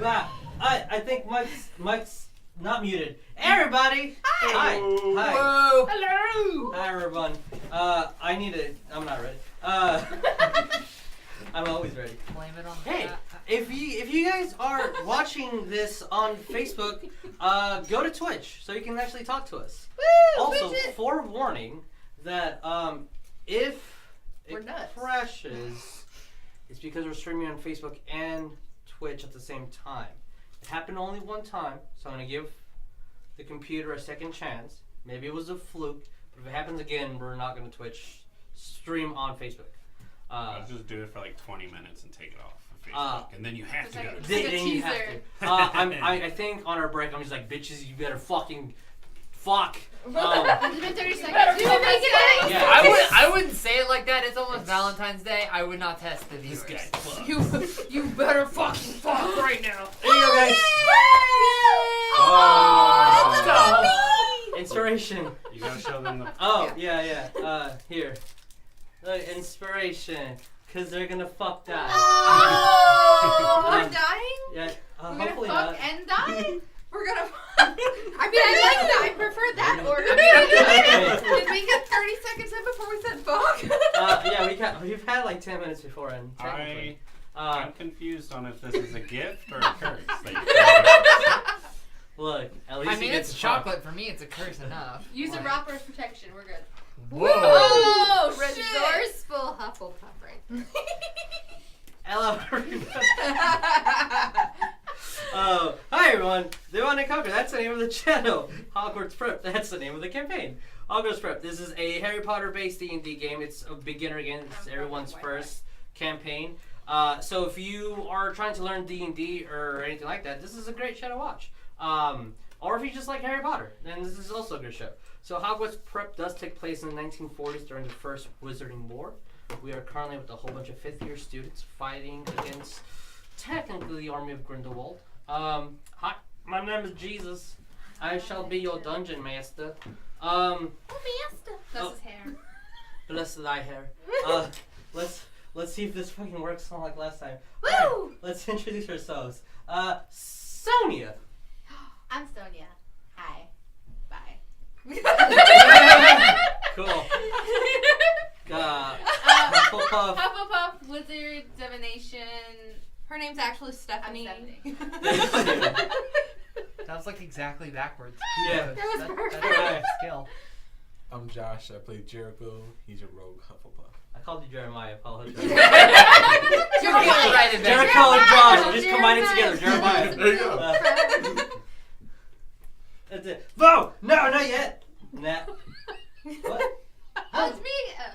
I think Mike's not muted. Everybody! Hi! Hi! Whoa! Hello! Hi, everyone. I'm not ready. I'm always ready. Blame it on Hey, that. if you guys are watching this on Facebook, go to Twitch so you can actually talk to us. Woo! Also, forewarning that if We're it nuts. crashes, it's because we're streaming on Facebook and Twitch at the same time. It happened only one time, so I'm gonna give the computer a second chance. Maybe it was a fluke, but if it happens again, we're not gonna Twitch stream on Facebook. I'll just do it for like 20 minutes and take it off of Facebook, and then you have to go to Like a then you have teaser. to. I think on our break, I'm just like, bitches, you better fucking fuck. It's been 30 seconds. You better make it. Yeah. I wouldn't say it like that. It's almost Valentine's Day. I would not test the viewers. This guy fucks. You better fucking fuck right now. There you go, guys. Oh. Inspiration. You gotta show them the. Oh, yeah. Here. Look, inspiration. Because they're gonna fuck die. Oh, we're Um, dying? Yeah, We're hopefully gonna not. fuck and die? We're gonna fuck. I mean, I like that. I prefer that order. Did we get 30 seconds in before we said fuck? Yeah, we've had like 10 minutes before, and technically. I'm confused on if this is a gift or a curse. That you Look, at least I mean, you get it's to chocolate. For me, it's a curse enough. Use a Like- rapper's protection. We're good. Whoa! Oh, shit. Resourceful Hufflepuff, right? Hello, everybody. Oh, hi everyone. They Want to Conquer. That's the name of the channel. Hogwarts Prep. That's the name of the campaign. Hogwarts Prep. This is a Harry Potter-based D&D game. It's a beginner game. It's everyone's first campaign. So if you are trying to learn D&D or anything like that, this is a great show to watch. Or if you just like Harry Potter, then this is also a good show. So Hogwarts Prep does take place in the 1940s during the First Wizarding War. We are currently with a whole bunch of fifth-year students fighting against technically the army of Grindelwald. Hi, my name is Jesus. I shall be your dungeon master. That's his hair. Bless thy hair. Let's see if this fucking works on like last time. Woo! Alright, let's introduce ourselves. Sonya. I'm Sonya. Hi. Bye. Cool. Hufflepuff, Wizard, Divination. Her name's actually Stephine. Sounds like exactly backwards. Yeah. That's perfect. a skill. I'm Josh. I play Jericho. He's a rogue Hufflepuff. I called you Jeremiah. Apologize. Right in there. Jericho and Josh. Just combine it together. Jeremiah. There you go. That's it. Whoa! No, not yet. Nah. What? Oh, it's me.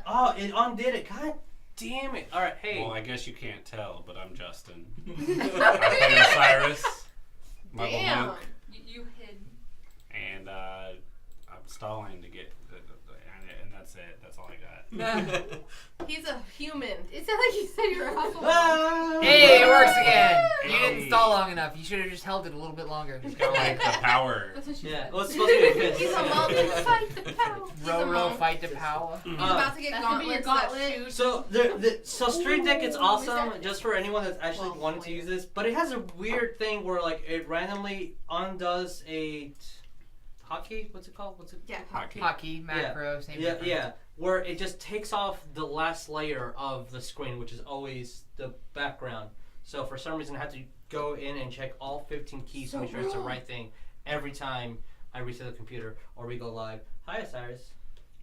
Oh, it undid it. God damn it. Alright, hey. Well, I guess you can't tell, but I'm Justin. I play Osiris, Damn. Muggle-Born, You hid. and I'm stalling to get, and that's it. That's all I got. He's a human. It sounded like you said you were a Hufflepuff. Ah! Hey, it works again. You Hey. didn't stall long enough. You should have just held it a little bit longer. He's got like the power. That's what she Yeah, said. well, it's supposed to be a fist. He's a monk. Fight the power. Row, fight to power. He's about to get That's gonna be your gauntlets that gauntlet. shoot. So Street Deck is awesome that- just for anyone that's actually wanting to use this, but it has a weird thing where like it randomly undoes a hotkey. What's it called? Yeah. Hockey, macro, same Yeah, difference. yeah. Where it just takes off the last layer of the screen, which is always the background. So for some reason, I have to go in and check all 15 keys to make sure it's the right thing every time I reset the computer or we go live. Hi, Osiris.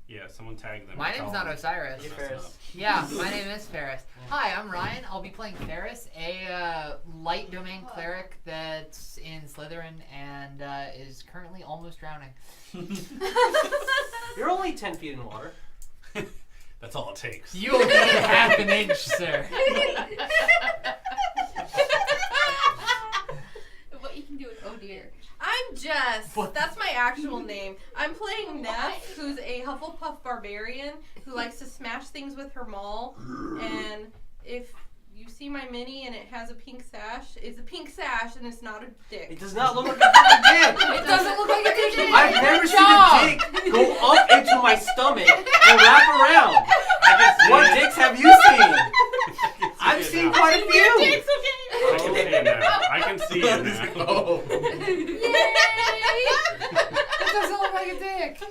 Yeah, someone tagged them. My name's not Osiris. You're Messing Ferris. up. Yeah, my name is Ferris. Hi, I'm Ryan. I'll be playing Ferris, a light domain cleric that's in Slytherin and is currently almost drowning. You're only 10 feet in water. That's all it takes. You only need half an inch, sir. What you can do with oh dear. I'm Jess. What? That's my actual name. I'm playing Neff, who's a Hufflepuff barbarian who likes to smash things with her maul. And if you see my mini and it has a pink sash, it's a pink sash and it's not a It dick. does not look like a fucking dick. It doesn't look like a dick. I've never seen a dick go up into my stomach and wrap around. What dicks have you seen? I've seen quite a few. I can see it now. I can see see you now. Oh. That doesn't look like a dick. From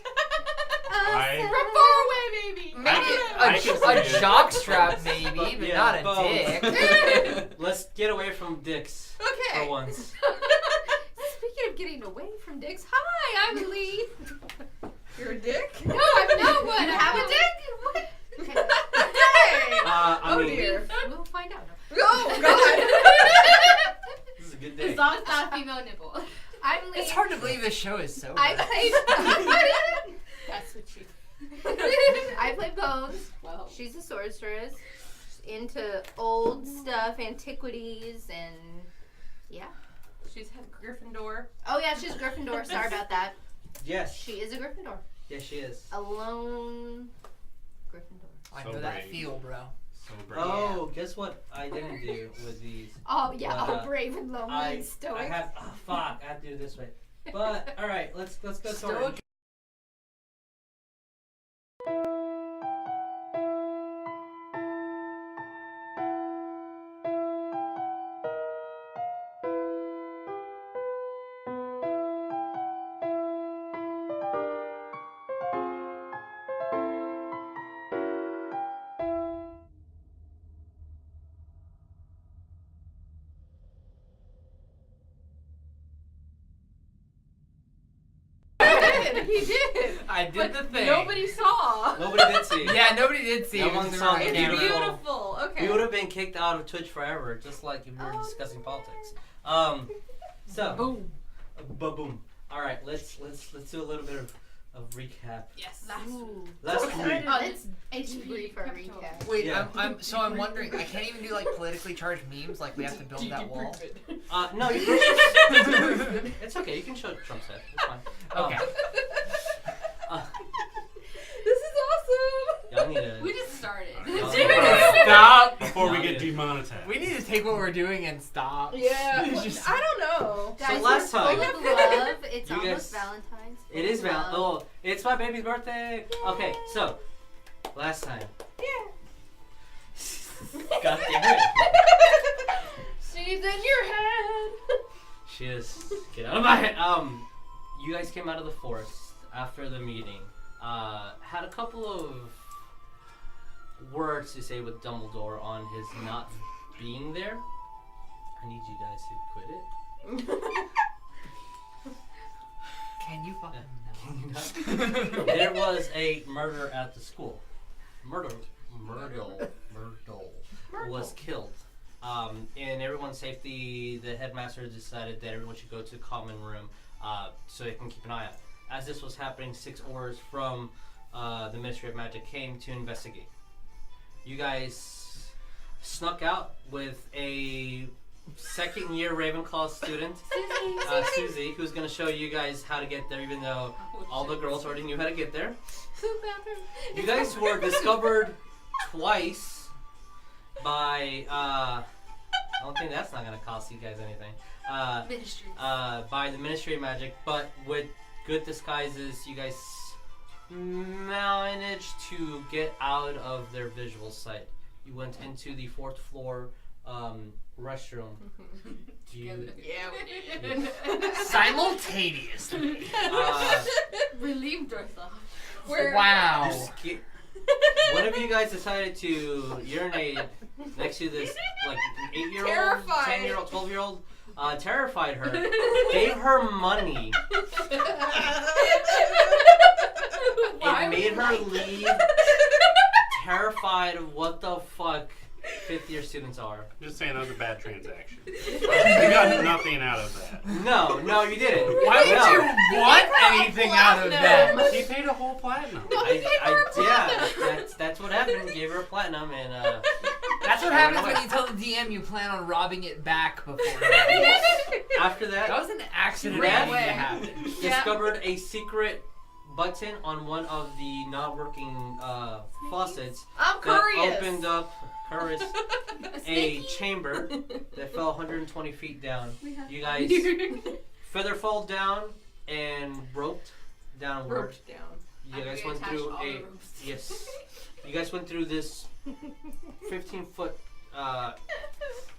far away, baby. Maybe I a can see it. jock strap, maybe, but not a both. dick. Let's get away from dicks Okay. for once. Speaking of getting away from dicks, hi, I'm Lee. You're a dick? No, I'm not one. I have a dick. What? Okay. Hey. I mean, dear. We'll find out. Oh, God. this is a good day. As long as it's not a female nipple. I'm Lee. It's hard to believe this show is so I good. played. That's what she. I play Bones. Well. She's a sorceress. She's into old stuff, antiquities, and yeah. She's had Gryffindor. Oh yeah, she's Gryffindor. Sorry about that. Yes. She is a Gryffindor. Yes, she is. A lone Gryffindor. I So know that brave. feel, bro. So brave. Oh, guess what I didn't do with these? Oh yeah, Well, all brave and lonely I and stoic. have. Oh, fuck! I have to do it this way. But all right, let's go. Stoic. He did. I did But the thing. nobody saw. Nobody did see. Yeah, nobody did see No it. one because saw we were it. on It's camera. beautiful. Okay. We would have been kicked out of Twitch forever, just like if we were Oh, discussing politics. So Boom. boom. All right, let's do a little bit of recap. Yes. Ooh. Last Okay. week. Oh, it's HP HP for a crypto. recap. Wait, Yeah. I'm wondering. I can't even do like politically charged memes. Like we have to build that wall. No, you can. It's okay. You can show Trump's head. It's fine. Okay. This is awesome. Y'all need to. We just started. Stop. Before we No, get yeah. demonetized. We need to take what we're doing and stop. Yeah. It's just- I don't know. So Guys, last we're time- full of love. It's You almost guys- Valentine's. It is Val. Love. Oh, it's my baby's birthday. Okay, so last time. God damn it. She's in your head. She is. Get out of my head. You guys came out of the forest after the meeting. Had a couple of words to say with Dumbledore on his not being there. I need you guys to quit it. Can you fucking no? There was a murder at the school. Myrtle was killed. In everyone's safety, the headmaster decided that everyone should go to the common room so they can keep an eye out. As this was happening, 6 orders from the Ministry of Magic came to investigate. You guys snuck out with a second-year Ravenclaw student, Susie, who's going to show you guys how to get there, even though all the girls already knew how to get there. You guys were discovered twice by, I don't think that's not going to cost you guys anything, Ministry. by the Ministry of Magic, but with good disguises, you guys managed to get out of their visual sight. You went into the 4th floor restroom. Do you, Yeah, we did. Simultaneously. Relieved ourselves. Wow. one of you guys decided to urinate next to this like 8-year-old, Terrified. 10-year-old, 12-year-old. Terrified her. Gave her money. Why It made would her you like leave. Terrified of what the fuck 5th-year students are. Just saying that was a bad transaction. We got nothing out of that. No, you didn't. Why would No. you want anything out of that? He paid a whole platinum. That's what happened. Gave her a platinum and That's what happens when you tell the DM you plan on robbing it back before. That after that, was an accident Red waiting to way. happen. discovered a secret button on one of the not working faucets I'm that curious. opened up a chamber that fell 120 feet down. You guys feather fall down and roped downward. Roped down. You guys went Attach through all a the ropes. yes. You guys went through this 15-foot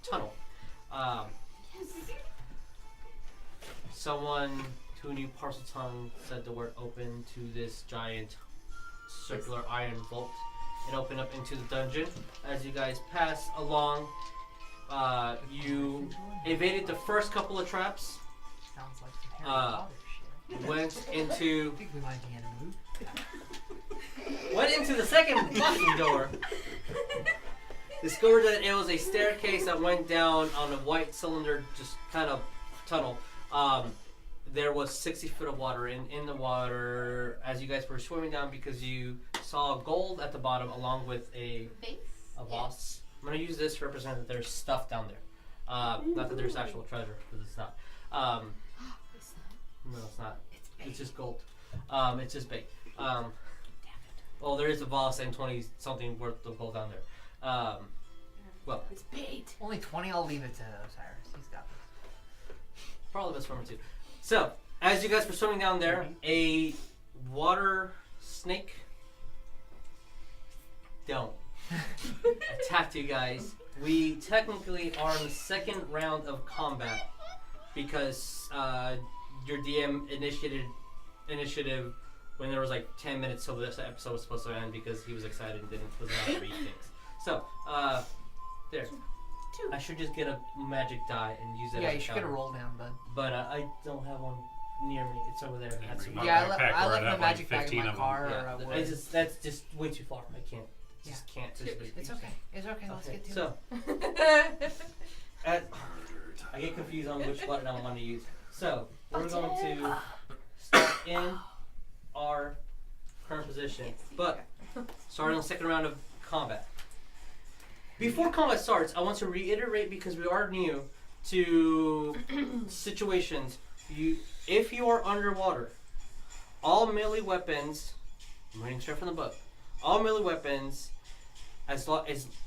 tunnel. someone who knew Parcel Tongue said the word open to this giant circular iron vault. It opened up into the dungeon. As you guys pass along, you evaded the first couple of traps. Sounds like some Harry Potter shit. Went into I think we might be in a mood. went into the second fucking door. Discovered that it was a staircase that went down on a white cylinder, just kind of tunnel. There was 60 feet of water in the water as you guys were swimming down because you saw gold at the bottom along with a vase. I'm going to use this to represent that there's stuff down there. Not that there's actual treasure, because it's not. No, it's not. It's just gold. It's just bait. Well, there is a vase and 20 something worth of gold down there. Well, It's bait. Only 20. I'll leave it to Osiris. He's got this. probably best swimmer too. So, as you guys were swimming down there, a water snake attacked you guys. We technically are in the second round of combat because your DM initiated initiative when there was like 10 minutes till this episode was supposed to end because he was excited and wasn't able to read things. So, there. I should just get a magic die and use it. Yeah, as a you should get a counter. roll down, bud. But I don't have one near me. It's over there. That's My Yeah, backpack I where left I'd my have, magic like, bag in 15 my of them. car. yeah, Or that's just way too far. I can't. Just can't. Just It's okay. It's okay. Let's Okay, get to so it. I get confused on which button I want to use. So we're going to start in our current position, but starting the second round of combat. Before combat starts, I want to reiterate because we are new to situations. If you are underwater, all melee weapons. I'm reading straight from the book. All melee weapons, as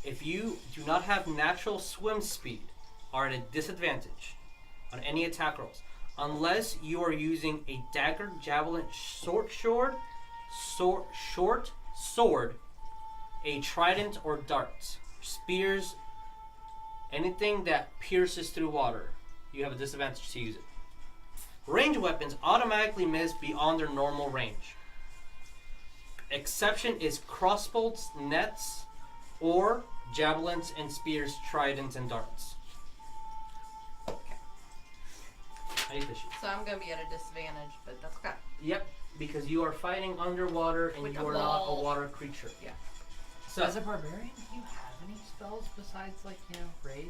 if you do not have natural swim speed, are at a disadvantage on any attack rolls, unless you are using a dagger, javelin, short sword, a trident, or darts, spears, anything that pierces through water. You have a disadvantage to use it. Range weapons automatically miss beyond their normal range. Exception is crossbows, nets, or javelins and spears, tridents, and darts. I hate this shit. So I'm gonna be at a disadvantage, but that's okay. Yep, because you are fighting underwater and With you a are not a ball. water creature. Yeah. So, As a barbarian, do you have any spells besides, like, rage?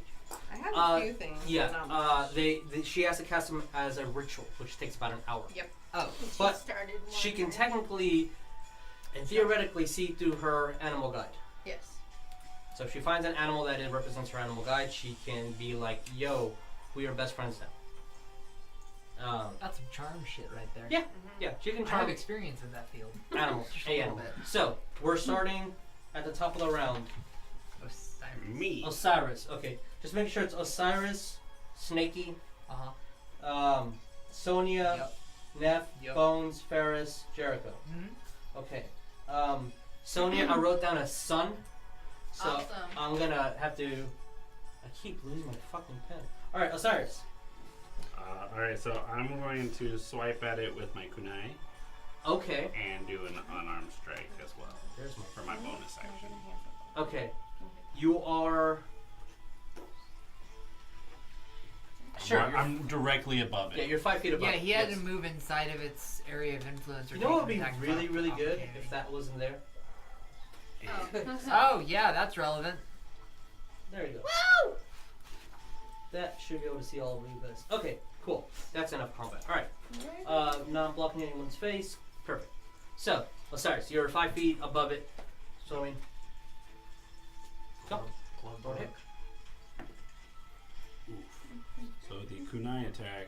I have Uh, a few things. yeah, but not much. she has to cast them as a ritual, which takes about an hour. Yep. Oh, But started she can wondering. technically and theoretically see through her animal guide. Yes. So if she finds an animal that represents her animal guide, she can be like, yo, we are best friends now. that's some charm shit right there. Yeah. Yeah, she can I have charm experience in that field. animals. Just a A little animal. bit. So we're starting at the top of the round. Osiris. Me. Osiris. Okay, just make sure it's Osiris, Snaky, Uh-huh. Sonya, Yep. Neff, Yep. Bones, Ferris, Jericho. Mm-hmm. Okay. Sonya, I wrote down a sun. So Awesome. I'm gonna have to. I keep losing my fucking pen. All right, Osiris. Alright, so I'm going to swipe at it with my kunai Okay. and do an unarmed strike as well There's my. for my bonus action. Okay. You are. Sure. I'm directly above it. Yeah, you're 5 feet above. Yeah, he had yes. to move inside of its area of influence. Or You know what would take be an attack really, from really good opportunity. if that wasn't there? Oh yeah, that's relevant. There you go. Woo! That should be able to see all of you guys. Okay, cool. That's enough combat. All right. Not blocking anyone's face. Perfect. So, Osiris, you're 5 feet above it. So, I mean, go. Go ahead. So the kunai attack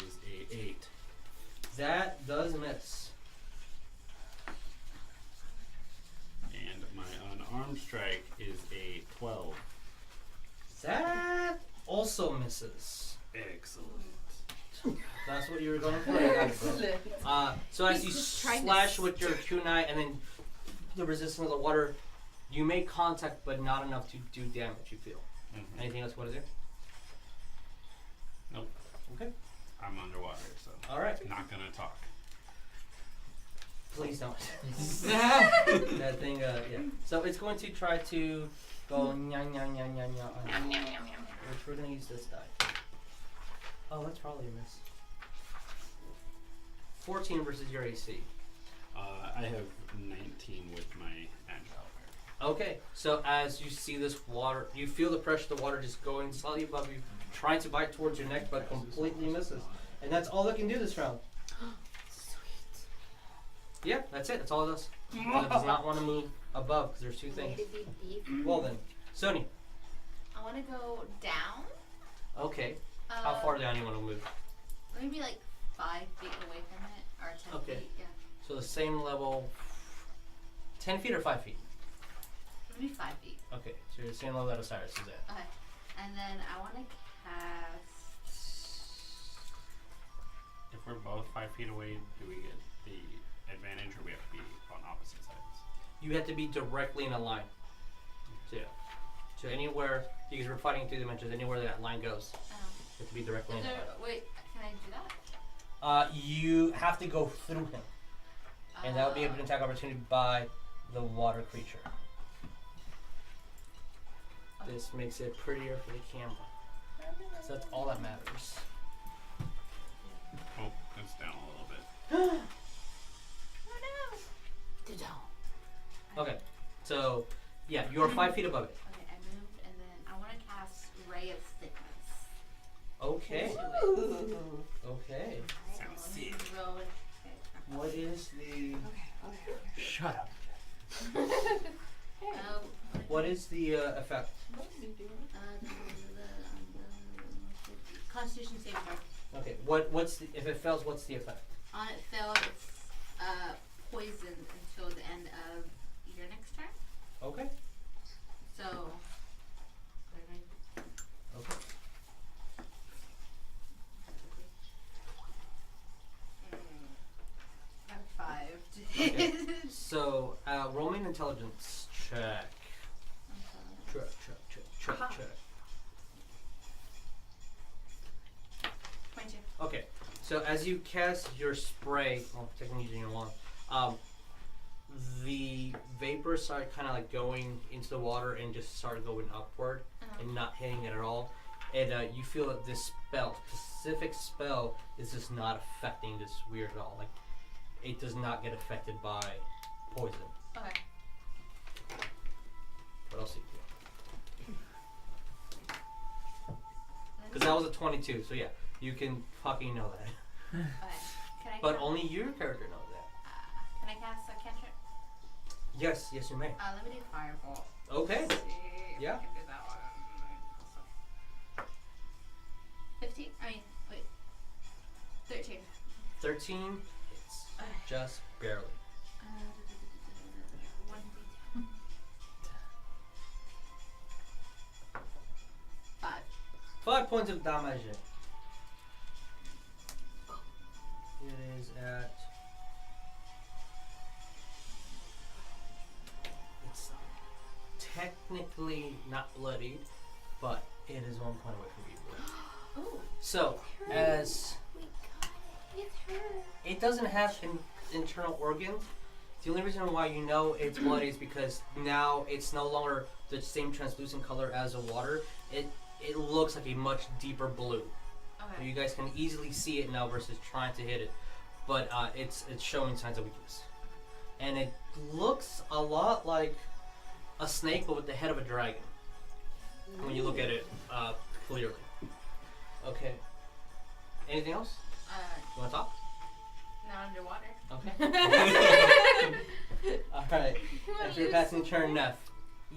is a 8. That does miss. And my unarmed strike is a 12. That also misses. Excellent. That's what you were going for. I got it, bro. So as you He's just trying to slash with your kunai and then the resistance of the water, you make contact but not enough to do damage, you feel. Mhm. Anything else you want to do? Nope. Okay. I'm underwater, so All right. not gonna talk. Please don't. That thing, yeah. So it's going to try to go nya nya nya nya nya on you, which we're gonna use this die. Oh, that's probably a miss. 14 versus your AC. I have 19 with my agile. Okay, so as you see this water, you feel the pressure of the water just going slightly above you, trying to bite towards your neck, but completely misses. And that's all it can do this round. Yeah, that's it. That's all it does. It does not want to move above because there's two things. Well then, Sonya. I want to go down. Okay. How far down do you want to move? Maybe like 5 feet away from it, or 10 Okay. feet. Yeah. So the same level. 10 feet or 5 feet? Maybe 5 feet. Okay, so you're the same level that Osiris is at. Okay. And then I want to cast. If we're both 5 feet away, do we get the advantage, or we have to be on opposite sides? You have to be directly in a line. So yeah. So anywhere, because we're fighting 3 dimensions, anywhere that line goes, you have to be directly in a line. Wait, can I do that? You have to go through him. And that would be an attack opportunity by the water creature. This makes it prettier for the camera. So that's all that matters. Oh, it's down a little bit. Okay, so yeah, you're 5 feet above it. Okay, I moved, and then I want to cast Ray of Thickness. Okay. Okay. Sounds sick. What is the? Shut up. What is the effect? Constitution saving throw. Okay. What's the, if it fails? What's the effect? On it failed, it's poisoned until the end of your next turn. Okay. So. Okay. I'm 5. Okay. So roll me an intelligence check. Check. 22. Okay, so as you cast your spray, well, technically using your wand, the vapors start kind of like going into the water and just start going upward and not hitting it at all. And you feel that this specific spell, is just not affecting this weird at all. Like, it does not get affected by poison. Okay. What else do you feel? Because that was a 22, so yeah, you can fucking know that. Okay. Can I But cast, only your character knows that. can I cast a cantrip? Yes, you may. Let me do Firebolt. Okay. Let's see if Yeah. I can do that one. 15? I mean, wait. 13. 13 hits. Just barely. 1d10. 5. 5 points of damage. It is at. It's technically not bloodied, but it is 1 point away from being bloodied. Ooh. So, as We got it. It's her. it doesn't have internal organs, the only reason why you know it's bloody is because now it's no longer the same translucent color as the water. It looks like a much deeper blue. Okay. You guys can easily see it now versus trying to hit it, but it's showing signs of weakness, and it looks a lot like a snake, but with the head of a dragon. When you look at it clearly. Okay. Anything else? You want to talk? Not underwater. Okay. All right. After your passing turn, Neff.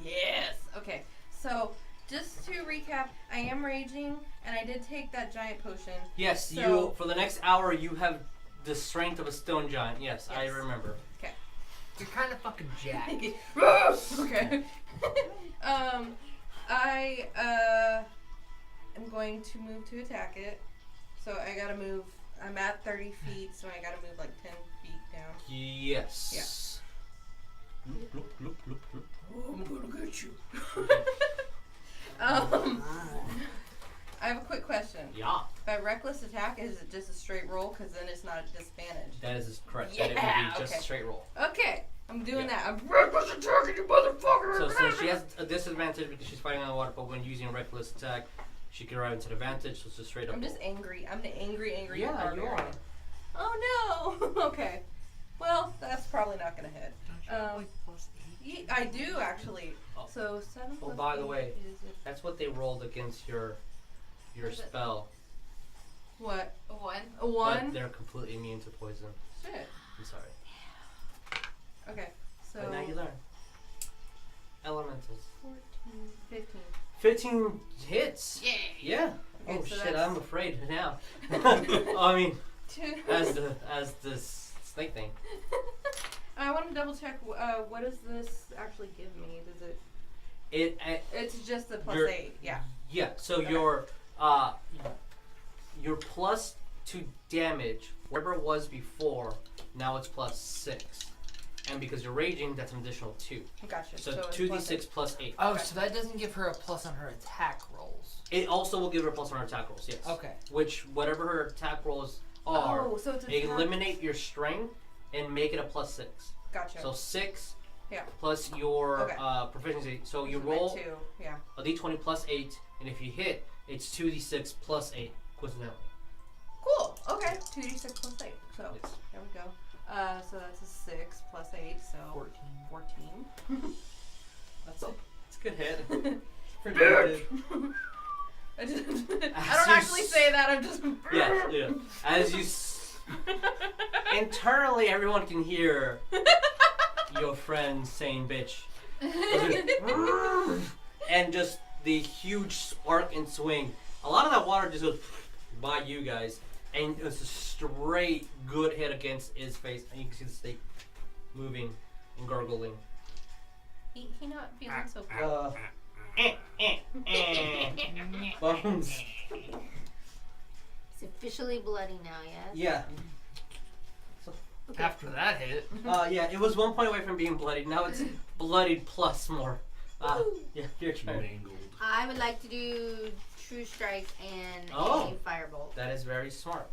Yes. Okay. So just to recap, I am raging, and I did take that giant potion. Yes, So- you. For the next hour, you have the strength of a stone giant. Yes, I Yes. remember. You're kind of fucking jacked. Okay. I am going to move to attack it. So I gotta move. I'm at 30 feet, so I gotta move like 10 feet down. Yes. Look, look, look, look. I'm gonna get you. I have a quick question. question. Yeah. By reckless attack, is it just a straight roll? Because then it's not a disadvantage. That is correct. Yeah, That it would be just okay. a straight roll. Okay, I'm doing Yeah. that. I'm reckless attacking you, motherfucker. So she has a disadvantage because she's fighting on the water, but when using a reckless attack, she can arrive into the advantage, so it's just straight up I'm just roll. angry. I'm the angry Yeah, you barbarian. are. Oh no. Okay. Well, that's probably not gonna hit. I do actually. Oh. So 7 Oh, plus by the 8 way, is it- That's what they rolled against your Is it- spell. what? A 1. A 1? But they're completely immune to poison. Shit. I'm sorry. Okay. So But now you learn. Elementals. 14, 15. 15 hits. Yay. Yeah. Okay, Oh so shit! that's- I'm afraid now. I mean, 2. as this snake thing. I want to double check. What does this actually give me? Does it? It's just the plus Your- 8. Yeah. Yeah. So Okay. your plus 2 damage, whatever it was before, now it's plus 6, and because you're raging, that's an additional 2. Gotcha. So it's 2d6 plus 8. Oh, so that doesn't give her a plus on her attack rolls. It also will give her a plus on her attack rolls. Yes. Okay. Which whatever her attack rolls are, Oh, so it's attack. eliminate your strength and make it a plus 6. Gotcha. So 6 Yeah. plus your Okay. proficiency. So you So my roll 2. Yeah. a d20 plus 8, and if you hit, it's 2d6 plus 8. Coincidentally. Cool. Okay. 2d6 plus 8. So Yes. there we go. So that's a 6 plus 8. So 14. That's a good hit. Pretty Bitch. good. I don't As you actually say that. I'm just. Yeah, yeah. As you internally, everyone can hear your friend saying "bitch," and just the huge spark and swing. A lot of that water just goes by you guys, and it's a straight good hit against his face, and you can see the snake moving and gargling. He not feeling so Ah, cool. Bones. It's officially bloody now, yes? Yeah. Okay. After that hit. Yeah, it was 1 point away from being bloodied. Now it's bloodied plus more. Yeah, your turn. Mangled. I would like to do True Strike and Oh. a Firebolt. That is very smart.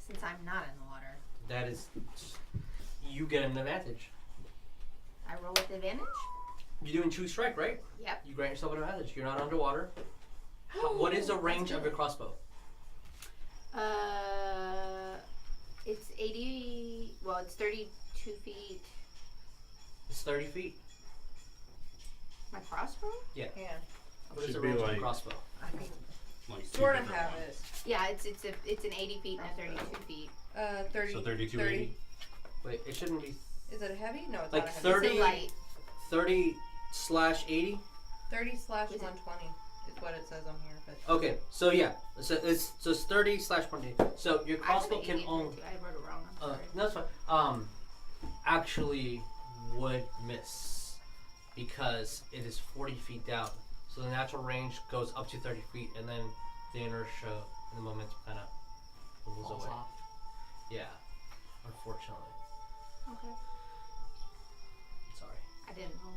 Since I'm not in the water. That is, you get an advantage. I roll with advantage? You're doing true strike, right? Yep. You grant yourself an advantage. You're not underwater. What is the range of your crossbow? It's 80, well, it's 32 feet. It's 30 feet. My crossbow? Yeah. What is Should the be range of like- your crossbow? I mean, Like sort two of different have ones. it. Yeah, it's an 80 feet and a 32 feet. 30. So 32, 30. 80. Wait, it shouldn't be Is it a heavy? No, it's Like not a heavy. 30 It's a light. 30/80. 30/120 is what it says on here. But Okay, so yeah, so it's 30/20. So your I crossbow have an can 80 only too. I wrote it wrong. I'm sorry. no, it's fine. Actually would miss because it is 40 feet down. So the natural range goes up to 30 feet, and then the inertia and the momentum kind of pulls Falls away. off. Yeah, unfortunately. Okay. Sorry. I didn't roll,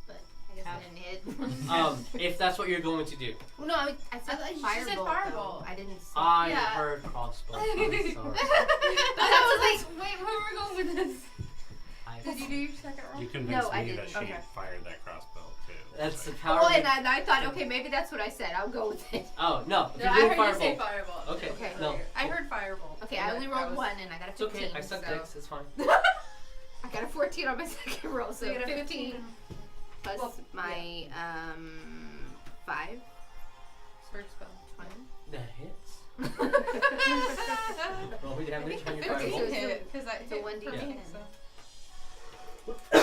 but I guess I didn't hit. If that's what you're going to do, Well, no, I said thought you Firebolt. said though. Firebolt. I didn't say. I Yeah. heard crossbow. I'm sorry. I was like, wait, where are we going with this? did you do your second roll? You convinced I me that didn't. she Okay. fired that crossbow too. That's the So- power. Oh, of the- and I thought, okay, maybe that's what I said. I'll go with it. Oh no! If No, you're I doing heard you say firebolt. fireball. Okay. Okay. No. I heard firebolt. Okay, and I only that rolled was- one and I got a It's 15. okay. I suck so dicks. It's fine. I got a 14 on my second roll, so So you got a 15 plus Well, my 5. First spell. 20. That hits. Roll me damage on your Okay, so firebolt. it's Hit, because I it's a hit 1d10. for me, so. The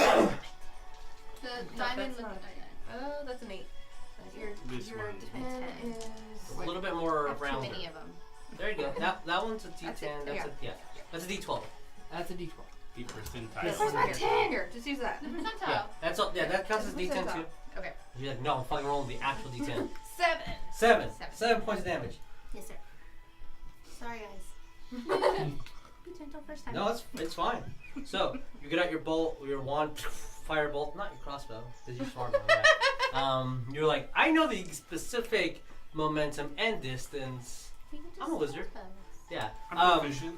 No, diamond that's with not. the Oh, that's an 8. Your, This your one. 10 is. A little bit more I have too rounder. many of them. There you go. That one's a D10. That's it, That's yeah. that's a D12. That's a d12. The percentile. Where's Where's my my 10? Here, just use that. The percentile. Yeah, that's all. Yeah, that counts as That's D10 percentile. too. Okay. You're like, no, I'm fucking rolling the actual D10. 7. Seven. Seven. 7 points of damage. Yes, sir. Sorry, guys. Be gentle first time. No, it's fine. So you get out your bolt, your wand, firebolt, not your crossbow, because you're smart about that. You're like, I know the specific momentum, and distance. You can just I'm a wizard. help us. Yeah. I'm proficient.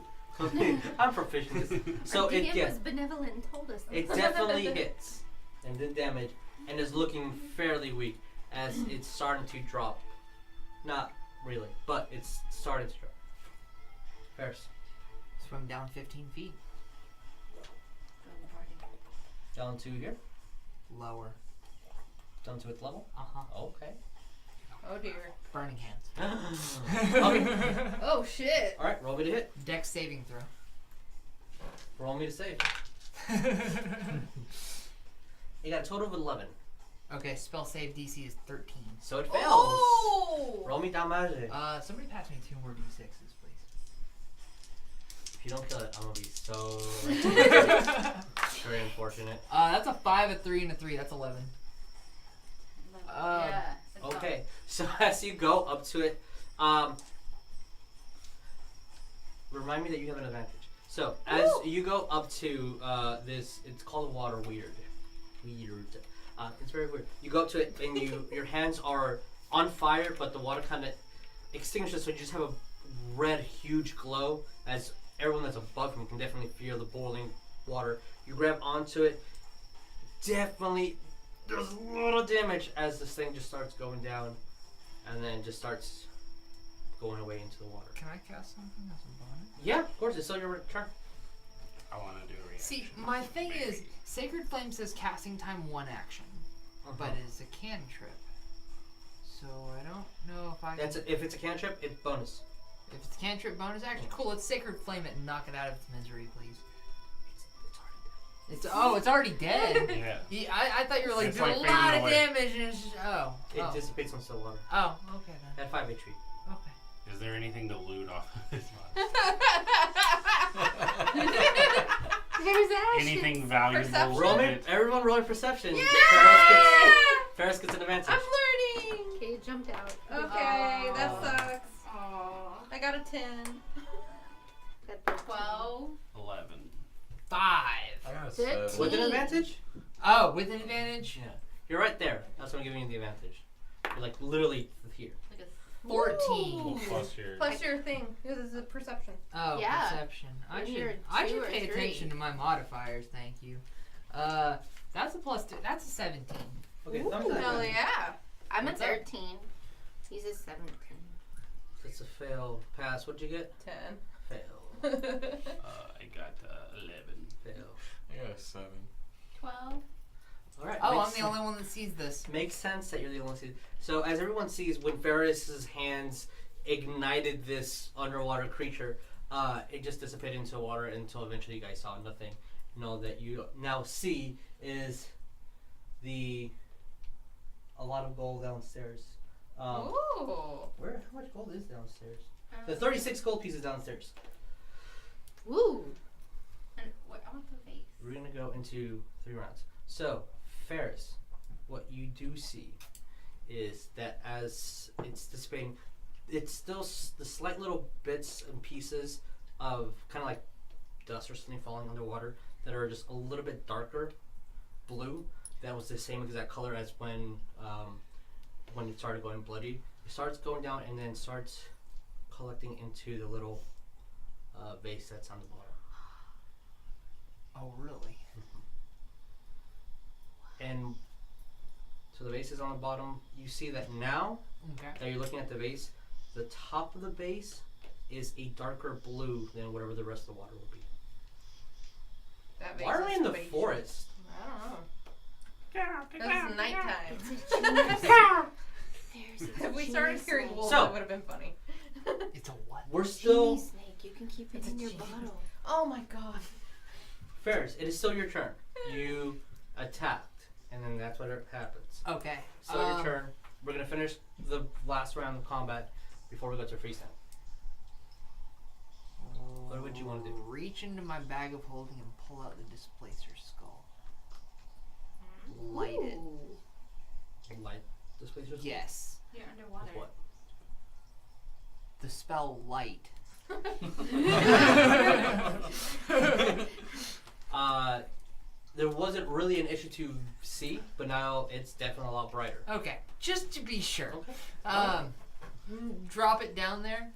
I'm proficient. So Our it DM yeah, was benevolent and told us. it definitely hits and did damage and is looking fairly weak as it's starting to drop. Not really, but it's starting to drop. Ferris. Swim down 15 feet. Down to here. Lower. Down to its level. Okay. Oh dear. Burning hands. Okay. Oh shit. All right. Roll me to hit. Dex saving throw. Roll me to save. You got a total of 11. Okay, spell save DC is 13. So it fails. Oh. Roll me damage. Somebody pass me 2 more D6s, please. If you don't kill it, I'm gonna be so very unfortunate. That's a 5, a 3, and a 3. That's 11. Yeah. it's Okay, so as you go up to it, remind me that you have an advantage. So as you go up to this, it's called a water weird. It's very weird. You go up to it and your hands are on fire, but the water kind of extinguishes, so you just have a red, huge glow. As everyone that's above him can definitely feel the boiling water. You grab onto it. Definitely, there's a lot of damage as this thing just starts going down, and then just starts going away into the water. Can I cast something as a bonus? Yeah, of course. It's still your turn. I want to do a reaction. See, my thing is, Sacred Flame says casting time 1 action, but it's a cantrip. So I don't know if I can... If it's a cantrip, it's bonus. If it's a cantrip bonus action, cool, let's Sacred Flame it and knock it out of its misery, please. It's already dead. It's already dead? Yeah. I thought you were like, It's doing like a lot fading of away. damage and it's just, It dissipates on still water. Oh, okay then. At 5 HP. Okay. Is there anything to loot off of this box? There's ashes. Anything valuable? Perception. Roll me, looted? everyone rolling perception. Yay! Ferris gets an advantage. I'm learning. Okay, it jumped out. Okay, that Aw. sucks. Aww. I got a 10. Got the 12. 11. 5. I got a 7. With an advantage? Oh, with an advantage? Yeah. You're right there. That's what I'm giving you the advantage. You're like literally here. Like a 14. Ooh. Plus your. Plus your thing, because it's a perception. Oh, Yeah. perception. When you're I 2 should or pay 3. attention to my modifiers, thank you. That's a plus 2. That's a 17. Okay, Ooh, thumbs up. hell yeah. I'm What's a up? 13. He's a 17. That's a fail. Pass. What'd you get? 10. Fail. I got 11. Fail. I got a 7. 12. All right. Oh, makes I'm the only one that sees this. Makes sense that you're the only one who sees. So as everyone sees, when Ferris's hands ignited this underwater creature, it just dissipated into water until eventually you guys saw nothing. And all that you now see is a lot of gold downstairs. Ooh. How much gold is downstairs? The 36 gold pieces downstairs. Woo. And what? I want the face. We're gonna go into 3 rounds. So, Ferris, what you do see is that as it's dissipating, it's still the slight little bits and pieces of kind of like dust or something falling underwater that are just a little bit darker blue. That was the same exact color as when it started going bloody. It starts going down and then starts collecting into the little vase that's on the bottom. Oh, really? And so the vase is on the bottom. You see that now Okay. that you're looking at the vase, the top of the vase is a darker blue than whatever the rest of the water will be. That Why are we in the spacious. forest? I don't know. It's nighttime. If we started hearing wolves, So- it would have been funny. It's a what? We're still... Genie snake. You can keep it in your bottle. Oh my god. Ferris, it is still your turn. You attacked, and then that's what happens. Okay. Still your turn. We're going to finish the last round of combat before we go to freestyle. What would you want to do? Reach into my bag of holding and pull out the displacer's skull. Light it. Light displacers? Yes. You're underwater. With what? The spell light. There wasn't really an issue to see, but now it's definitely a lot brighter. Okay. Just to be sure. Okay. drop it down there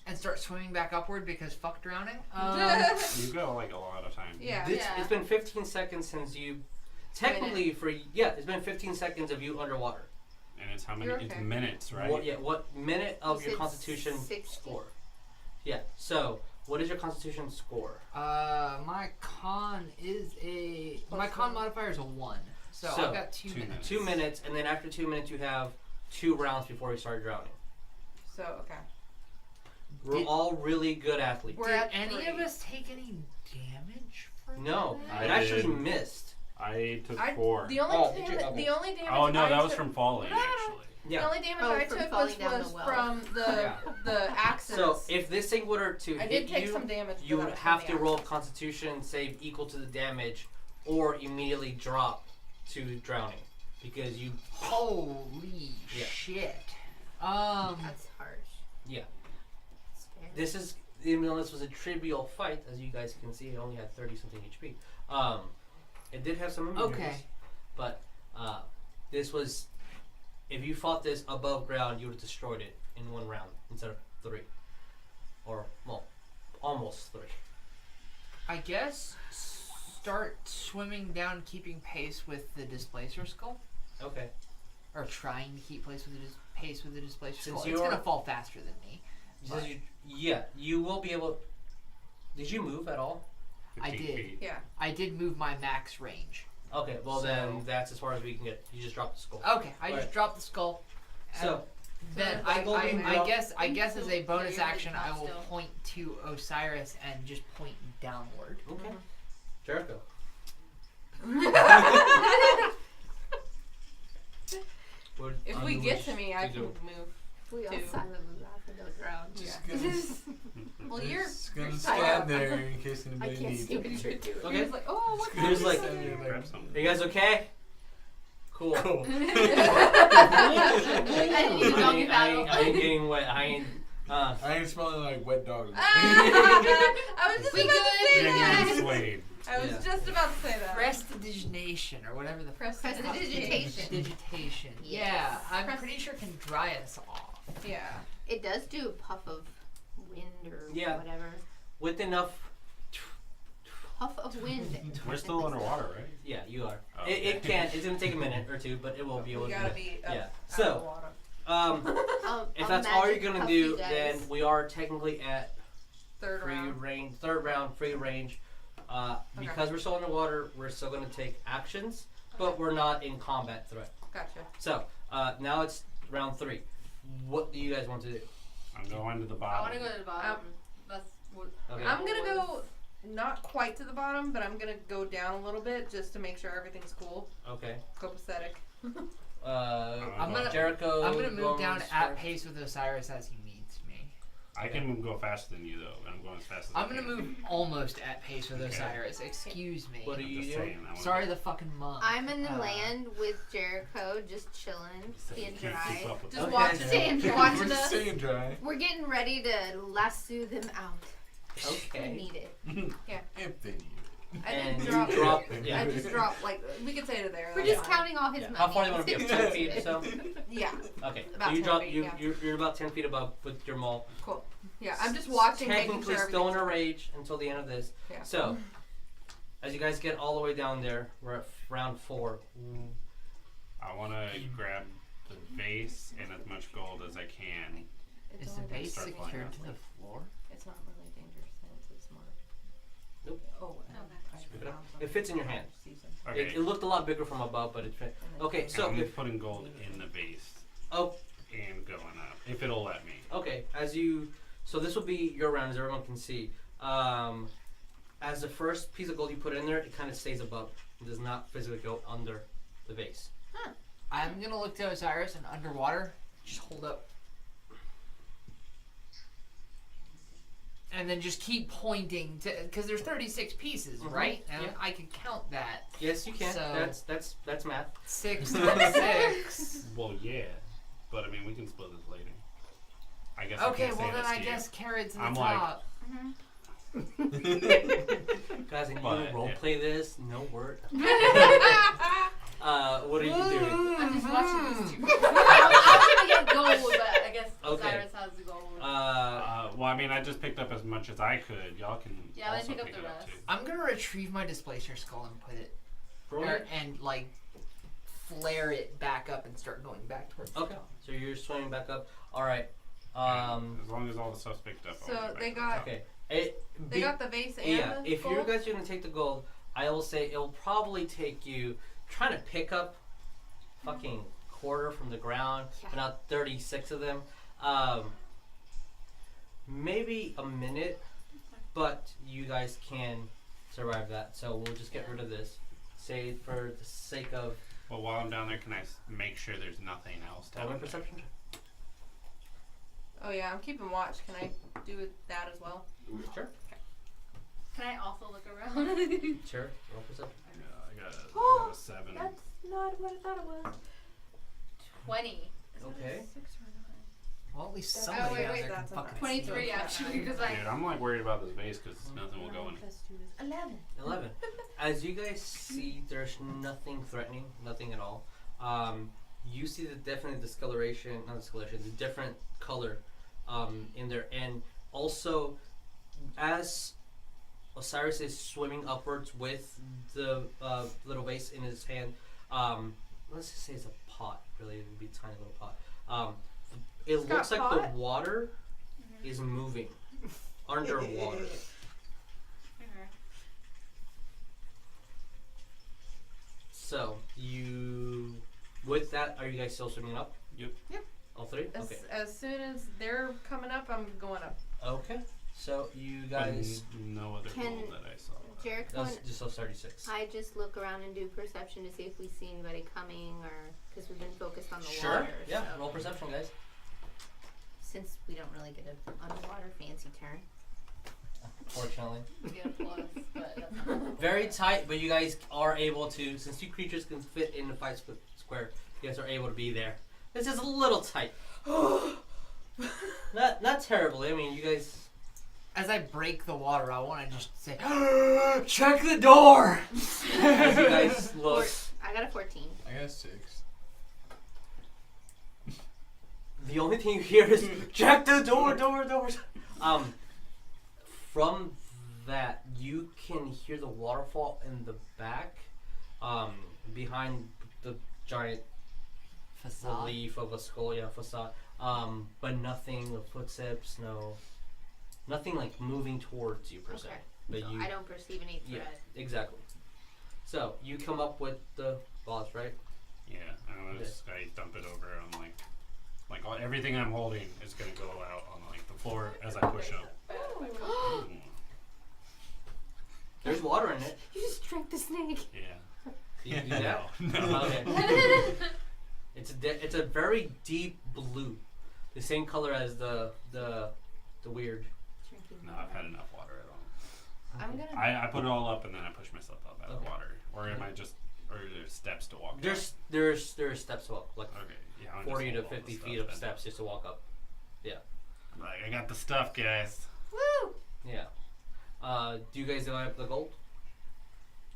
and start swimming back upward because fuck drowning. You go like a lot of time. Yeah. It's been 15 seconds since you. Technically, it's been 15 seconds of you underwater. And it's how many? You're It's okay. minutes, right? What minute of You your said Constitution 60? score? Yeah. So, what is your Constitution score? My con modifier is a 1. So So, I've got 2 2 minutes. 2 minutes, and then after 2 minutes, you have 2 rounds before you start drowning. So okay. We're Did- all really good athletes. We're Did at any 3. of us take any damage from No, that? it I actually did. missed. I took I- 4. The only Oh, did you? damage. Okay. The only damage. Oh no, I that was took- from falling actually. The Yeah. only damage Oh, I from took falling down was the well. from the axes. So, if this thing were to I hit did take you, some damage. but you that would was from have the to roll a axes. Constitution save equal to the damage, or immediately drop to drowning, because you. Holy Yeah. shit. That's harsh. Yeah. Scary. This is, even though this was a trivial fight, as you guys can see, it only had 30 something HP. It did have some immunities, Okay. but this was, if you fought this above ground, you would have destroyed it in 1 round instead of 3, or well, almost 3. I guess start swimming down, keeping pace with the displacer skull, Okay. or trying to keep pace with the displacer Since skull. you It's are- gonna fall faster than me. Since you will be able. Did you move at all? I 15 did. feet. Yeah. I did move my max range. Okay, well So- then that's as far as we can get. You just dropped the skull. Okay, I just Alright. dropped the skull. So, Then I go being dropped. I guess as a bonus you're really action, I will still. point to Osiris and just point downward. okay. Jericho. Would If you we get wish to me, I do? can move. We all Two. silently laugh and don't drown. Just Yeah. gonna, Well, you're. just gonna you're stand tired. there in case I anybody can't needs see what me. you're doing. Okay. He's like, oh, what's Here's that? like- Grab something. Are you guys okay? Cool. Cool. I didn't even doggy paddle. I ain't getting wet. I ain't. I ain't smelling like wet dog. I was just We about to say You're that. getting swayed. I was Yeah. just about to say that. Prestidigitation, or whatever the Prestidigitation. Digitation. Yes. Yeah, I'm Prest- pretty sure can dry us off. Yeah. It does do a puff of wind or Yeah. whatever. With enough. Puff of wind. We're still underwater, right? Yeah, you are. Oh, It okay. can. It's gonna take a minute or two, but it will be able We to. gotta be up Yeah. out of the So, water. if A that's all you're magic gonna puffy do, dice. then we are technically at Third round. third round, free range. Because we're still underwater, we're still going to take actions, but we're not in combat threat. Gotcha. So now it's round 3. What do you guys want to do? I'm going to the I bottom. want to go to the bottom. That's what. Okay. I'm gonna go not quite to the bottom, but I'm gonna go down a little bit just to make sure everything's cool. Okay. Copacetic. I'm gonna- Jericho. I'm gonna move down goes at first. pace with Osiris as he needs me. I can go faster than you though. I'm going as fast as I'm I gonna can. move almost at pace with Okay. Osiris. Excuse me. What are I'm you just doing? saying, I wanna Sorry, go- the fucking mom. I'm in the land with Jericho, just chilling, being Can't keep dry. up with Just Okay. watch Staying it. dry. Watching We're just us. staying dry. We're getting ready to lasso them out. We Okay. need it. If they need it. I And didn't you drop. drop. I Yeah. just dropped like we could say to there. We're that's just fine. counting all his Yeah. money. How far do you want to be up? 10 feet or so? Yeah. Okay. About so you 10 drop. feet, You, yeah. you're about 10 feet above with your maul. Cool. Yeah. I'm just watching, making Technically sure still in a everything's rage until the end of this. Yeah. So, as you guys get all the way down there, we're at round 4. I want to grab the vase and as much gold as I can. It's Is the only base start flying secured to upward. the floor? It's not really dangerous since it's more. Nope. Oh. Pick it up. It fits in your hand. Okay. It looked a lot bigger from above, but it fit. Okay, so I'm if putting gold in the vase oh, and going up if it'll let me. okay, so this will be your round, as everyone can see. As the first piece of gold you put in there, it kind of stays above. It does not physically go under the vase. I'm gonna look to Osiris and underwater, just hold up. And then just keep pointing to, because there's 36 pieces, Mhm. right? And Yeah. I can count that. Yes, you can. So- That's math. 6 times 6. Well, yeah, but I mean we can split this later. I guess. Okay, I can't well say then this I to guess carrots in the I'm like- top. Guys, and you But, role yeah. play this, no word. What are you doing? I'm just watching these two. I'm gonna get gold, but mean, I just picked up as much as I could. Y'all can Yeah, I also pick up pick the it up rest. too. I'm gonna retrieve my displacer skull and put it Roll. and like flare it back up and start going back towards the Okay, top. so you're swimming back up. All right. As long as all the stuff's picked up. I'll So get back they to the got- top. Okay. They got the vase and Yeah, the if you gold? guys are gonna take the gold, I will say it'll probably take you trying to pick up fucking quarter from the ground, Yeah. about 36 of them. Maybe a minute, but you guys can survive that. So we'll just get rid of this. Say for the sake of Well, while I'm down there, can I make sure there's nothing else down roll a there? perception check. Oh yeah, I'm keeping watch. Can I do that as well? Sure. Can I also look around? Sure. Roll perception. Yeah, I got Oh, a 7. That's not what I thought it was. 20. Okay. Well, at least Oh, somebody wait, down wait, there can that's a fucking 23 actually, because I. Dude, I'm like worried about this vase because nothing will go in it. Plus 2 is 11. 11. As you guys see, there's nothing threatening, nothing at all. You see the discoloration, not discoloration, the different color in there. And also, as Osiris is swimming upwards with the little vase in his hand, let's just say it's a pot, really, it would be a tiny little pot. It It's looks got like pot? the water is moving underwater. Okay. So you, with that, are you guys still swimming up? Yep. Yep. All three. As, Okay. as soon as they're coming up, I'm going up. Okay. So you But guys, no other Can gold that I saw. Jericho that's and just those 36. I just look around and do perception to see if we see anybody coming, or because we've been focused on the Sure. water. Yeah. so Roll perception, guys. since we don't really get an underwater fancy turn. Fortunately, We get a plus, but that's not very tight, but you guys are able to. Since two creatures can fit in the 5 foot square, you guys are able to be there. This is a little tight. not terribly. I mean, you guys. As I break the water, I want to just say, check the door! As you guys look, I got a 14. I got 6. the only thing you hear is check the door. From that, you can hear the waterfall in the back, behind the giant Facade. relief of a skull, facade. But nothing, footsteps, nothing like moving towards you per se. Okay. But So you, I don't perceive any yeah, threat. exactly. So you come up with the boss, right? Yeah, I dump it over. I'm like everything I'm holding is gonna go out on like the floor as I push up. Ooh. There's water in it. You just drank the snake. Yeah. You do that? No. Okay. It's a very deep blue, the same color as the weird. Drinking No, I've had enough water at all. I'm gonna. I put it all up and then I push myself up out of Okay. the water. Or am I just, or there's steps to walk There's steps to walk, like up? Okay, yeah. I'll just 40 to hold all the 50 stuff feet of then. steps just to walk up. Like, I got the stuff, guys. Woo! Yeah. Do you guys divide up the gold?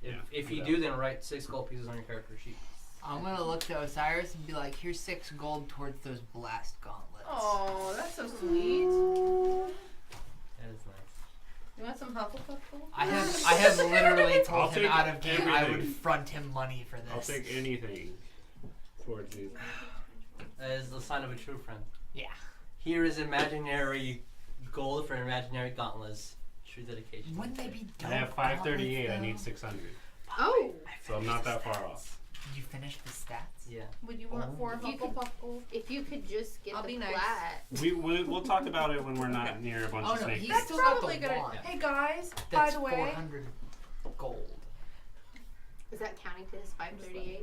If Yeah, if you I'm do, then write 6 gold pieces on your character sheet. I'm gonna look to Osiris and be like, here's 6 gold towards those blast gauntlets. Oh, that's so sweet. That is nice. You want some Hufflepuff gold? I have literally told I'll him take out of game I would everything. front him money for this. I'll take anything towards these. That is the sign of a true friend. Yeah. Here is imaginary gold for imaginary gauntlets. True dedication. Wouldn't they be dope? I have 538. I gauntlets, need though? 600. Oh! So I'm not that far off. Did you finish the stats? Yeah. Would you want 4 You could- Hufflepuff gold? If you could just get I'll the be nice. flat. We'll talk about it when we're not near a bunch Oh of no, snake he's pits. still got Probably the gonna. wand. Hey guys, That's by the way, 400 gold. Is that counting to his 538?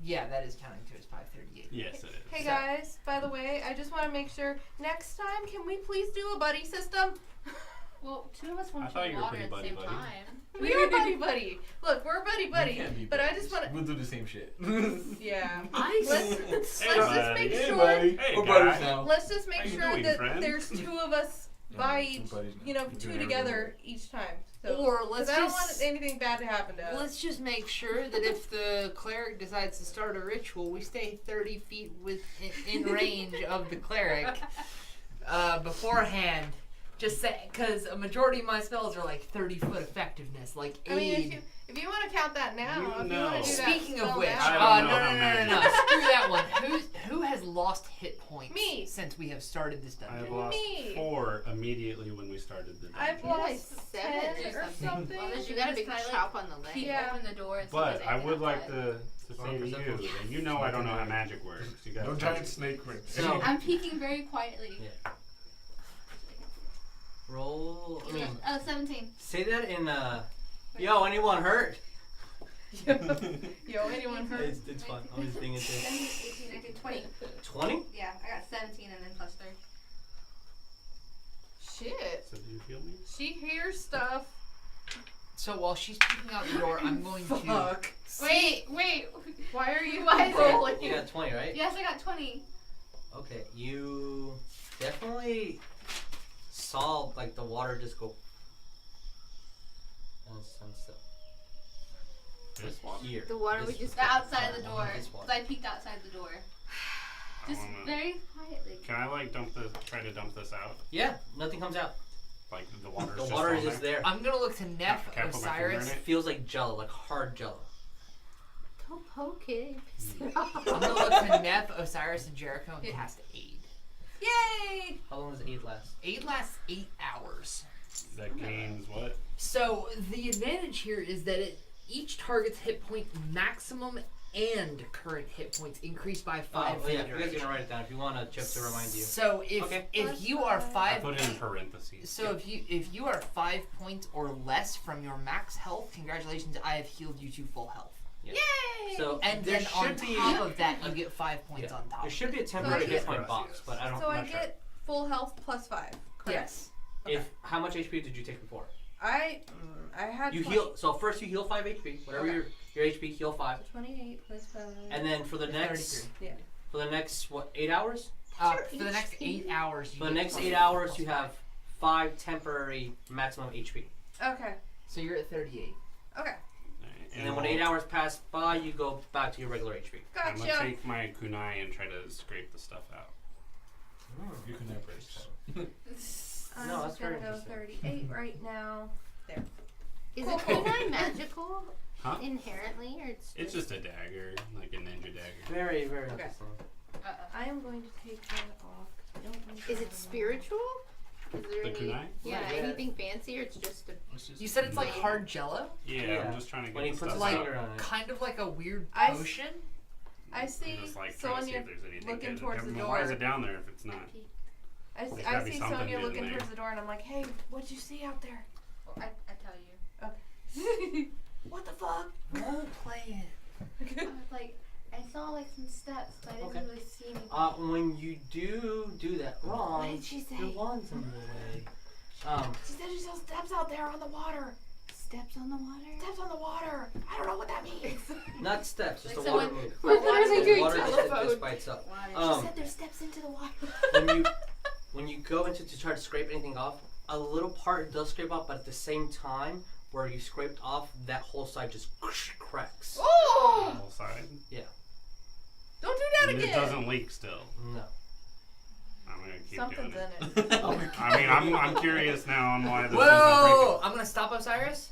Yeah, that is counting to his 538. Yes, it is. hey guys, by the way, I just want to make sure next time, can we please do a buddy system? Well, 2 of us I want thought to you were water pretty at the same buddy-buddy. time. We are buddy buddy. Look, we're buddy We buddy. can't be But I buddies. just want to. We'll do the same shit. Yeah. I Let's Hey, just buddy. make Hey, sure. buddy. Hey, We're guy. buddies now. Let's just make How you sure doing, that friend? there's 2 of us by each, We're buddies now. you know, We're 2 doing together each time. So, Or 'cause let's I don't want just anything bad to happen to us. let's just make sure that if the cleric decides to start a ritual, we stay 30 feet in range of the cleric beforehand, Just say, because a majority of my spells are like 30-foot effectiveness, like aid. I mean, if you want to count that now, You if you know. want to do that. Speaking of spell which, now. don't know how magic no. works. Screw that one. Who has lost hit points Me. since we have started this dungeon? I've lost Me. 4 immediately when we started the dungeon. I've Yeah, lost like 10 7 or or something. Well, You got a big Can I, like, chop on the leg. Keep Yeah. open the door. And see But if there's I anything would like outside. to say to you that you know I don't know how magic works. You guys No giant snake rings. So- I'm peeking very quietly. Yeah. Roll. I mean, Oh, 17. say that in Yo, anyone hurt? Yo, anyone hurt? It's fun. I'm just being into 17, 18, 19, 20. 20. Yeah, I got 17 and then plus 3. Shit. So do you feel me? She hears stuff. So while she's peeking out the door, I'm going to. Fuck. Wait. Why are you Why is it- rolling? You got 20, right? Yes, I got 20. Okay, you definitely saw like the water just go and stand still. This one? Here. The water This- we just The outside of the door. This one. Because I peeked outside the door. Just very quietly. Can I like try to dump this out? Yeah, nothing comes out. Like the water. The water is just there. I'm gonna look to Neff, Can I put my finger Osiris. in It feels like jello, like hard jello. Don't poke it. I'm gonna look to Neff, Osiris, and Jericho and cast aid. Yay! How long does aid last? Aid lasts 8 hours. That gains what? So the advantage here is that each target's hit point maximum and current hit points increase by 5 Oh, for yeah, the you guys duration. can write it down if you want a chip to remind you. So if Okay. if you are I 5 put it in parentheses. so if you are 5 points or less from your max health, congratulations, I have healed you to full health. Yeah. Yay! So And there then on should be top of that, you get 5 points yeah, on top. there should be a I temporary get- hit point box, but I don't. So I'm I not sure. get full health plus 5. Correct. Yes. If how much HP did you take before? I had You 20. heal. So first you heal 5 HP. Whatever Okay. your HP, heal 5. 28 plus 5. And then for the next 33. Yeah. for the next what 8 hours? For the next 8 hours, you For the get next plus 8 5 hours plus you 5. have 5 temporary maximum HP. Okay. So you're at 38. Okay. And then when 8 hours pass by, you go back to your regular HP. I'm gonna Gotcha. take my kunai and try to scrape the stuff out. You can never break. I'm No, that's just gonna very go interesting. 38 right now. Is a kunai magical Huh? inherently, or It's just a dagger, like a ninja dagger. Very, very Okay. interesting. I am going to take that off. I don't want is that it on. spiritual? Is there The any? kunai? Yeah, Yeah. anything fancy, or it's just a? You said it's like hard jello? Yeah, Yeah. I'm just trying to When get he the puts stuff his out. finger on it. Kind of like a weird I- potion? I see I'm just like trying to see Sonya if there's anything looking good. towards the Everyone, Why is door. it down there if it's not? I There's gotta be see something Sonya hidden looking there. towards the door, and I'm like, hey, what'd you see out there? Well, I tell you. What the fuck? Role play it. I was like, I saw like some steps, but I didn't Okay. really see anything. When you do that wrong, What did she say? your wand's in the way. She said she saw steps out there on the water. Steps on the water. Steps on the water. I don't know what that means. Not steps, just Like the water someone- move. We're literally The doing water just telephone. by itself. She Um, said there's steps into the water. when you go into to try to scrape anything off, a little part does scrape off, but at the same time, where you scraped off, that whole side just cracks. Oh! Whole side. Don't do that And again. it doesn't leak still. No. I'm gonna keep Something's doing in it. it. I mean, I'm curious now on why this Whoa! isn't I'm gonna stop Osiris.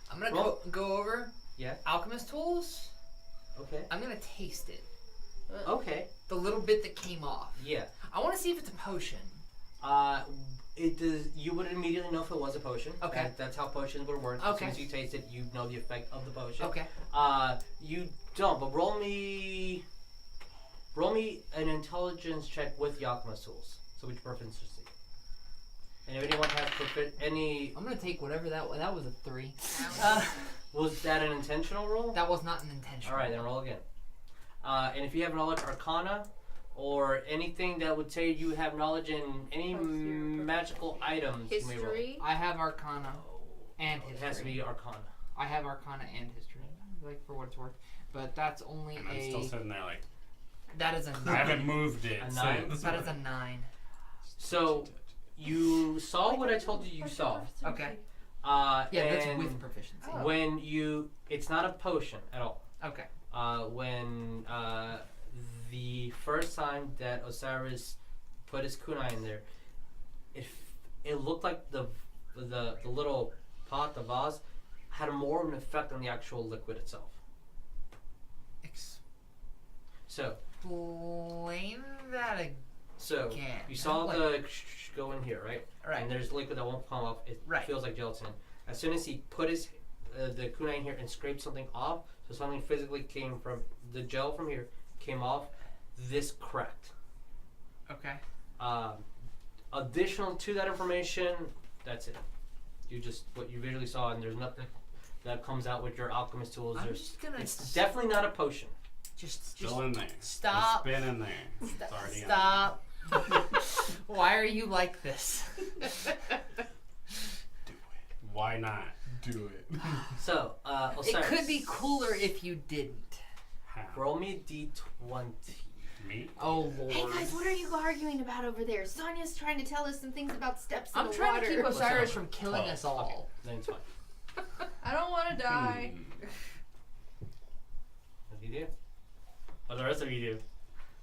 I'm gonna go over. Yeah. Alchemist tools. Okay. I'm gonna taste it. Okay. The little bit that came off. Yeah. I want to see if it's a potion. It does. You would immediately know if it was a potion. Okay. That's how potions would work. Okay. As soon as you taste it, you know the effect of the potion. Okay. You don't, but roll me an intelligence check with the alchemist tools. So which proficiency? And if anyone has any, I'm gonna take whatever that was. That was a 3. was that an intentional roll? That was not an intentional. All right, then roll again. And if you have knowledge arcana or anything that would say you have knowledge in any magical items, you may roll. History. I have Arcana and It History. has to be arcana. I have Arcana and History, like for what it's worth. But that's only And I'm still sitting there like, That is a 9. I haven't moved it A 9? since. That is a 9. So you saw what I told you you saw. Okay. Yeah, Yeah, that's with proficiency. Oh. When you, it's not a potion at all. Okay. When the first time that Osiris put his kunai in there, it looked like the little pot, the vase, had more of an effect on the actual liquid itself. So Explain that again. So you saw the go in here, right? Right. And there's liquid that won't come off. It Right. feels like gelatin. As soon as he put his the kunai in here and scraped something off, so something physically came from the gel from here came off. This cracked. Okay. Additional to that information, that's it. You just what you visually saw, and there's nothing that comes out with your alchemist tools. I'm just gonna It's definitely not a potion. just Still in there. stop. It's been in there. It's already in Stop. Why are you like this? Why not? Do it. So, It Osiris, could be cooler if you didn't. How? roll me a d20. Me? Oh lord. Hey guys, what are you arguing about over there? Sonya's trying to tell us some things about steps in I'm the trying water. to keep What's Osiris up? from killing us all. Then it's fine. I don't want to die. What do you do? What the rest of you do?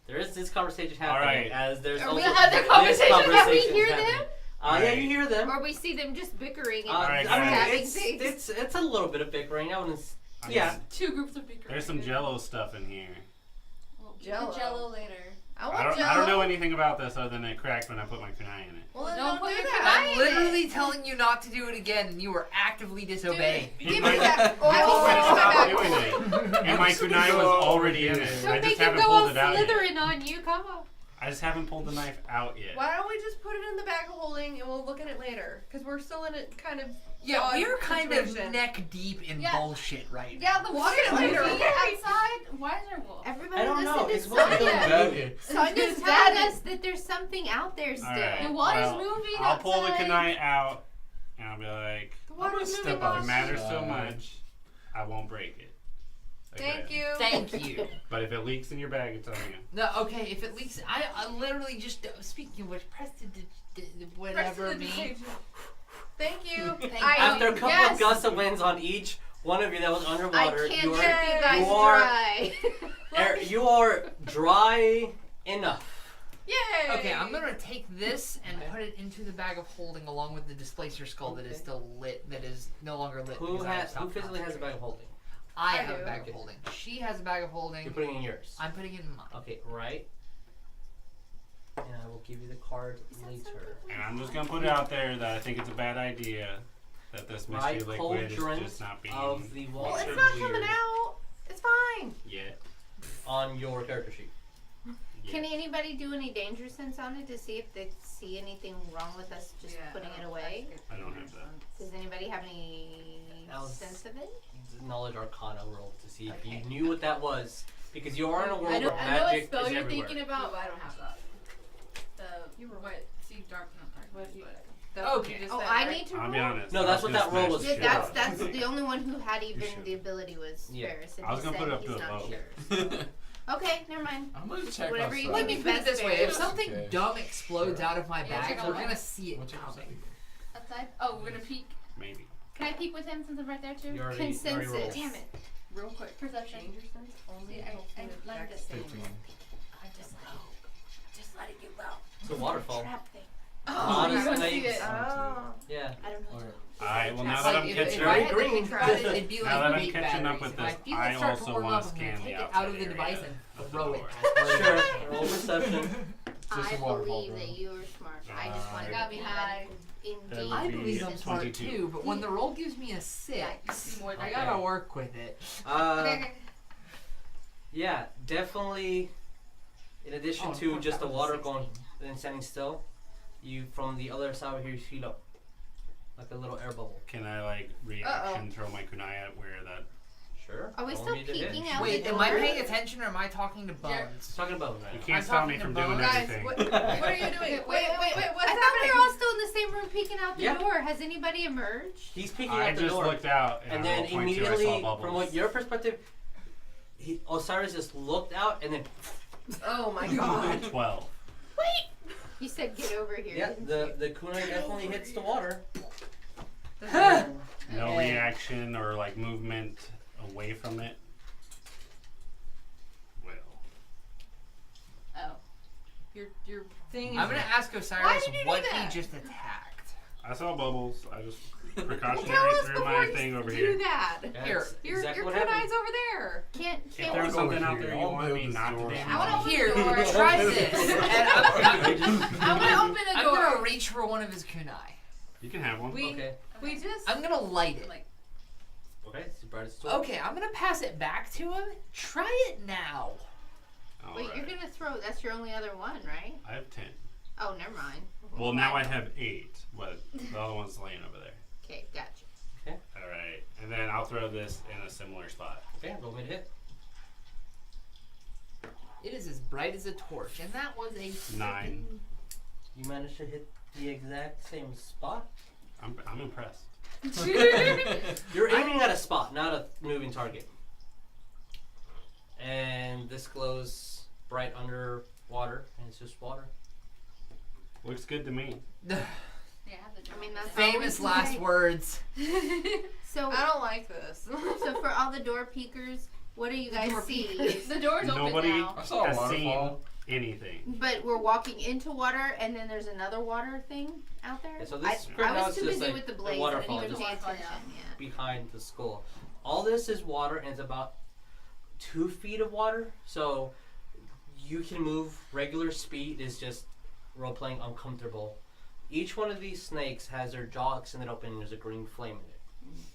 There is this conversation All happening right. as there's Are also we this having conversations? Can we conversation's hear happening. them? Yeah, you hear them. Or we see them just bickering and Alright, I mean, guys. having it's things. it's a little bit of bickering. I wouldn't. I mean, Yeah. Two groups of bickering. There's some Jello stuff in here. Well, Jello. Jello later. I want I don't Jello. know anything about this other than it cracked when I put my kunai in it. Well, then Don't don't put do your that. I'm literally telling you not to do it again, and you were actively disobeying. Give me My- that. You told me to Oh, stop my doing God. it. And my kunai was already in it. Don't I make just him haven't go pulled all it out yet. slithering on you. Come on. I just haven't pulled the knife out yet. Why don't we just put it in the bag of holding and we'll look at it later? Because we're still in a kind of Yeah, odd we're kind situation. of neck deep in Yeah. bullshit right now. Yeah, the water Why later. is it outside? Why is there a wolf? Everybody I don't know. listen It's to what we Sonya. don't do. Sonya's telling us that there's something out there still. Alright, The water's well, moving I'll pull the outside. kunai out and I'll be like, The water's step moving up. if on. it matters so much, I won't break it. Thank Okay. you. Thank you. But if it leaks in your bag, it's on you. No, okay, if it leaks, I literally just, speaking of which, whatever me. Prestidigitation. Thank you. After a couple yes. of gusts of winds on each one of you that was I underwater, can't you keep are you guys you are- dry. you are dry enough. Yay! Okay, I'm gonna take this and put it into the bag of holding along with the displacer skull that is still lit, that is no longer lit. Who because I have has? Who stopped physically has a bag of holding? I I have do. a bag of holding. She has a bag of holding. You're putting it in yours. I'm putting it in mine. Okay, right. And I will give you the card later. And I'm just gonna put it out there that I think it's a bad idea that this mystery Right, liquid is cauldron just not being of the Well, water it's not weird coming out. It's fine. yet. on your character sheet. Can anybody do any danger sense on it to see if they see anything wrong with us just putting it away? I don't have that. Does anybody have any That was- sense of it? Knowledge Arcana roll to see if you Okay. knew what that was, because you are in a world I know where what magic spell is you're everywhere. thinking about, but I don't have that. The what? See, dark, not dark. What you- but- That's what Okay. you just Oh, said, I right? need to I'll roll? be honest. No, I that's was what that gonna roll was smash for. the shit That's out of the only one who had even should. the ability was Yeah. Ferris, and I was he gonna said put it up he's to a not vote. sure. Okay, never mind. I'm gonna check Whatever you outside. Let me put it this way: if It's something okay. dumb explodes out of my Yeah, bag, check we're out gonna see it What's your coming. Outside? Oh, we're gonna peek. Maybe. Can I peek with him since I'm right there too? You already rolled. Consensus. Damn it. Real quick. Perception. Danger sense only. See, I landed it. 15. I'm just letting you know. It's a waterfall. Trap thing. Honestly, you don't see it. Oh. Yeah. I don't know. Okay. Alright, well now It's that like I'm if catching I very had to green. think about it, it'd be Now like that I'm vape catching up batteries. with If I this, feel I it start also to warm wanna up, I'm gonna scan take the it out outside of the area device of and the throw it. door. Sure. Roll perception. Just I a waterfall, believe bro. that you were smart. I just wanted Gotta to be be high. Indeed. I That'd be believe I'm smart 22. too, but when the roll gives me a Yeah, 6, you see more I than gotta Okay. work with it. Yeah, definitely. In addition Oh, of to course, just that the was a water 16. going and standing still, you from the other side over here you feel up, like a little air bubble. Can I like reaction throw my kunai at where that Sure. Are we Roll still me to hit. peeking out Wait, the am door? I paying attention or am I talking to Bones? Talking about right you now. can't I'm stop me talking from to doing Bones. Guys, everything. what are you doing? Wait, what's I thought happening? we were all still in the same room peeking out the Yeah. door. Has anybody emerged? He's peeking I out the just door, looked out and I then will point to, I immediately, saw bubbles. from what your perspective, Osiris just looked out and then. Oh my god. 12. You said get over here. Yeah, didn't the kunai definitely hits the water. No And- reaction or like movement away from it. Well, Oh. Your thing is. I'm gonna ask Why Osiris did you do what that? he just attacked. I saw bubbles. I just Tell precautionary us threw before my you thing over do here. that. That's Here. Your exactly what kunai's happened. over there. Can't If can't. there's Go something over out here. there you I'll want build me this not to door. damage. I wanna open Here, the door. try this. And I want to open a I'm door. gonna reach for one of his kunai. You can have one. Okay. We just. I'm gonna light it. Like, Okay. It's the brightest sword. Okay, I'm gonna pass it back to him. Try it now. Wait, Alright. you're gonna throw. That's your only other one, right? I have 10. Oh, never mind. Well, now I have 8, but the other one's laying over there. Okay, gotcha. Alright, and then I'll throw this in a similar spot. Okay. Roll me to hit. It is as bright as a torch, and that was a 9. You managed to hit the exact same spot. I'm impressed. You're aiming at a spot, not a moving target. And this glows bright underwater, and it's just water. Looks good to me. yeah, the door. I mean, that's Famous always last right. words. So, I don't like this. so for all the door peekers, what do you guys Door see? The door's Nobody open now. I saw a has seen waterfall. anything. But we're walking into water, and then there's another water thing out there. Yeah, so this I right now was is too just busy like with the a blaze. I waterfall, didn't even just pay attention. Yeah. behind the skull. All this is water, and it's about 2 feet of water. So you can move. Regular speed is just role playing uncomfortable. Each one of these snakes has their jaw extended open, and there's a green flame in it.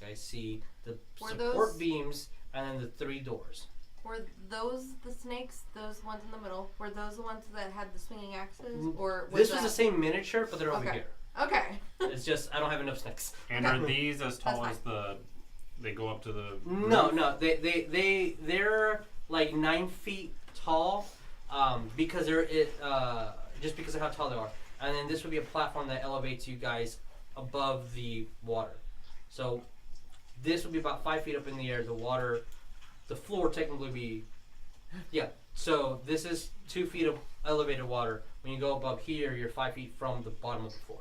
You guys see the Were support those- beams and then the 3 doors. Were those the snakes? Those ones in the middle? Were those the ones that had the swinging axes? Mm, Or This was that... the same miniature, but they're over Okay. here. Okay. It's just I don't have enough snakes. And Okay. are these as tall That's as the? They go up to the. No, roof? no, they're like 9 feet tall, because just because of how tall they are. And then this would be a platform that elevates you guys above the water. So this would be about 5 feet up in the air. The floor technically be, yeah. So this is 2 feet of elevated water. When you go above here, you're 5 feet from the bottom of the floor.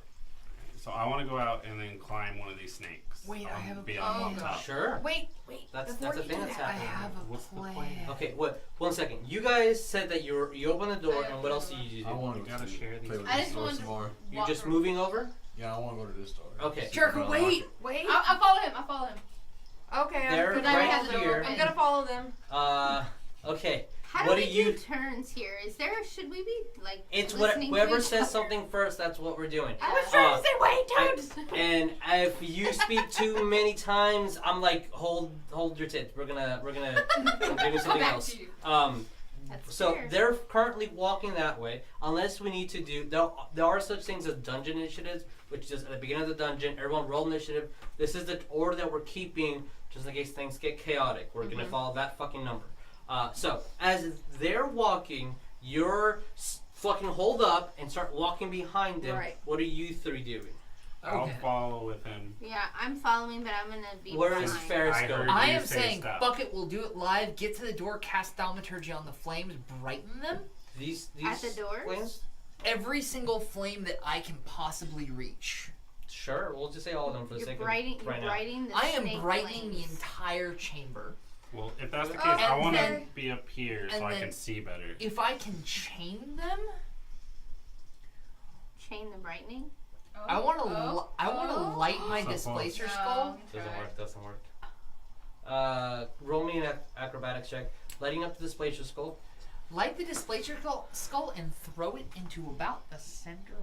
So I want to go out and then climb one of these snakes. Wait, I have a be plan. on top. Sure. Wait. That's Before a you thing do that's that, happening. I have a What's the plan. plan? Okay, one second. You guys said that you open the door, and what else do you do? I want You to gotta share these. play with I this just door want some to more. You're just moving over? Yeah, I want to go to this door. Okay. See if Jericho, I can unlock wait. it. I follow him. I follow him. Okay. They're I'm But I right have the door here. open. I'm gonna follow them. Okay. How What do do we you- do turns here? Should we be like It's listening to whoever each says other? something first, that's what we're doing. I was Uh, trying to say wait, don't. And if you speak too many times, I'm like, hold your tits. We're gonna do Go something back else. to you. That's So fair. they're currently walking that way. Unless we need to do, there are such things as dungeon initiatives, which is at the beginning of the dungeon. Everyone roll initiative. This is the order that we're keeping, just in case things get chaotic. We're gonna follow that fucking number. So as they're walking, you're fucking hold up and start walking behind them. Right. What are you 3 doing? I'll Okay. follow with him. Yeah, I'm following, but I'm gonna be Where behind. is Ferris I going? heard- I You am say saying, stop. fuck it, we'll do it live. Get to the door, cast thaumaturgy on the flames, brighten them. These At the doors? flames? Every single flame that I can possibly reach. Sure, we'll just say all of them for the You're sake brightening, of right now. the I am snake brightening the flames. entire chamber. Well, if that's the case, And I want to then- be up here so and I then- can see better. If I can chain them, Chain the brightening. I want to light my So displacer close. skull. Doesn't work. Roll me an acrobatics check. Lighting up the displacer skull. Light the displacer skull and throw it into about the center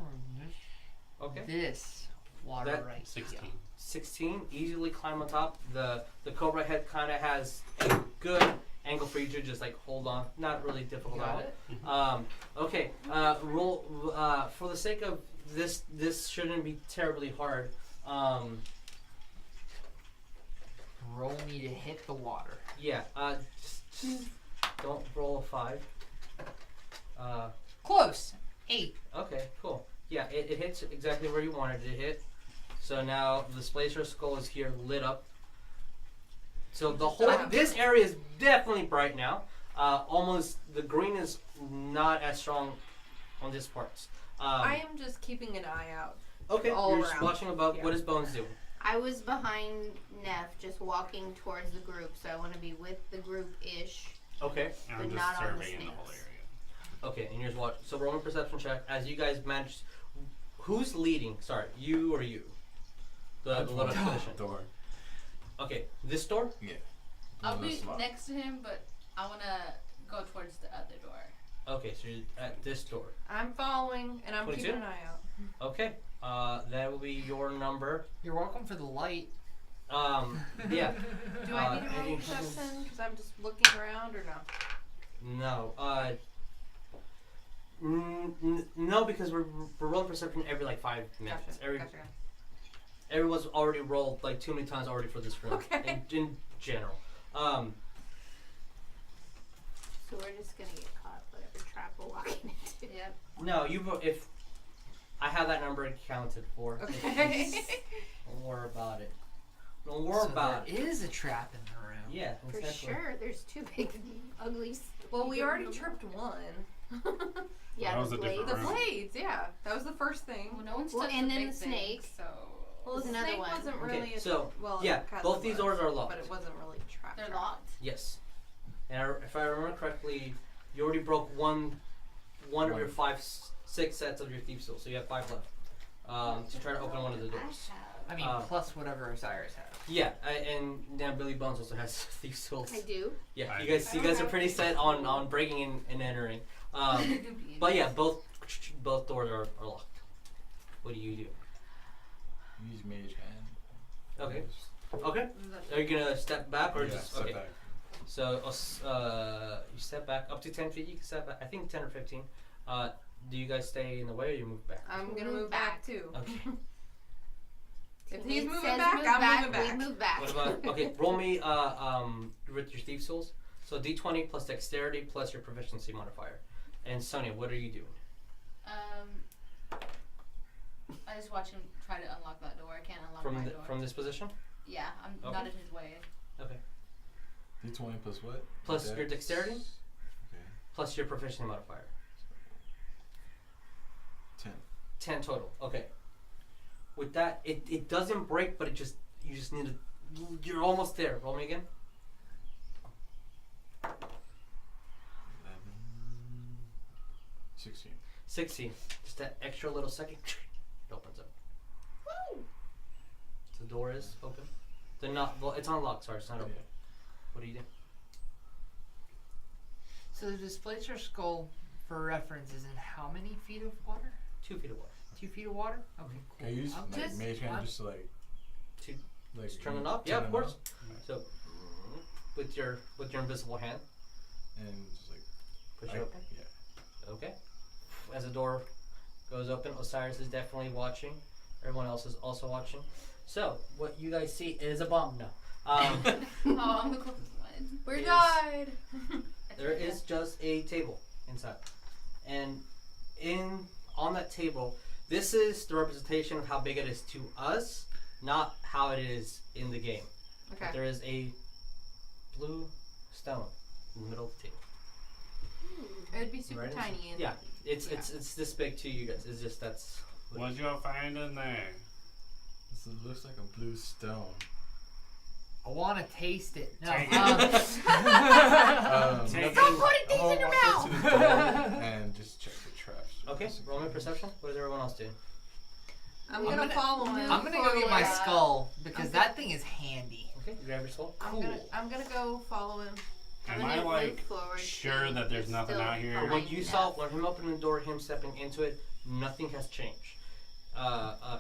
of Okay. this water That- right 16. here. 16. Easily climb on top. The cobra head kind of has a good angle for you to just like hold on. Not really difficult Got at all. Okay. Roll for the sake of this. This shouldn't be terribly hard. Roll me to hit the water. Yeah. Just don't roll a 5. Close. 8. Okay, cool. Yeah, it hits exactly where you wanted it to hit. So now the displacer skull is here lit up. So the whole this area is definitely bright now. Almost the green is not as strong on this part. I am just keeping an eye out. Okay, all you're just around. watching above. Yeah. What is Bones doing? I was behind Neff, just walking towards the group, so I want to be with the group-ish. Okay. And But I'm just not on the surveying the whole snakes. area. Okay, and here's what. So roll a perception check as you guys manage. Who's leading? Sorry, you or you? The little expedition. Door. Okay, this door? Yeah. I'll One of be those locked. next to him, but I wanna go towards the other door. Okay, so you're at this door. I'm following, and I'm 22? keeping an eye out. Okay, that will be your number. You're welcome for the light. Yeah. Do I need to roll any- perception? Because I'm just looking around, or no? No, no, because we're rolling perception every like 5 minutes. Gotcha. Everyone's already rolled like too many times already for this room. Okay. In general. So we're just gonna get caught whatever trap we're walking into. Yep. No, if I have that number accounted for. Okay. Don't worry about it. Don't worry about it. There is a trap in the room. Yeah, For exactly. sure, there's two big ugly. Well, we already tripped one. Yeah, That was the a blade. different The room. blades, yeah. That was the first thing. Well, no one's Well, touched and the then big the snake. things, so Well, There's the another snake one. wasn't Okay, really so, well, yeah, it kinda both these was, doors are locked. but it wasn't really trapped. they're locked. Yes. And if I remember correctly, you already broke one of your 6 sets of your thief tools, so you have 5 left. To try to open one of the doors. I mean, plus whatever Osiris has. Yeah, and now Billy Bones also has thief tools. I do. Yeah, I you guys are pretty set on breaking in and entering. But yeah, both doors are locked. What do you do? Use mage hand. Okay. Okay. Are you gonna step back or Yeah, just step okay? back. So you step back up to 10 feet. You can step back. I think 10 or 15. Do you guys stay in the way or you move back? I'm gonna Move move back back. too. Okay. If Teammate he's moving says back, move I'm back, moving back. We move back. What about okay? Roll me with your thief tools. So D20 plus dexterity plus your proficiency modifier. And Sonya, what are you doing? I just watch him try to unlock that door. I can't unlock From my the, door. from this position? Yeah, I'm Okay. not in his way. Okay. D20 plus what? Plus your Dex? dexterity Okay. plus your proficiency modifier. 10. 10 total. Okay. With that, it doesn't break, but you just need to. You're almost there. Roll me again. 11. 16. 16. Just that extra little second. It opens up. Woo! The door is open. Well, it's unlocked. Sorry, it's not open. What do you do? So the displacer skull, for reference, is in how many feet of water? 2 feet of water. 2 feet of water? Okay, Can I use I'm like just- mage hand I'm- just to like To like turn it off? Yeah, turn of it course. off So with your invisible hand, and just like push it open. Yeah. Okay. As the door goes open, Osiris is definitely watching. Everyone else is also watching. So what you guys see is a bomb. No. Oh, I'm the closest one. We Is- died. There is just a table inside, and on that table, this is the representation of how big it is to us, not how it is in the game. Okay. There is a blue stone in the middle of the table. It'd be super Right? tiny. And Yeah, it's this big to you guys. It's just that's. What you find in there? This looks like a blue stone. I want to taste it. No, Take Nothing- Stop putting things I'm in your gonna walk mouth! up to the door and just check the traps. Okay, roll me perception. What is everyone else doing? I'm gonna follow him. I'm gonna go get my forward. skull because that thing is handy. Okay, you grab your skull. I'm gonna go follow him. Am I'm I gonna like move forward sure to that there's be nothing still out here? From behind what you Neff. saw, when him opening the door, him stepping into it, nothing has changed.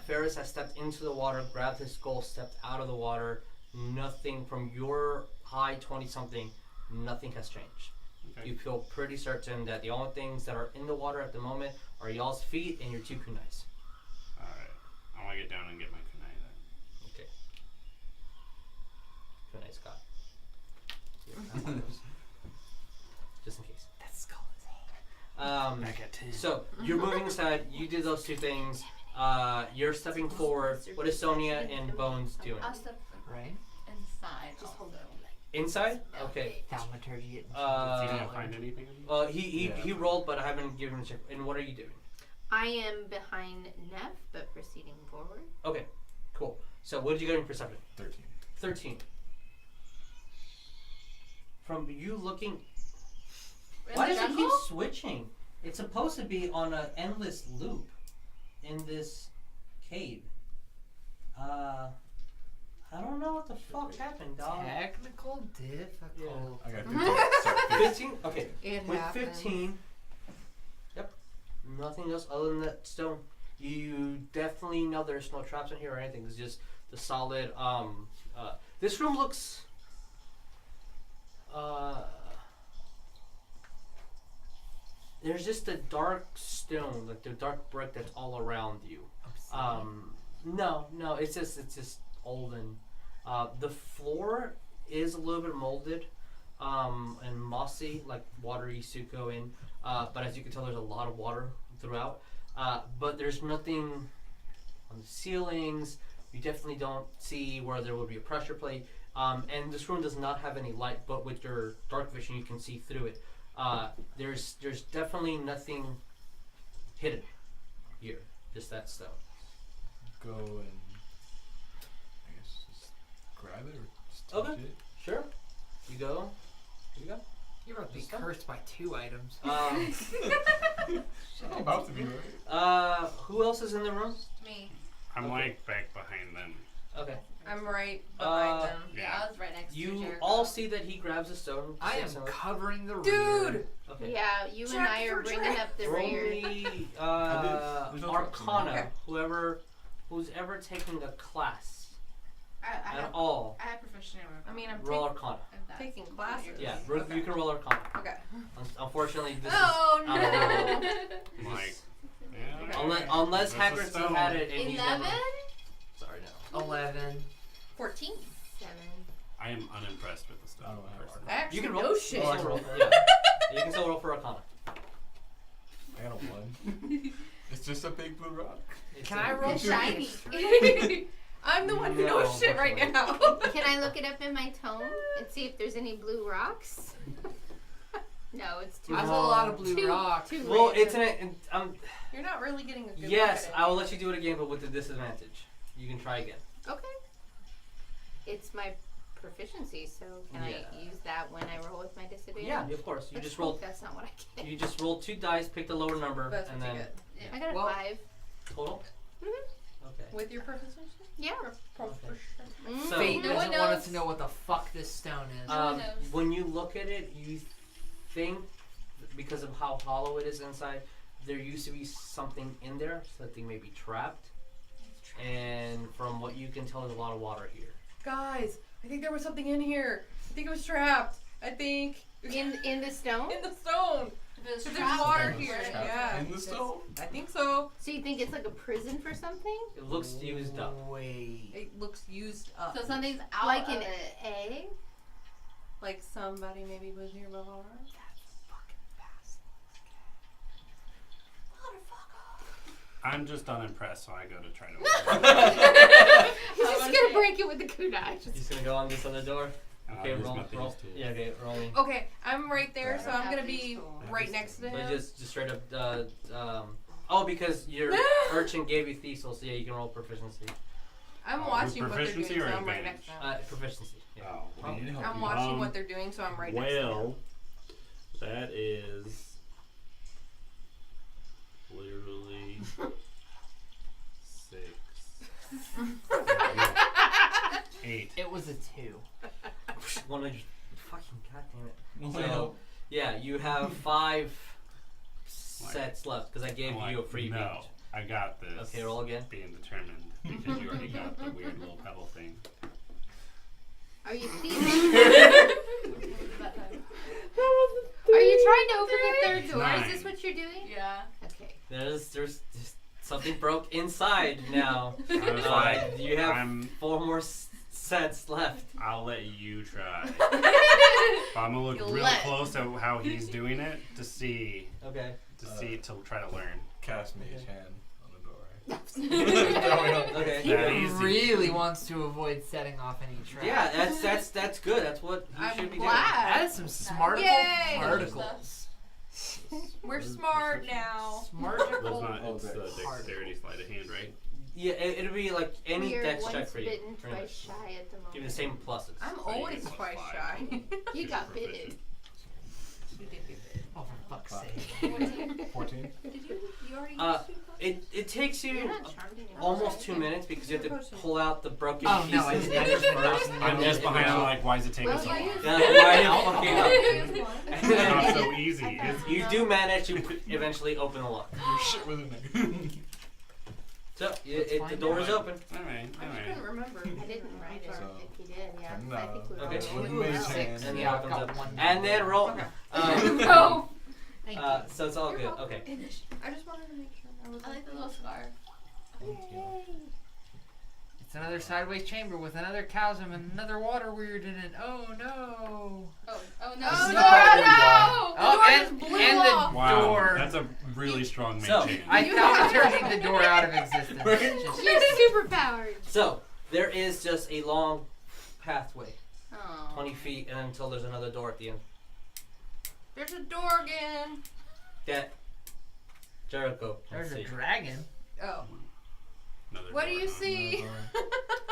Ferris has stepped into the water, grabbed his skull, stepped out of the water. Nothing from your high 20-something, nothing has changed. Okay. You feel pretty certain that the only things that are in the water at the moment are y'all's feet and your 2 kunais. Alright. I want to get down and get my kunai then. Okay. Kunai Scott. Just in case. That skull is handy. Back at 10. So you're moving aside. You did those 2 things. You're stepping forward. What is Sonya and Bones doing? I'll step Right? inside. Just hold also. Inside? Okay. Thaumaturgy. Uh, Did you find anything in there? Well, he rolled, but I haven't given him a check. And what are you doing? I am behind Neff, but proceeding forward. Okay, cool. So what did you get in perception? 13. 13. From you looking, We're in why the does it keep jungle? switching? It's supposed to be on an endless loop in this cave. I don't know what the fuck happened, dog. Technical difficult. I got 15. Sorry, 15? Okay. It With happens. 15, yep, nothing else other than that stone. You definitely know there's no traps in here or anything. It's just the solid. This room looks. There's just a dark stone, like the dark brick that's all around you. No, it's just old and the floor is a little bit molded and mossy, like water used to go in. But as you can tell, there's a lot of water throughout. But there's nothing on the ceilings. You definitely don't see where there would be a pressure plate. And this room does not have any light, but with your dark vision, you can see through it. There's definitely nothing hidden here. Just that stone. Go and I guess just grab it or just touch Okay. it. Sure. You go. You go. You're about to be Just stop. cursed by 2 items. I'm about to be right. Who else is in the room? Me. I'm Okay. like back behind them. Okay. I'm right behind them. Yeah, I was right next to You Jericho. all see that he grabs a stone. I am Sits on- covering the rear. Dude! Okay. Yeah, you and Check I are for bringing up the Roll rear. me There's no Arcana. Okay. Who's ever taking a class I at have, all, I have proficient in I mean, I'm roll Arcana. taking classes. Yeah, Okay. you can roll Arcana. Okay. Unfortunately, this Oh is no! I'm like, yeah. unless unless There's a Hagrid's stone. had it and he's 11? never. Sorry, no. 11. 14. 7. I am unimpressed with the stuff. I don't have personally. I actually You can roll. know shit. Roll, roll. Yeah. You can still roll for Arcana. I got a 1. It's just a big blue rock. It's Can a- I roll It's for shiny. I'm the one who No, knows shit right now. Can I look it up in my tome and see if there's any blue rocks? No, it's too. That's a lot of blue too, rocks. Too Well, random. it's an. You're not really getting a good Yes, look at I will let you do it again, but with a disadvantage. You can try again. Okay. It's my proficiency, so can Yeah. I use that when I roll with my disadvantage? Yeah, of course. You Let's just hope rolled. That's not what I get. You just rolled 2 dice, pick the lower number, That's and what you then get. I got a Well- 5. total. Mhm. Okay. With your proficiency? Yeah. Proficiency. Mm. So- Fate No doesn't one want knows. us to know what the fuck this stone is. one knows. When you look at it, you think, because of how hollow it is inside, there used to be something in there, so that thing may be trapped. And from what you can tell, there's a lot of water here. Guys, I think there was something in here. I think it was trapped. I think. In the stone? In the stone. If it was There's trapped, water then here. it's Trapped Yeah. in the stone. I think so. So you think it's like a prison for something? It looks used up. Wait. It looks used up. So something's out Like of an it. egg? Like somebody maybe was here before. I'm just unimpressed, so I go to try to. He's just gonna break it with the kunai. You're just gonna go on this other door. Okay, use roll. my thieves' tools. Yeah, okay, roll me. Okay, I'm right there, so I'm Have gonna these be tools. right next to But him. just straight up. Oh, because your urchin gave you Thesil, so yeah, you can roll proficiency. I'm With watching what they're doing, proficiency so or I'm right advantage? next to him. Proficiency. Yeah. Oh, I need help I'm you. watching what they're doing, so I'm right next to him. Well, that is literally 6. 8. It was a 2. One of you. Fucking goddamn it. Well, So, yeah, you have 5 sets left because I gave I'm like, you a free no, range. I got this. Okay, roll again. Being determined because you already got the weird little pebble thing. Are you thieving? Are you trying to open the third door? Is this 9. what you're doing? Yeah. Okay. There's something broke inside now. I was like, You have I'm. 4 more sets left. I'll let you try. But I'm gonna look You'll real let. close at how he's doing it to see Okay. to try to learn. cast Mage Hand on the door. Okay. He That easy. really wants to avoid setting off any traps. Yeah, that's good. That's what you I'm should be glad. That is some smarticle Yay! particles. We're smart now. That's Smarticle. not. It's the Particles. dexterity sleight of hand, right? doing. Yeah, it'll be like any We are dex once check for you. bitten, pretty much. twice shy at the moment. Give you the same pluses. I'm So you always get twice +5. shy. You got Proficient. bitten. You did get bit. Oh, for fuck's Five. sake. 14. Did you already It takes You're you not charmed anymore. almost 2 minutes because you have to pull out the broken Oh, pieces. no, I just first. I'm just behind. I'm like, why is it taking Well, so you long? use- Yeah, why are you fucking up? It's not so easy. It's, You do manage to eventually open the lock. Your shit was in there. So Let's the find door out. is open. alright, I alright. couldn't remember. I didn't write it. So, If you did, yeah. ten, I think we were okay. all- With Two mage of six. hand. And then Yeah, it I've opens got up. one. And then roll. No. Thank you. So it's all good. Okay. I just wanted to make sure I was. I like the little scar. It's another sideways chamber with another chasm and another water weird in it. Oh no. Oh no. This Oh is no! the part where No! Oh, The door and, just blew and off. the Wow, door. that's a really strong mage So, hand. I thought turning the door out of existence. Just- You're super powered. So there is just a long pathway, Oh. 20 feet, and until there's another door at the end. There's a door again. That Jericho. There's let's a see. dragon. Oh. Another What do door. you see?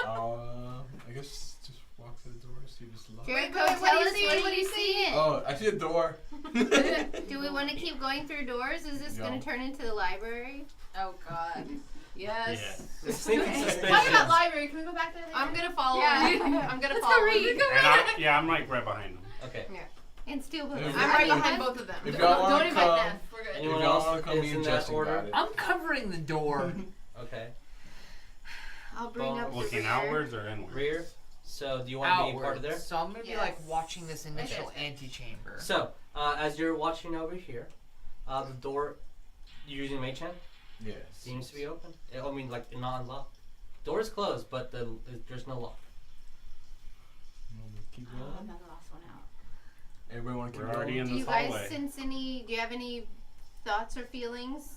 I guess just walk to the door, see if it's locked. Jericho, Wait, tell us what you see. Oh, I see a door. Do we want to keep going through doors? Is this No. going to turn into the library? Oh God. Yes. The sneaking Talking about suspicion. library, can we go back there later? I'm gonna follow Yeah. him. I'm gonna Let's follow go him. read. And I'm like right behind him. Okay. And steal books. If I'm right behind both of them. If Don't y'all want to invite come, Neff. We're good. Anyone if y'all else want to come, is me in and that Jesse order? got it. I'm covering the door. Okay. I'll bring up the Looking rear. outwards or inwards? Rear. So do you want to be part of there? Outwards. So I'm gonna be like Yes. watching this initial Okay. antechamber. So as you're watching over here, the door. You're using mage hand. Yes. Seems to be open. I mean, like not unlocked. Door is closed, but there's no lock. Keep Oh, going. I'm not the last one out. Everybody want to keep We're already going? in Do you this guys hallway. sense any? Do you have any thoughts or feelings?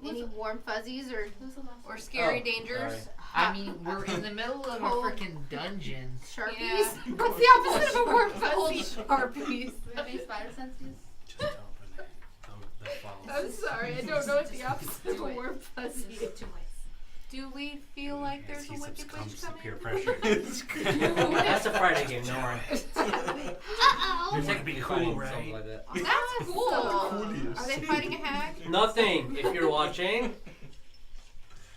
Any warm fuzzies or? Who's the last Or one? scary Oh, dangers. sorry. I mean, we're in the middle of a Cold. freaking dungeon. Sharpies? Yeah. What's the opposite of a warm fuzzy? Sharpies. Do we have any spider senses? Just open it. The I'm sorry, I don't know what the opposite of a Do it. warm fuzzy There's is. 2 ways. Do we feel like there's a he wicked succumbs witch to coming? peer pressure. That's a Friday game. Don't worry. Uh-oh. There's wanna like be cool, cool, something right? like that. That's cool. Cooliest. Are they fighting a hag? Nothing. If you're watching.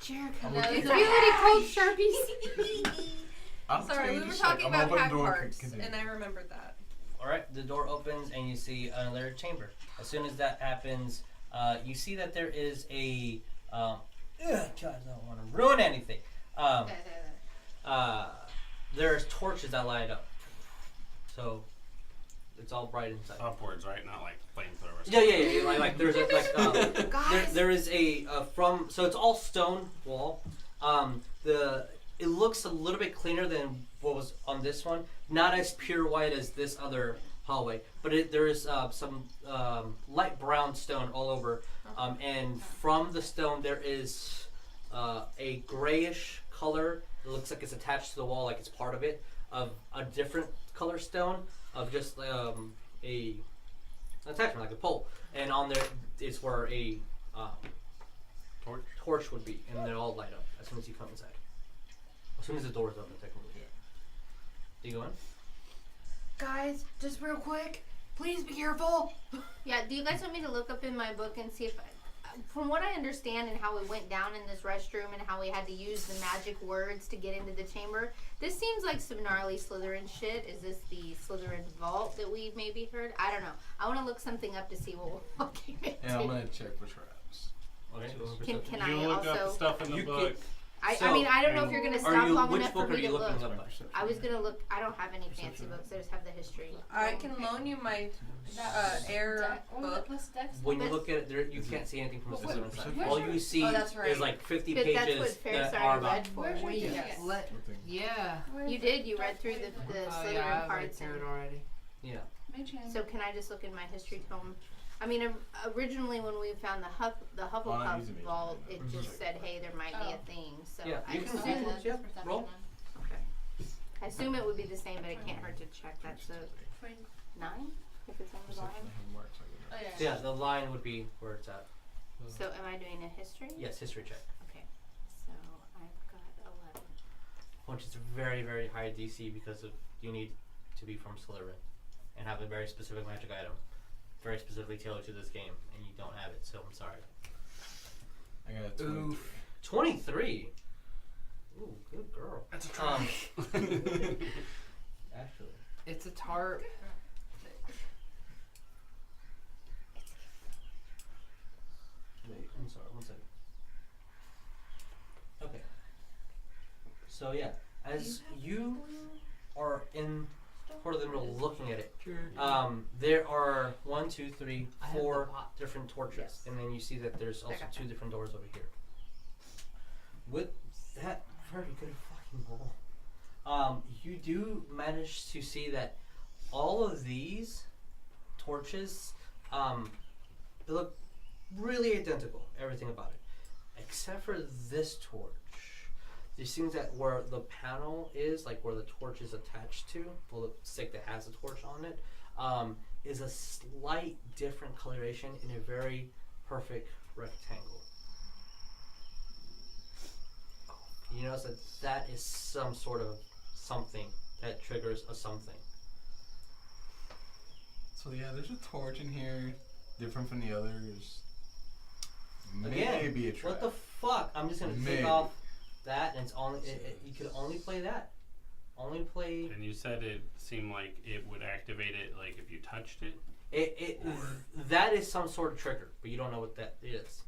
Jericho. I'm No, looking- It's these are really hags. cold Sharpies. I'm Sorry, we just were like, talking I'm about opening hag the door, parts, continue. and I remembered that. All right. The door opens and you see another chamber. As soon as that happens, you see that there is a. God, I don't want to ruin anything. There's torches that light up. So it's all bright inside. Upwards, right? Not like flamethrowers. Yeah. Like there's a Guys. there is a from so it's all stone wall. It looks a little bit cleaner than what was on this one. Not as pure white as this other hallway, but there is some light brown stone all over. And from the stone there is a grayish color. It looks like it's attached to the wall, like it's part of it. Of a different color stone of just an attachment, like a pole, and on there is where a torch would be, and they all light up as soon as you come inside. As soon as the door is open, technically. Do you go in? Guys, just real quick, please be careful. Yeah, do you guys want me to look up in my book and see if from what I understand and how we went down in this restroom and how we had to use the magic words to get into the chamber, this seems like some gnarly Slytherin shit. Is this the Slytherin vault that we maybe heard? I don't know. I want to look something up to see what we're walking into. Yeah, I'm gonna check for traps. Okay. Can I You look also? up stuff in the You book. I So, mean, I don't know if you're gonna Are stop you? long Which enough for book are me you to looking look. up by? I was gonna look. I don't have any fancy books. I just have the history. I can loan you my air book. What's Dex? When you But- look at it, there, you can't see anything from the But Slytherin side. where's All your- you see Oh, that's right. is like 50 But that's what pages Ferris that are already about. read for Where's your me. Dex? Let, Good thing. yeah. You did. You read through the Oh Slytherin yeah, I read parts. through And, it already. Yeah. Mage hand. so can I just look in my history tome? I mean, originally when we found the Hufflepuff using it. vault, it Mhm. just said, "Hey, there might be a thing." So Yeah, I you can assume, see it. Yeah, Perception roll. one. okay. I assume it would be the same, but it can't hurt to check. That's a 9 if it's on the Perception line. doesn't work, so I Oh, don't know. yeah. Yeah, the line would be where it's at. So am I doing a history? Yes, history check. Okay. So I've got 11. Which is a very, very high DC because of you need to be from Slytherin and have a very specific magic item. very specifically tailored to this game, and you don't have it, so I'm sorry. I got a 23. 23. Ooh, good girl. That's a try. Actually. It's a tarp. Wait, I'm sorry, one second. Okay. So yeah, as you are in part of the middle looking at it, there are 1, 2, 3, I have the 4 pot. different torches, Yes. and then you see that there's also 2 different doors over here. With that very good fucking roll, you do manage to see that all of these torches, they look really identical, everything about it, except for this torch. There seems that where the panel is, like where the torch is attached to, well, the stick that has the torch on it, is a slight different coloration in a very perfect rectangle. You notice that that is some sort of something that triggers a something. So yeah, there's a torch in here, different from the others. Again, Maybe a trap. what the fuck? I'm just gonna Maybe. take off that, and it's only you could only play that. Only play And you said it seemed like it would activate it, like if you touched it. it. That is some sort of trigger, but you don't know what that is.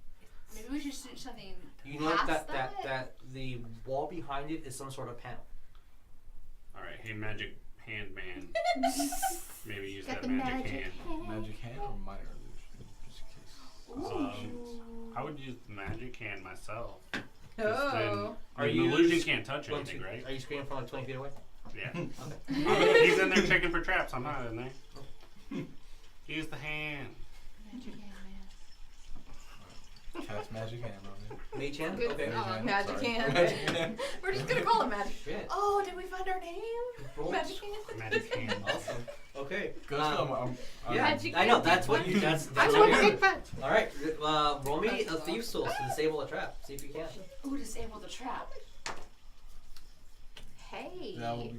Maybe we should do something. You know past that the wall behind it is some sort of panel. All right, hey, magic hand man. Maybe use Got that the magic hand. Magic hand or minor illusion, just in case. I would use the magic hand myself. Oh. Are The you illusion can't touch One, anything, two- right? Are you screaming from like 20 feet away? Yeah. Okay. He's in there checking for traps. I'm not in there. Use the hand. Magic hand, Cast magic hand on it. Mage hand? Good. Okay. Oh, magic Sorry. hand. Magic hand. We're just gonna call it magic. Shit. Oh, did we find our name? Roll. Magic hand. Magic hand. Awesome. Okay. Go, I'm Yeah, Magic I know. hand. That's what you. That's I what want you're a big doing. punch. All right. Roll me a thieves' tools to disable a trap. See if you can. Ooh, disable the trap. Hey. That will be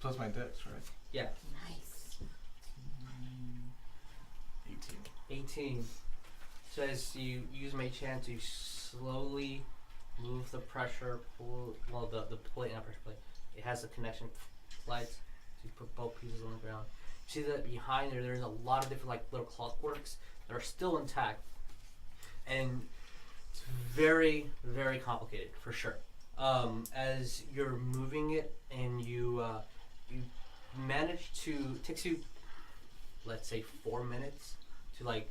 plus my dex, right? Yeah. Nice. 18. 18. So as you use Mage Hand to slowly move the pressure, well, the plate, not pressure plate. It has a connection slides. So you put both pieces on the ground. You see that behind there's a lot of different like little clockworks that are still intact, and it's very, very complicated for sure. As you're moving it, and you manage to, it takes you, let's say, 4 minutes to like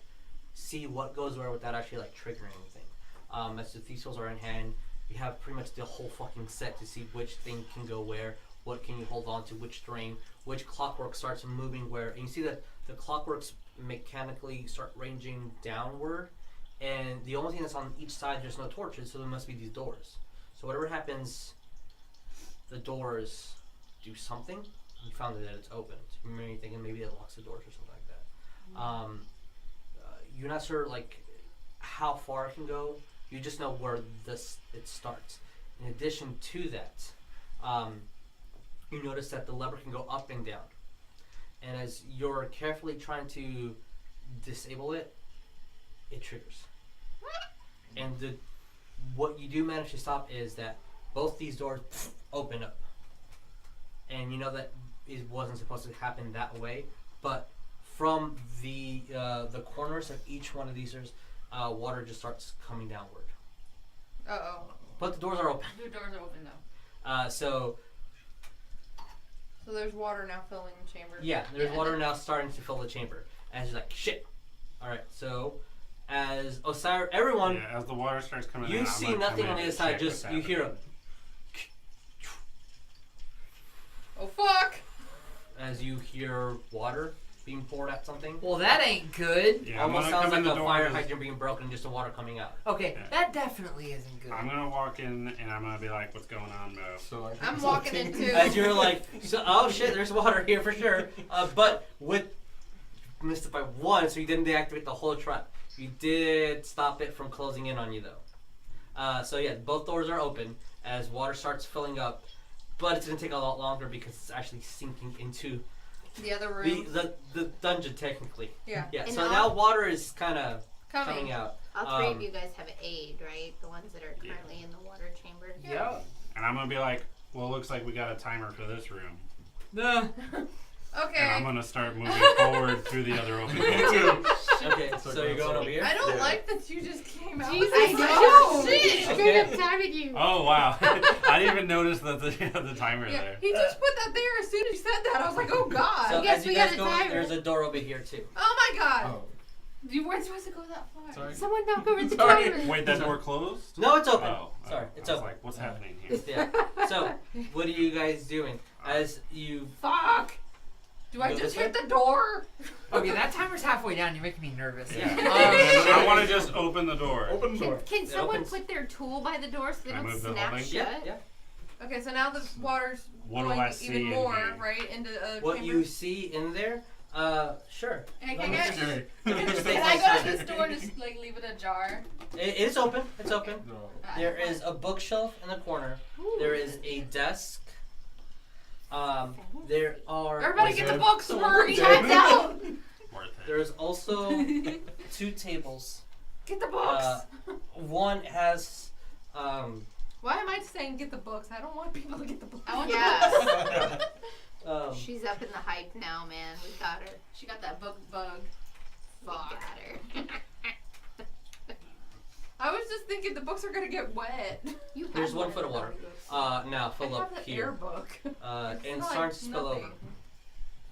see what goes where without actually like triggering anything. As the thieves' tools are in hand, you have pretty much the whole fucking set to see which thing can go where, what can you hold on to, which string, which clockwork starts moving where, and you see that the clockworks mechanically start ranging downward, and the only thing that's on each side, there's no torches, so there must be these doors. So whatever happens, the doors do something. You found that it's open. So you may be thinking maybe it locks the doors or something like that. You're not sure like how far it can go. You just know where it starts. In addition to that, you notice that the lever can go up and down. And as you're carefully trying to disable it, it triggers. And what you do manage to stop is that both these doors open up. And you know that it wasn't supposed to happen that way, but from the corners of each one of these doors, water just starts coming downward. Uh-oh. But the doors are open. The doors are open though. So there's water now filling the chamber. Yeah, there's Yeah, water then- now starting to fill the chamber. As you're like, shit. Alright, so as Osiris, everyone, Yeah, as the water starts coming in, you I'm see gonna nothing come on in the and other side, check just what's you hear happening. Oh fuck! as you hear water being poured at something. Well, that ain't good. Yeah, I'm Almost gonna sounds come in like the a door fire and just- hydrant being broken and just the water coming out. Okay, Yeah. that definitely isn't good. I'm gonna walk in and I'm gonna be like, "What's going on, bro?" So I I'm walking into. As you're like, so, oh shit, there's water here for sure. But with missed it by one, so you didn't deactivate the whole trap. You did stop it from closing in on you though. So yeah, both doors are open as water starts filling up, but it's gonna take a lot longer because it's actually sinking into The other room. The dungeon technically. Yeah. Yeah. And So all- now water is kind of Coming. coming out. All three of you guys have aid, right? The ones that are currently in the water chamber. Yeah. And I'm gonna be like, well, it looks like we got a timer for this room. Nah. Okay. And I'm gonna start moving forward through the other open door. Okay. So you're going over here. I don't like that you just came out. Jesus, with I know. shit. Straight up timing you. Oh wow! I didn't even notice that the timer Yeah, there. he just put that there as soon as you said that. I was like, oh god. So Yes, as we you guys got a go, timer. there's a door over here too. Oh my god. Oh, You weren't supposed to go that far. sorry. Someone knock over the Sorry. timer. Wait, that door closed? No, it's open. Oh, Sorry, oh, it's I was open. like, what's happening here? Yeah. So, what are you guys doing as you? Fuck. Do I Go just this hit the door? Okay, that timer's halfway down. You're making me nervous. Yeah. I want to just open the door. Open the door. Can It someone opens. put their tool by the door so they Can I don't move the snap whole thing? shut? Yeah. Okay, so now the water's What do going I see even in more, here? right? Into the other What chamber. you see in there? Sure. And Let can me I, just- Jerry. let me just take can my I go time. to this door and just like leave it ajar? It's open. It's open. No. There is a bookshelf in the corner. There is a desk. There are. Everybody get the Good. books, hurry! Time's out. Worth it. There is also 2 tables. Get the books! One has. Why am I saying get the books? I don't want people to get the books. I want Yeah. um, She's up in the hype now, man. We got her. She got that book bug. We got her. I was just thinking the books are gonna get wet. You have There's 1 of foot of those water. books. Now I fill have up the air here. book. And It's starting like to spill nothing. over.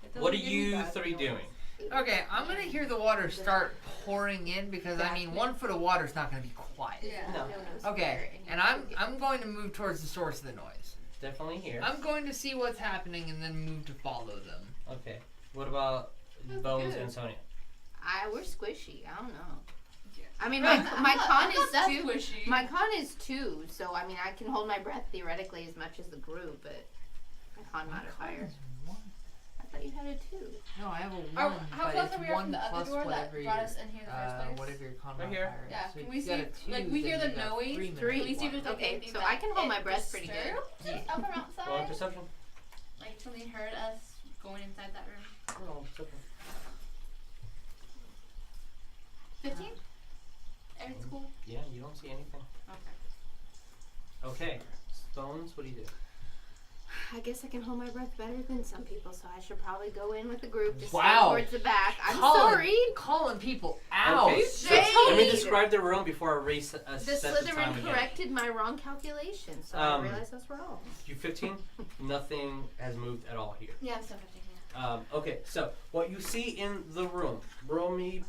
It doesn't What are give me you that 3 noise. doing? Okay, I'm gonna hear the water start pouring in because I mean 1 foot of water's not gonna be quiet. Yeah. No. Okay, and I'm going to move towards the source of the noise. Definitely here. I'm going to see what's happening and then move to follow them. Okay. What about Bones good. and Sonya? We're squishy. I don't know. Yeah. I mean, my con I'm not is that 2. squishy. My con is 2, so I mean, I can hold my breath theoretically as much as the group, but my con modifier. I thought you had a 2. No, I have a 1. How but close it's are we 1 from the other plus door that whatever brought your, us in here in the first place? whatever your con Right here. modifier is. Yeah, So can if we you got see- a 2, like, we hear then the you got noise? 3 minutes. Three. Can we see if there's like Okay, anything so that I can hold it my breath pretty good. disturbed up around Roll outside? perception. Like something heard us going inside that room. Roll perception. 15? Everything's cool? Yeah, you don't see anything. Okay. Okay. Bones, what do you do? I guess I can hold my breath better than some people, so I should probably go in with the group to Wow. stay towards the back. I'm Colin, sorry. Calling people out. Okay. So let me describe the room before I set The the time Slytherin again. corrected my wrong calculation, so Um, I realized I was wrong. You 15. Nothing has moved at all here. Yeah, I'm still 15, yeah. Okay, so what you see in the room, roll me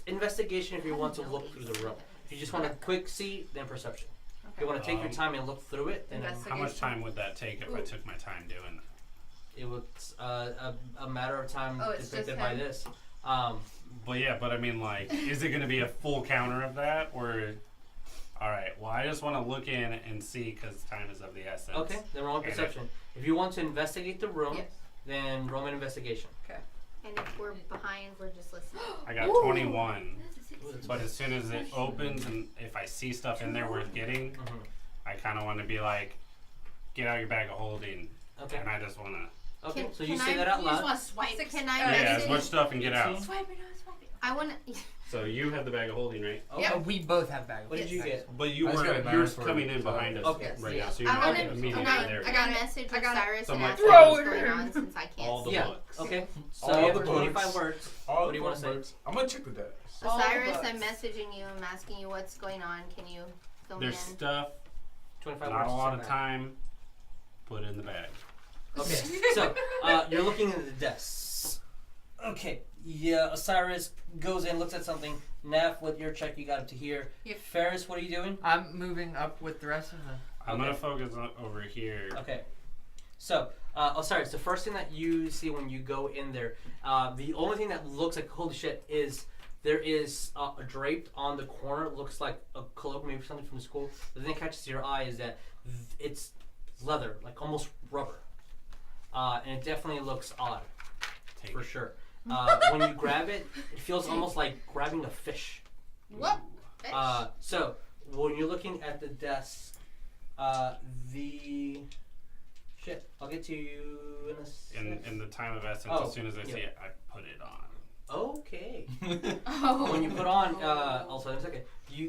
investigation if you want to look through the room. If you just want a quick see, then perception. If you want to take your time and look through it, then How much time would that take if I took my time doing that? it was a matter of time Oh, it's depicted just by him. this. But yeah, but I mean, like, is it going to be a full counter of that, or? All right. Well, I just want to look in and see because time is of the essence. Okay, then roll And perception. If you want to investigate the room, Yes. then roll an investigation. And if we're behind, we're just listening. I got 21, but as soon as it opens and if I see stuff in there worth getting, Mhm. I kind of want to be like, get out your bag of holding, Okay. and I just want to. Okay, so you can say I- that out You just loud. want to swipe. Can I Yeah, as message? much stuff and get out. Swipe it, swipe it. I want to. So you have the bag of holding, right? Okay. We both have bag. What did you get? But you I just got were a you're dinosaur, coming in so- behind us Okay. right Yes. now, so you're I not want to. immediately Can there. I got it. message I got it. Osiris So and I'm ask like, him throw what's it going in. on since I can't All the see? Yeah. books. Okay. So All you the have 25 books. words. All What do you want to say? books. I'm gonna check the desk. All the Osiris, books. I'm messaging you. I'm asking you what's going on. Can you fill me There's in? stuff, 25 not words. a to lot send of back. time. Put it in the bag. Okay, so you're looking at the desks. Okay, yeah, Osiris goes in, looks at something. Neff, with your check, you got up to here. Yep. Ferris, what are you doing? I'm moving up with the rest of the. I'm Okay. gonna focus on over here. Okay. So, Osiris, the first thing that you see when you go in there, the only thing that looks like holy shit is there is draped on the corner. Looks like a cloak, maybe something from school. The thing that catches your eye is that it's leather, like almost rubber, and it definitely looks odd. Take For it. sure. When you grab it, it feels almost like grabbing a fish. What? So when you're looking at the desk, the Shit, I'll get to you in a second. In the time of essence, Oh, as soon as I yeah. see it, I put it on. Okay. Oh. When you put on, also in a second,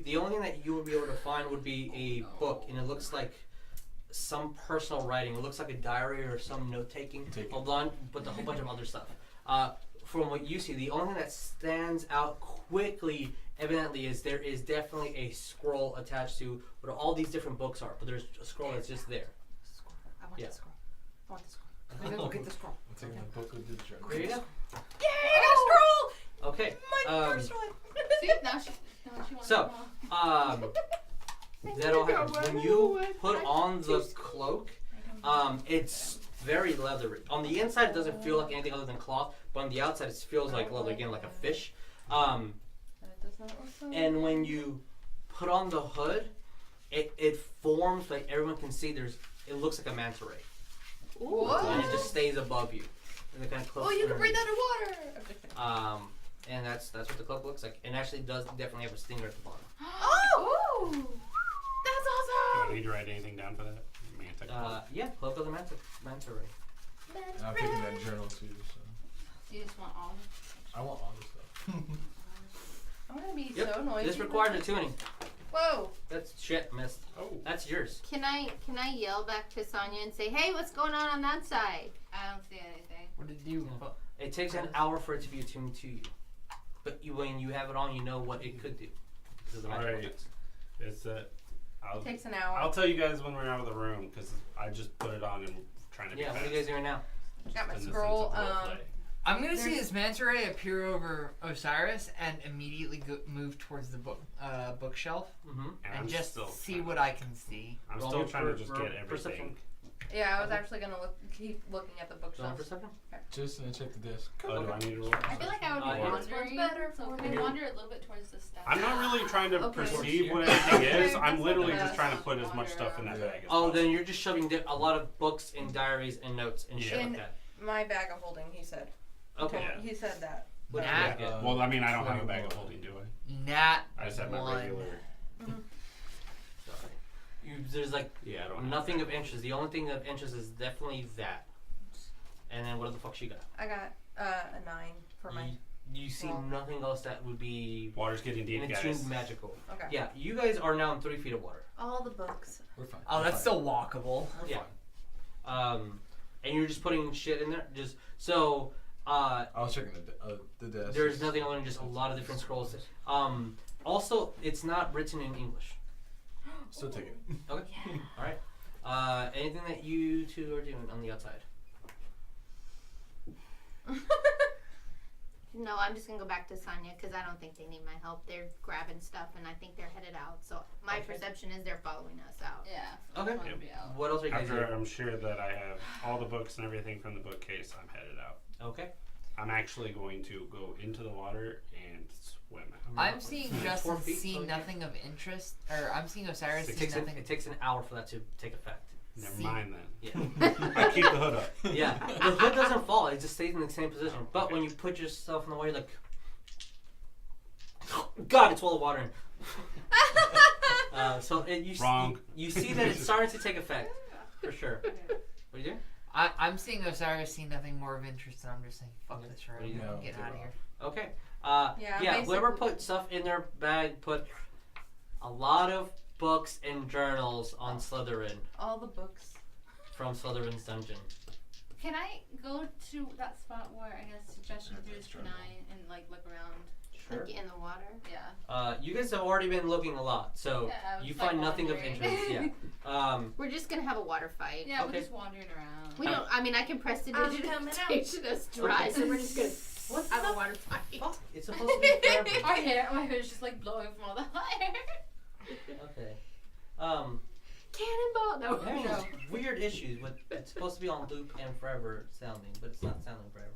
the only thing that you would be able to find would be a book, and it looks like some personal writing. It looks like a diary or some note taking, along with a whole bunch of other stuff. From what you see, the only thing that stands out quickly, evidently, is there is definitely a scroll attached to what all these different books are, but there's a scroll that's just there. I want Yeah. the scroll. I want the scroll. I'm gonna go get the scroll. I'm taking my book with the journal. There you go. Yay! A scroll! Okay. My first one. See, now she wants So, them all. that'll happen. When you put on the cloak, it's very leathery. On the inside, it doesn't feel like anything other than cloth, but on the outside, it feels like leather, again, like a fish. That does not look so And when you put on the hood, it forms like everyone can see. It looks like a manta ray, and it just stays above you. And it kind of closes. Oh, you can breathe underwater. I'm just kidding. And that's what the cloak looks like. And actually does definitely have a stinger at the bottom. Oh! That's Do awesome! I need to write anything down for that? Yeah, cloak of the manta ray. And I'm taking that journal too, so You just want all. I want all this stuff. I'm gonna be Yep. so noisy. This requires a tuning. Whoa! That's shit, missed. Oh. That's yours. Can I yell back to Sonya and say, hey, what's going on that side? I don't see anything. What did you? It takes an hour for it to be attuned to you. But when you have it on, you know what it could do. Because of the magic Alright. effects. It's that. It takes an hour. I'll tell you guys when we're out of the room because I just put it on and trying to be Yeah, what fast. are you guys doing now? Got my In the sense scroll. of roleplay. I'm gonna see There's- this manta ray appear over Osiris and immediately move towards the bookshelf Mm-hmm. And and I'm just still see trying what to- I can see. I'm Roll still me trying to for- just roll get everything. perception. Yeah, I was actually gonna keep looking at the Roll bookshelf. perception? Just and check the desk. Oh, do I need to roll? I feel like I would be yeah. wandering. better So for can me. I wander a little bit towards the stuff? I'm not really trying to Okay. perceive what anything is. I'm That's literally not just bad. trying to put as much stuff in that bag as Oh, possible. then you're just shoving a lot of books and diaries and notes and shit Yeah. like that. My bag of holding, he said. Okay. Yeah. He said that. What do you Nah. get? Well, I mean, I don't have a bag of holding, do I? Nat I just have my one. regular. Sorry. There's like Yeah, I don't have nothing that. of interest. The only thing of interest is definitely that. And then what the fuck she got? I got a 9 for my. You see Well. nothing else that would be Water's getting deep, guys. attuned magical. Okay. Yeah, you guys are now in 3 feet of water. All the books. We're fine. Oh, We're that's fine. still walkable. We're Yeah. fine. And you're just putting shit in there. Just so. I was checking the desk. There's nothing other than just a lot of different scrolls. Also, it's not written in English. Still taking it. Okay. All right. Anything that you two are doing on the outside? No, I'm just gonna go back to Sonya because I don't think they need my help. They're grabbing stuff and I think they're headed out. So my Okay. perception is they're following us out. Yeah. Okay. I wanna be out. What else are you guys After doing? I'm sure that I have all the books and everything from the bookcase, I'm headed out. Okay. I'm actually going to go into the water and swim out. I'm seeing Justin 4 feet, see so yeah. nothing of interest, or I'm seeing Osiris It see takes, nothing. it takes an hour for that to take effect. Never See. mind then. Yeah. I keep the hood up. Yeah. The hood doesn't fall. It just stays in the same position. But when you put yourself in the water, you're like, God, it's full of water. Wrong. You see that it's starting to take effect, for sure. What are you doing? I'm seeing Osiris see nothing more of interest, and I'm just saying, fuck Yeah. this shirt. What do you I'm know? getting out of here. Okay. Yeah, whoever basically- put stuff in their bag put a lot of books and journals on Slytherin All the books. from Slytherin's dungeon. Can I go to that spot where I guess suggestion is tonight and like look around? Sure. Like in the water. Yeah. You guys have already been looking a lot, so Yeah, I was you just, like, find nothing of wandering. interest. Yeah. We're just gonna have a water fight. Yeah, Okay. we're just wandering around. We don't. I mean, I can press the I'm digital coming out. station us dry, so we're just gonna What have the a water fight. fuck? It's supposed to be forever. My hair is just like blowing from all the fire. Okay. Cannonball! No, Having no. weird issues with it's supposed to be on loop and forever sounding, but it's not sounding forever.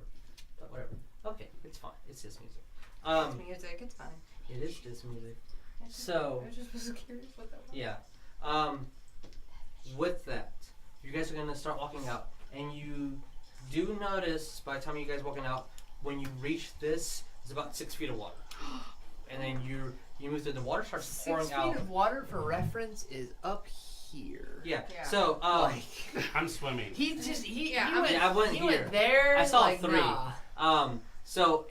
But whatever. Okay, it's fine. It's just music. It's music. It's fine. It is just music. So I was just curious what that was. yeah. With that, you guys are gonna start walking out, and you do notice by the time you guys walking out, when you reach this, it's about 6 feet of water, and then you move through. The water starts 6 pouring feet out. of water, for reference, is up here. Yeah. Yeah. So Like, I'm swimming. he just he Yeah, went, I went he here. went there. I saw like, 3. Nah. So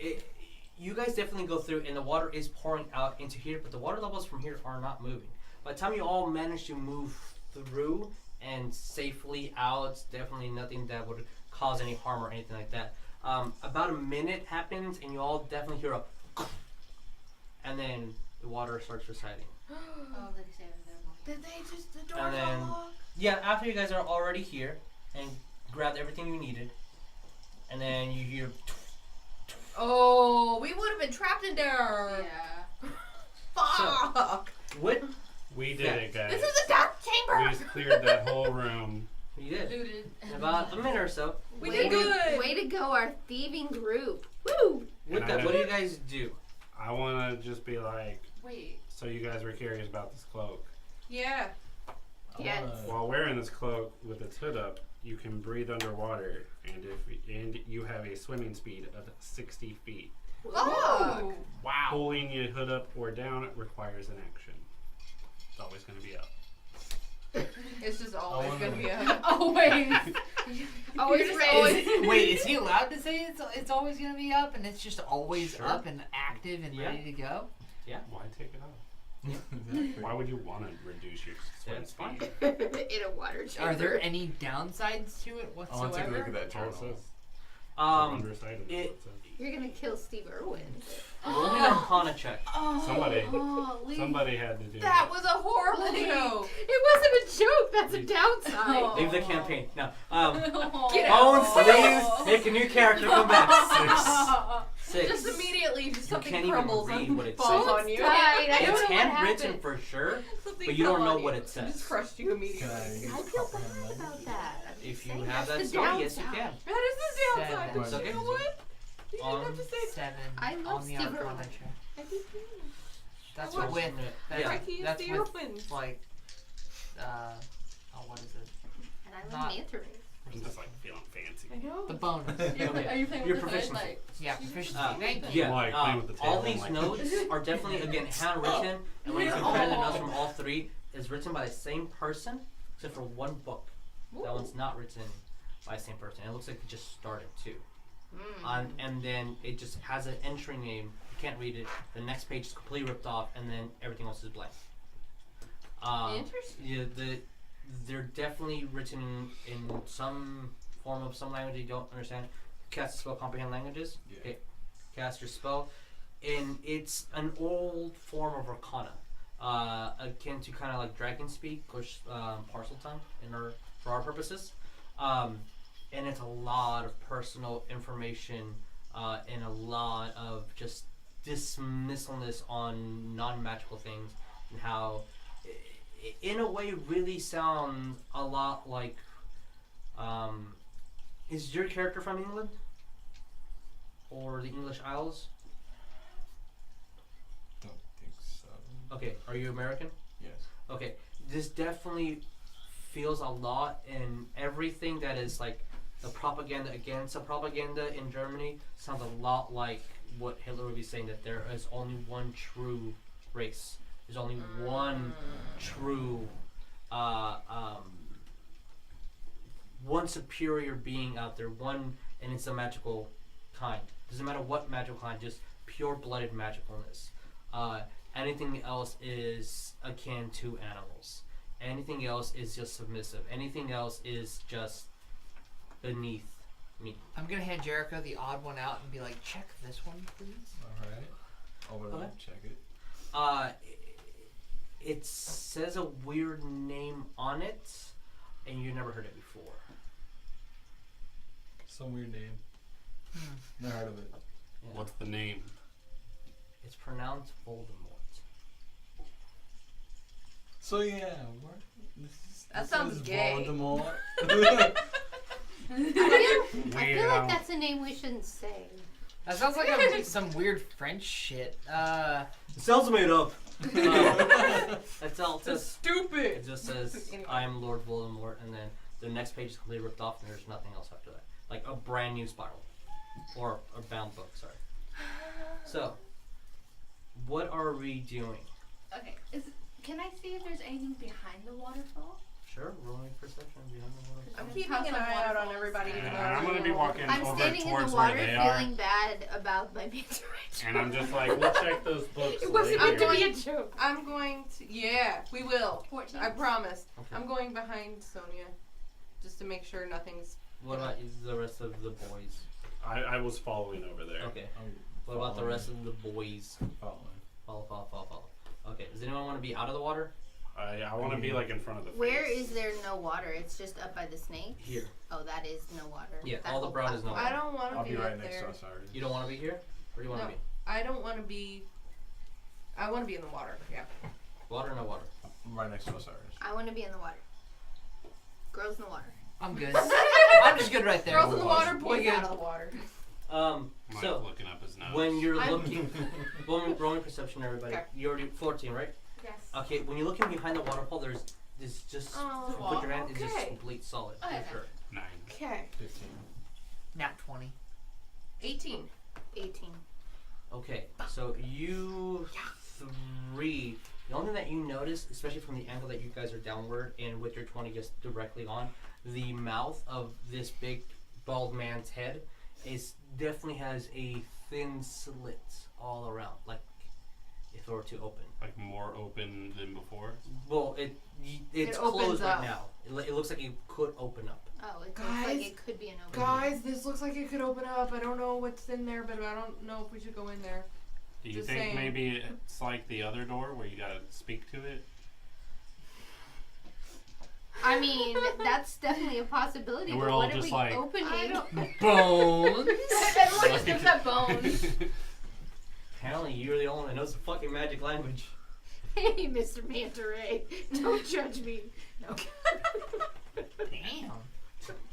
you guys definitely go through, and the water is pouring out into here, but the water levels from here are not moving. By the time you all manage to move through and safely out, it's definitely nothing that would cause any harm or anything like that. About a minute happens, and you all definitely hear a, and then the water starts receding. Oh, they say they're Did they just the door And then- lock? Yeah, after you guys are already here and grabbed everything you needed, and then you hear. Oh, we would have been trapped in there. Yeah. Fuck. What? We did it, guys. This is a death chamber. We just cleared that whole room. You did. Looted. In about a minute or so. We way did good. Way to go, our thieving group. Woo! With And that, I what do know- you guys do? I want to just be like, Wait. so you guys were curious about this cloak. Yeah. Yes. While wearing this cloak with its hood up, you can breathe underwater, and you have a swimming speed of 60 feet. Oh. Wow. Pulling your hood up or down requires an action. It's always going to be up. It's just always wonder- gonna be a. Always. Always You're just ready. always- Wait, is he allowed to say it's always gonna be up and it's just always Sure. up and active and Yeah. ready to go? Why take it off? Exactly. Why would you want to reduce your swim That's fine. speed? In a water chamber. Are there any downsides to it I whatsoever? want to take a look at that journal. Also, Um, underside of it- it. You're gonna kill Steve Irwin. roll me an Arcana check. Somebody leave. Somebody had to do That it. was a horrible Leave. joke. It wasn't a joke. That's a downside. Oh. Leave the campaign. No. Get out. Bones, leave. Make a new character. Come back. 6. Just immediately, just You something can't even crumbles read and what it falls says. on you. Died. I don't It's know what handwritten happened. for sure. Something But you don't fell know on what you. it says. Just crushed you immediately. Can I use I feel comprehend bad language? about that. I'm If just you saying, have that's that the story, yes, you downside. can. That is the downside. Seven. But you know what? You didn't have to say 7 I love on the Steve Arcana Irwin. check. I do too. That's I watched with that's, Yeah. Crikey, that's Steve with Irwin. like what is it? And I Not- love manta rays. I'm just like feeling fancy. I know. The bonus. Are you playing Your with the proficiency. hood? Like, Yeah, proficiency. Thank you. Yeah, Like, playing with the all tail, these like- notes are definitely, again, handwritten, and when you compare the notes from all 3, it's written by the same person, except for one book. That one's not written by the same person. It looks like it just started too. And then it just has an entry name. You can't read it. The next page is completely ripped off, and then everything else is blank. Interesting. Yeah, they're definitely written in some form of some language you don't understand. Cast a spell, comprehend languages. Yeah. Okay. Cast your spell, and it's an old form of Arcana, akin to kind of like dragon speak or parcel tongue for our purposes. And it's a lot of personal information and a lot of just dismissalness on non-magical things, and how in a way really sounds a lot like is your character from England or the English Isles? Don't think so. Okay, are you American? Yes. Okay, this definitely feels a lot, and everything that is like the propaganda against the propaganda in Germany sounds a lot like what Hitler would be saying, that there is only one true race. There's only one true, one superior being out there, one, and it's a magical kind. Doesn't matter what magical kind, just pure-blooded magicalness. Anything else is akin to animals. Anything else is just submissive. Anything else is just beneath me. I'm gonna hand Jericho the odd one out and be like, check this one, please. Alright. I'll go Okay. check it. It says a weird name on it, and you never heard it before. Some weird name. Never heard of it. Yeah. What's the name? It's pronounced Voldemort. So yeah, That sounds gay. Voldemort. I feel Weirdo. like that's a name we shouldn't say. That sounds like some weird French shit. It sounds made up. That's all. It That's says, stupid. it just says, Anyway. I am Lord Voldemort, and then the next page is completely ripped off, and there's nothing else after that. Like a brand new spiral. Or a bound book, sorry. So, what are we doing? okay. Can I see if there's anything behind the waterfall? Sure, rolling perception behind the water. I'm keeping an eye out on everybody. Even though I'm gonna be walking I'm over standing in towards the where water they are, feeling bad about my interactions. and I'm just like, we'll check those books It wasn't later. meant to be a joke. I'm going to. Yeah, we will. 14. I promise. Okay. I'm going behind Sonya, just to make sure nothing's. What about the rest of the boys? I was following over there. Okay. I'm What about the rest of the boys? following. Follow. Okay. Does anyone want to be out of the water? I want to be like in front of the Where face. is there no water? It's just up by the snakes? Here. Oh, that is no water. Yeah, That all the whole brown is no platform. I don't want I'll to be be right up next there. to Osiris. You don't want to be here? Where do you want to No. be? I don't want to be. I want to be in the water. Yeah. Water or no water? I'm right next to Osiris. I want to be in the water. Girls in the water. I'm good. I'm just good right there. Girls in the water, boys good. out of the water. Mike So looking up his nose. when you're I'm- looking, rolling perception, everybody. Okay. You already 14, right? Yes. Okay. When you're looking behind the waterfall, there's just Oh, put your hand. It's just okay. complete solid. Oh, for yeah. sure. 9. Okay. 15. Nat 20. 18. 18. Okay. So you three. The only thing that you notice, especially from the angle that you guys are downward and with your 20 just directly on, the mouth of this big bald man's head is definitely has a thin slit all around, like if it were to open. Like more open than before. Well, it's It opens closed up. right now. It looks like it could open up. Oh, it looks Guys, like it could be an open. Guys, this looks like it could open up. I don't know what's in there, but I don't know if we should go in there. Do you Just think saying. maybe it's like the other door where you gotta speak to it? I mean, that's definitely a possibility. And we're but all what are just we like- opening? Bones. Everyone just looks at bones. Apparently, you're the only one that knows the fucking magic language. Hey, Mr. Manta Ray, don't judge me. No. Damn.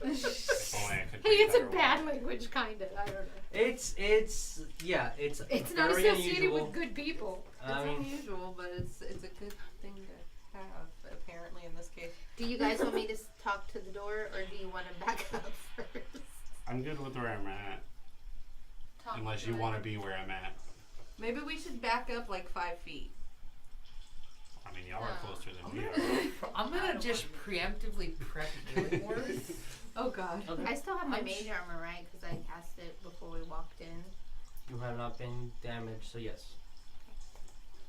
If only I could Hey, be it's a better bad one. language, kinda. I don't know. It's It's not very associated unusual. with good people. It's I mean, unusual, but it's a good thing to have, apparently, in this case. Do you guys want me to talk to the door, or do you want to back up first? I'm good with where I'm at, Talk unless to you it. want to be where I'm at. Maybe we should back up like 5 feet. I mean, y'all are No. closer than we are. I'm gonna just preemptively prep healing words. Oh god. okay. I still have my I'm mage armor, right? Because I cast it before we walked in. You have not been damaged, so yes.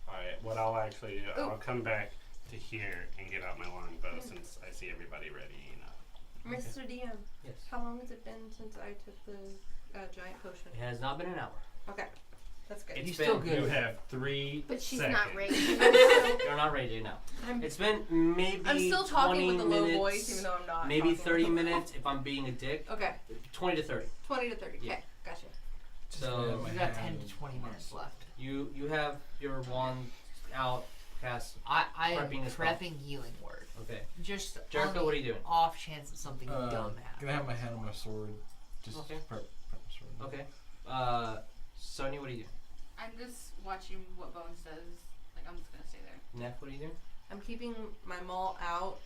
Alright, what I'll actually do, I'll come back to here and get out my longbow since I see everybody ready enough. Mr. DM, Yes. how long has it been since I took the giant potion? It has not been an hour. Okay, that's good. It's You're still been- good. You have 3 But she's seconds. not raging. You're not ready now. I'm, It's been maybe I'm still talking 20 with a low minutes, voice, even though I'm not. maybe talking 30 with a- minutes if I'm being a dick. Okay, 20 to 30. 20 to 30. Yeah. Okay, gotcha. So We got 10 to 20 minutes left. you have your wand out, cast. I am Prepping as well. prepping healing word. Okay. Just Jericho, on the what are you doing? off chance that something dumb happens. Gonna have my hand on my sword. Just Okay. prep my sword. Okay. Sonya, what are you doing? I'm just watching what Bones does. Like, I'm just gonna stay there. Neff, what are you doing? I'm keeping my maul out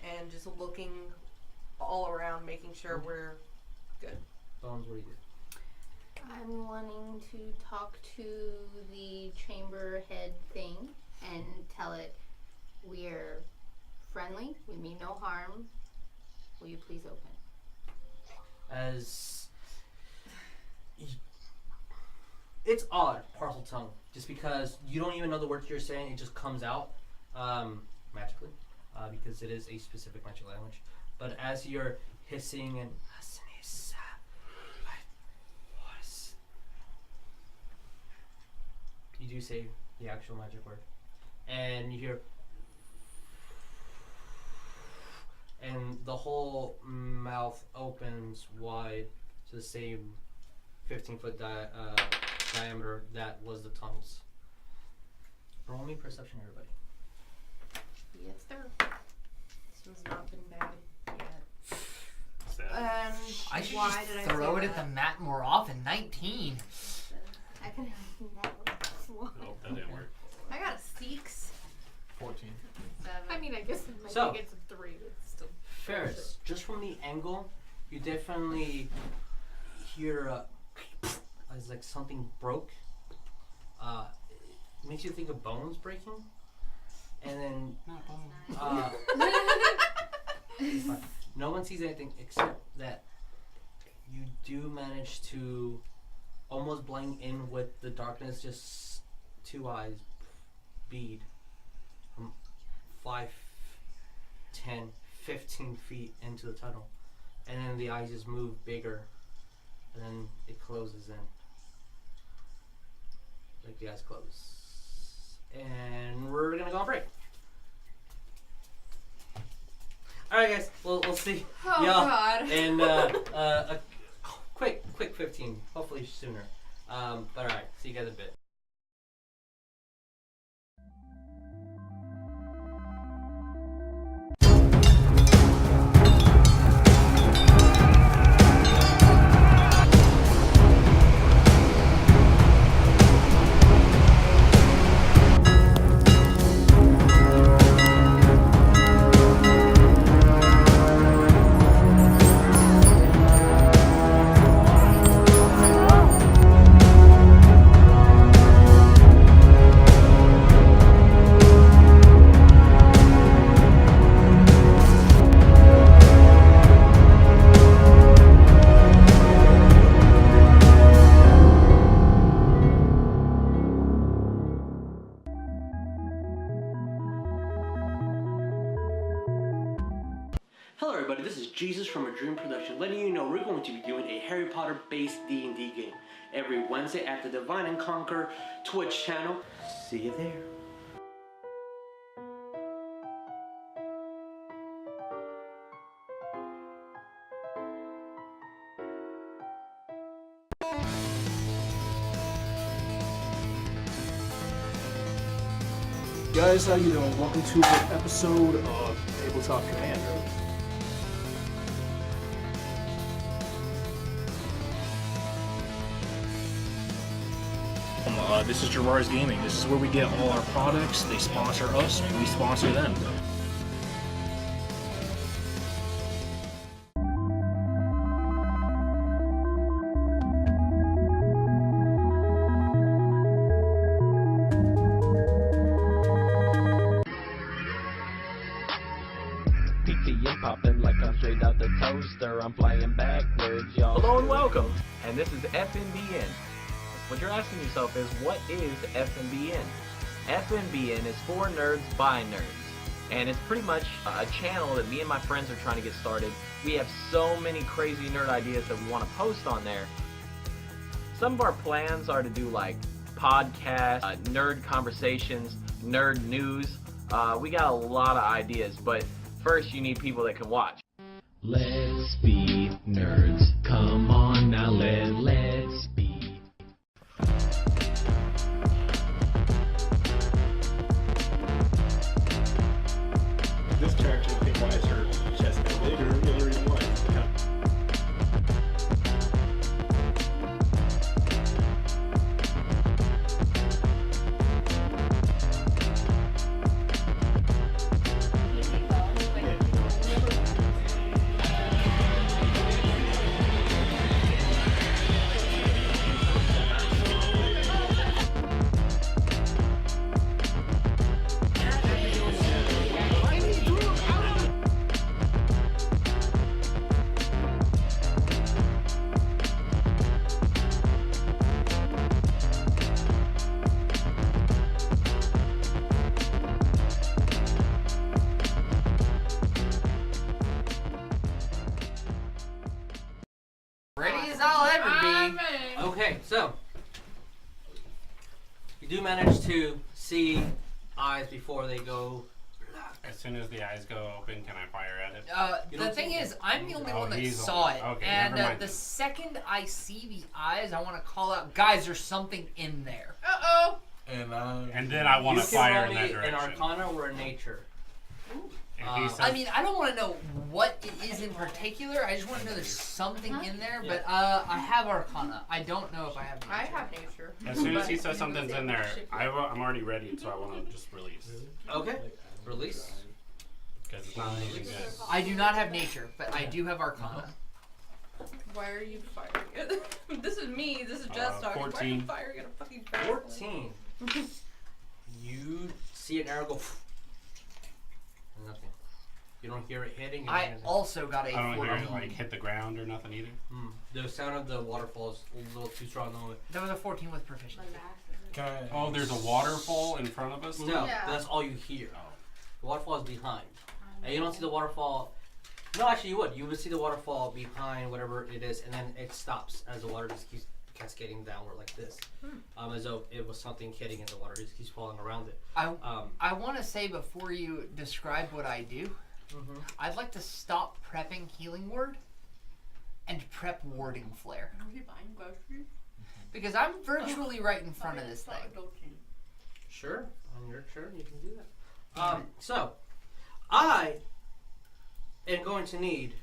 and just looking all around, making sure we're good. Bones, what are you doing? I'm wanting to talk to the chamber head thing and tell it we're friendly, we mean no harm. Will you please open? As it's odd, parcel tongue, just because you don't even know the words you're saying, it just comes out magically, because it is a specific magic language. But as you're hissing and you do say the actual magic word, and you hear, and the whole mouth opens wide to the same 15-foot diameter that was the tunnels. Roll me perception, everybody. Yes, sir. This one's not been bad yet. 7. And I should why just did I throw say it at the that? mat more often. 19. I can never. Oh, that didn't work. I got a 6. 14. 7. I mean, I guess it might So- be against a 3, but it's still. Ferris, just from the angle, you definitely hear as like something broke. It makes you think of bones breaking, and then It's fine. No one sees anything except that you do manage to almost blend in with the darkness. Just 2 eyes bead from 5, 10, 15 feet into the tunnel, and then the eyes just move bigger, and then it closes in. Like the eyes close. And we're gonna go on break. Alright guys, we'll see Oh y'all God. in a quick 15, hopefully sooner. But alright, see you guys in a bit. Hello everybody, this is Jesus from ADreamProduction, letting you know we're going to be doing a Harry Potter based D&D game every Wednesday at the Divine and Conquer Twitch channel. See you there. Guys, how you doing? Welcome to an episode of Tabletop Commander. This is Gerard's Gaming. This is where we get all our products. They sponsor us, and we sponsor them. Popping like I'm straight out the toaster. I'm flying backwards, y'all. Hello and welcome, and this is FNBN. What you're asking yourself is, what is FNBN? FNBN is for nerds by nerds, and it's pretty much a channel that me and my friends are trying to get started. We have so many crazy nerd ideas that we want to post on there. Some of our plans are to do like podcasts, nerd conversations, nerd news. We got a lot of ideas, but first you need people that can watch. Let's be nerds. Come on now, let's be. This character, I think, why is her chest bigger? The only reason why is Ready as I'll ever be. Okay, so you do manage to see eyes before they go. As soon as the eyes go open, can I fire at it? You The don't thing see is, I'm the only Oh, one that he's saw only- it, okay, and never mind. the second I see the eyes, I want to call out, guys, there's something in there. Uh-oh. And then I want You to can fire roll in that me direction. an Arcana or a Nature. If he says, I mean, I don't want to know what it is in particular. I just want to know there's something in there. But I have Arcana. I don't know if I have Nature. I have nature. as soon as he But says something's you in there, I'm already ready, so I want to just release. Okay, release. Because it's not anything good. I do not have Nature, but I do have Arcana. Why are you firing it? This is me. This is Jess talking. Why are you 14. firing at a fucking barrel? 14. You see an arrow go. Nothing. You don't hear it hitting. I also got a I don't hear 14. it like hit the ground or nothing either. The sound of the waterfall is a little too strong. That was a 14 with proficiency. Can I? Oh, there's a waterfall in front of us? No, Yeah. that's all you hear. The waterfall is behind. And you don't see the waterfall. No, actually, you would. You would see the waterfall behind whatever it is, and then it stops as the water just keeps cascading downward like this. As though it was something hitting and the water just keeps falling around it. I want to say before you describe what I do, I'd like to stop prepping Healing Word and prep Warding Flare. Are you buying groceries? Because I'm virtually right in front of this thing. Sure, on your turn, you can do that. So, I am going to need,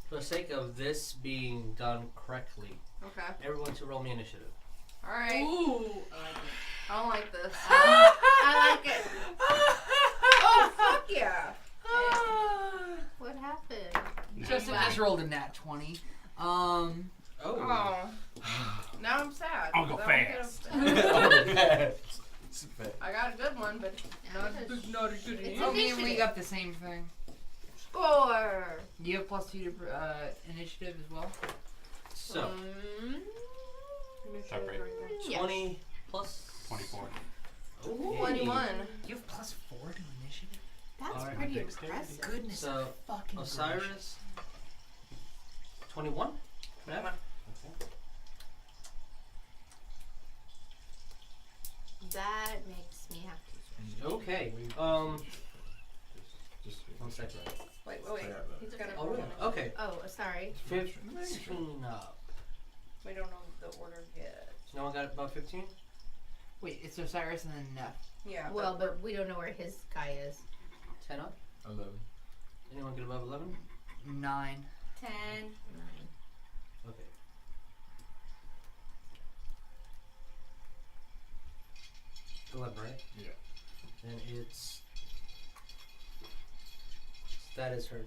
for the sake of this being done correctly, Okay. everyone to roll me initiative. All right. Ooh. I don't like this. I like it. Oh, fuck yeah. What happened? Justin just rolled a nat 20. Oh. Now I'm sad. I'll go 'cause I won't fast. get upset. I got a good one, but not a good It's I mean, we initiative. got the same thing. Score. You have +2 to initiative as well? So, Top rate. Yeah. 20 plus 24. Okay. 21. You have +4 to initiative? That's Alright. pretty impressive. Goodness So, fucking Osiris, 21? Yeah. That makes me happy. Okay. Just One second. Wait. He's gonna Oh, really? Okay. Oh, sorry. 15 up. We don't know the order yet. No one got about 15? Wait, it's Osiris and then Neff. Yeah. Well, but we don't know where his guy is. 10 up? 11. Anyone get above 11? 9. 10. Okay. Right? Yeah. And it's that is her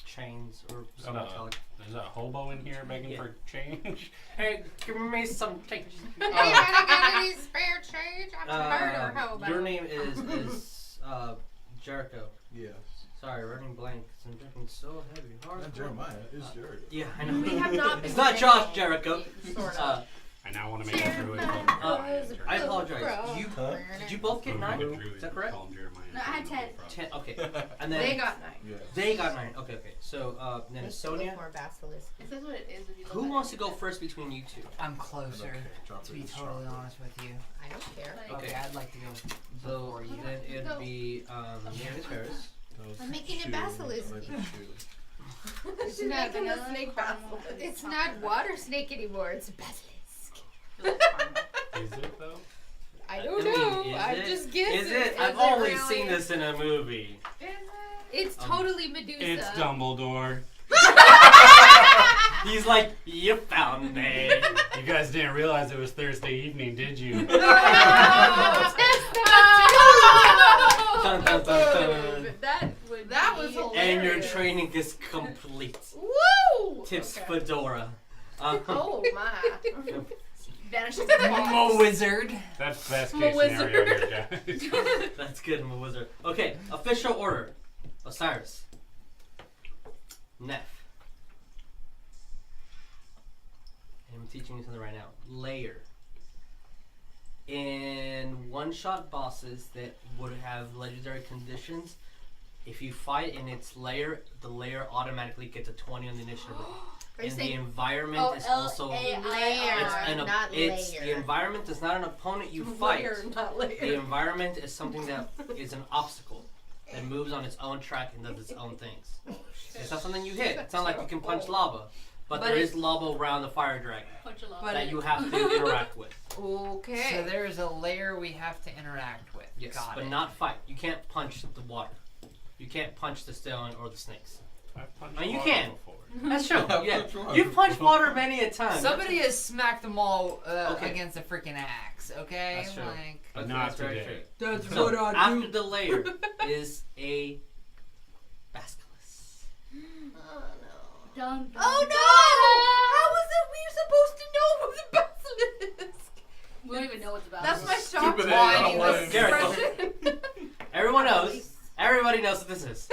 chains or some metallic. There's a hobo in here begging for change. Hey, give me some change. Hey, I got any spare change? I'm a murder hobo. Your name is Jericho. Yes. Sorry, running blank. 'Cause I'm drinking so heavy. Not Jeremiah. It's Jericho. Yeah, I know. We have not been It's not Josh Jericho. Sort of. I now want to make a druid called I Jeremiah. apologize. You did you both get 9? Is that correct? Call him Jeremiah. No, I had 10. 10. Okay. And then They got 9. Yeah. they got 9. Okay. So then Let's Sonya. look more Basilisk. Is this what it is? If you look Who at wants it? to go first between you two? I'm closer, Okay, drop to it be in totally strong. honest with you. I don't care. Like, Okay. I'd like to go So before you. then it'd be the name is Ferris. That was I'm making a Shirley. basilisk. I like that Shirley. She's making the snake basilisk. It's not water snake anymore. It's a basilisk. Is it though? I don't I mean, know. is I'm it? just guessing. Is it? Is I've it only really? seen this in a movie. It's totally Medusa. It's Dumbledore. He's like, you found me. You guys didn't realize it was Thursday evening, did you? Dun, dun, dun, dun. That was hilarious. And your training is complete. Woo! Tips Okay. Fedora. Oh my. Vanishes. I'm a wizard. That's best I'm a case scenario wizard. here, guys. That's good, I'm a wizard. Okay, official order. Osiris. Neff. I'm teaching you something right now. Layer. In one-shot bosses that would have legendary conditions, if you fight in its layer, the layer automatically gets a 20 on the initiative roll. Are you And the saying environment is also layer, not it's layer? the environment is not an opponent you fight. The environment is something that is an obstacle that moves on its own track and does its own things. It's not something you hit. It's not like you can punch lava, but there is lava around the fire dragon Punch a lot. But that you have to interact with. Okay. So there's a layer we have to interact with. Yes, Got but it. not fight. You can't punch the water. You can't punch the stone or the snakes. I've punched Oh, you water can. before. That's true. I've Yeah, punched water you've punched before. water many a time. Somebody has smacked them all Okay. against a freaking axe, okay? That's true. Like, But Okay, not that's very today. true. that's So, what I after do. the layer is a basilisk. Dun, dun. Oh no! How was it we were supposed to know it was a basilisk? We don't even know what's about. That's my shock. Stupid Why ass you line. Jericho. expression. Everyone knows Everybody knows what this is.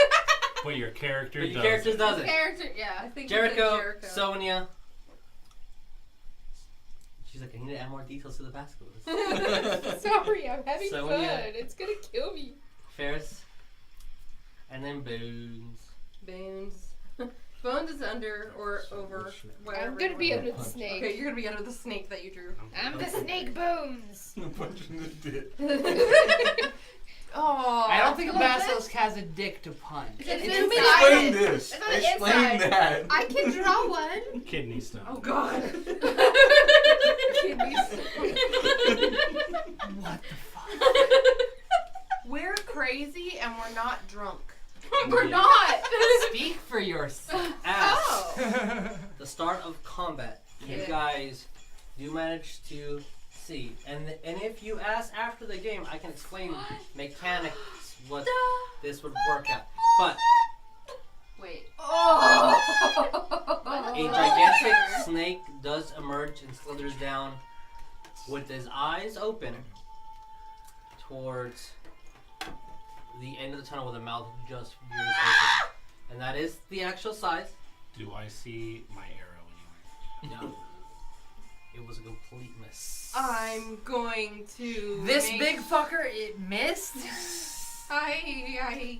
But your character But your does. character doesn't. Character, yeah, I think Jericho, you said Jericho. Sonya. She's like, I need to add more details to the basilisk. Sorry, I'm having Sonya. fun. It's gonna kill me. Ferris. And then Bones. Bones. Bones is under or over. Whatever I'm gonna you be want. under the snake. Okay, you're gonna be under the snake that you drew. I'm the snake bones. Punch in the dick. Oh, I don't think a basilisk has a dick to punch. It's Explain inside. this. It's on the Explain inside. that. I can draw one. Kidney stone. Oh God. What the fuck? We're crazy and we're not drunk. We're not. Speak for yourself. As Oh. the start of combat, you Yeah. guys do manage to see. And if you ask after the game, I can explain mechanics, what this would work at. But Wait. a gigantic snake does emerge and slithers down with his eyes open towards the end of the tunnel with the mouth just veers open. And that is the actual size. Do I see my arrow anywhere? No. It was a complete miss. I'm going to. This make- big fucker, it missed. I.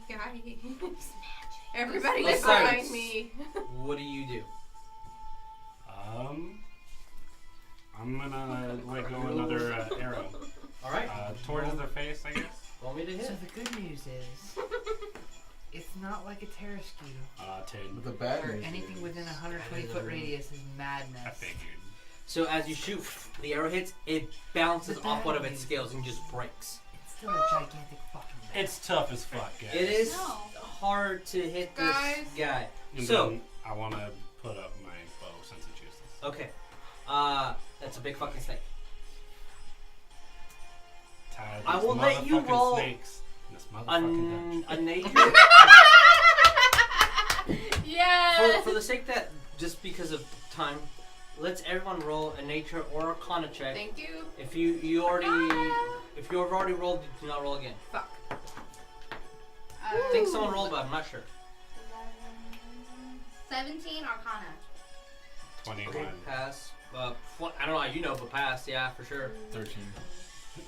Everybody get Osiris. behind me. What do you do? I'm gonna let go another arrow. Alright. Towards their face, I guess. Want me to So hit? the good news is, it's not like a Terraskew 10. But the bad or news anything is- within a 120-foot radius is madness. I figured. So as you shoot, the arrow hits, it bounces off one of its scales and just breaks. It's still a gigantic fucking mess. It's tough as fuck, guys. It is No. hard to hit this Guys. guy. And So, then I want to put up my bow since it's useless. okay. That's a big fucking snake. Tired of I these will let you motherfucking roll snakes in this motherfucking A nature. Yes. For the sake that, just because of time, let's everyone roll a nature or arcana check. Thank you. If you if you've already rolled, you do not roll again. Fuck. I think someone rolled, but I'm not sure. 17 Arcana. 21. Okay, pass. I don't know how you know, but pass. Yeah, for sure. 13.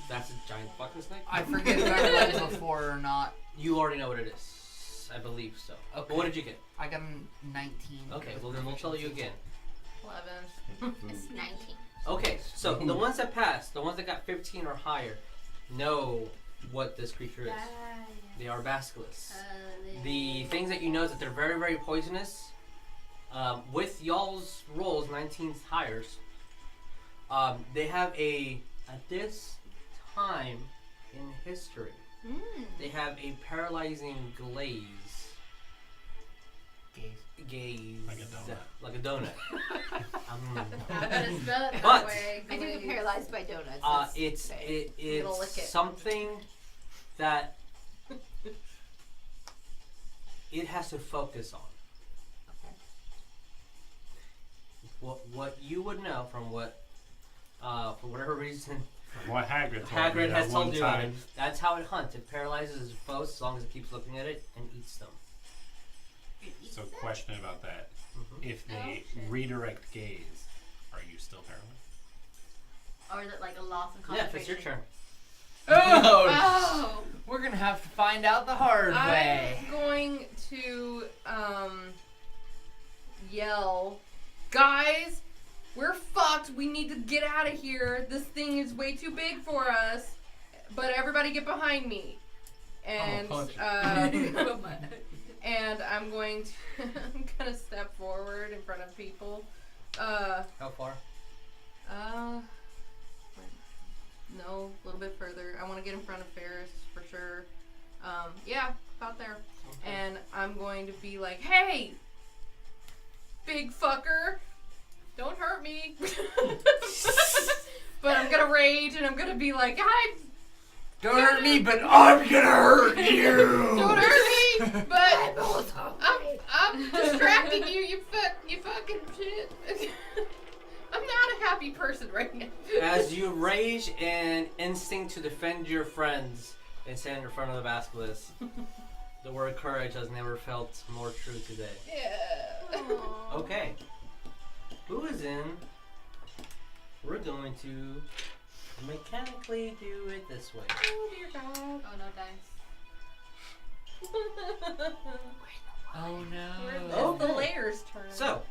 That's a giant fucking snake. I forget if I read it before or not. You already know what it is. I believe so. Okay. But what did you get? I got a 19. Okay, well then we'll tell you again. 11. It's 19. Okay, so the ones that passed, the ones that got 15 or higher, know what this creature is. They are basilisks. The things that you know is that they're very, very poisonous. With y'all's rolls, 19 hires, they have at this time in history, they have a paralyzing gaze. Like a donut. But I do get paralyzed by donuts. That's it's okay. It'll lick it's it. something that it has to focus on. What you would know from what for whatever reason From what Hagrid told me Hagrid that has one told you time. that's how it hunts. It paralyzes its foes as long as it keeps looking at it and eats them. So, question about that. Mhm. If they Oh, shit. redirect gaze, are you still paralyzed? Or is it like a loss in Yeah, concentration? if it's your turn. Oh. We're gonna have to find out the hard way. I'm going to yell, guys, we're fucked. We need to get out of here. This thing is way too big for us. But everybody get behind me. And punch and I'm going to step forward in front of people. How far? No, a little bit further. I want to get in front of Ferris for sure. Yeah, about there. Okay. And I'm going to be like, hey, big fucker, don't hurt me. But I'm going to rage and I'm going to be like, Don't hurt me, but I'm gonna hurt you! don't hurt me, but I'm distracting you, you fucking shit. I'm not a happy person right now. As you rage and instinct to defend your friends and stand in front of the basilisk, The word courage has never felt more true today. Yeah. Okay. Who is in? We're going to mechanically do it this way. Oh dear God. Oh no, dice. Oh Where's no. the layer's turn? So,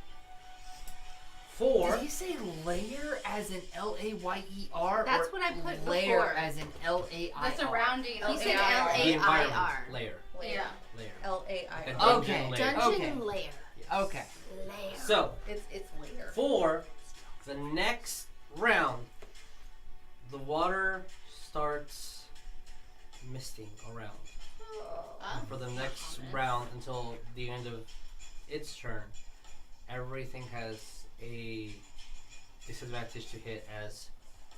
4. Did you say layer as in L-A-Y-E-R? That's or what I put layer before. as in L-A-I-R? The surrounding. He said L-A-I-R. The L-A-I-R. environment layer. Yeah. Layer. L-A-I-R. Like a Okay. dungeon layer. Dungeon Okay. layer. Okay. Layer. So, It's layer. 4, the next round, the water starts misting around. Oh. For the next round until the end of its turn, everything has a disadvantage to hit as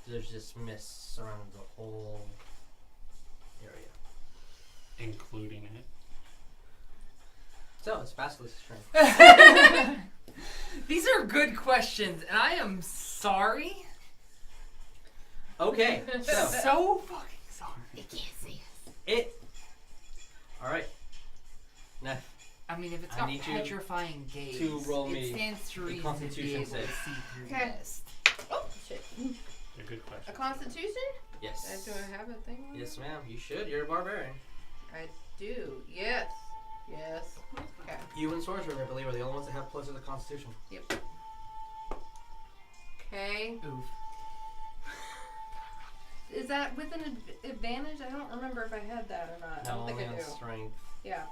there's just mist surrounding the whole area. Including it. So it's Basilisk's turn. These are good questions, and I am sorry. Okay, so So fucking sorry. They can't see us. it. All right. Now, I mean, if it's I got need you petrifying gaze, to roll it me stands to a reason to be Constitution able to save. see through Okay. mist. Oh shit. A good question. A constitution? yes. Do I have a thing? Yes, ma'am. You should. You're a barbarian. I do. Yes. Yes. Okay. You and Sorcerer, I believe, are the only ones that have plus to the Constitution. Okay. Oof. Is that with an advantage? I don't remember if I had that or not. I No, don't think only I on do. strength. Yeah.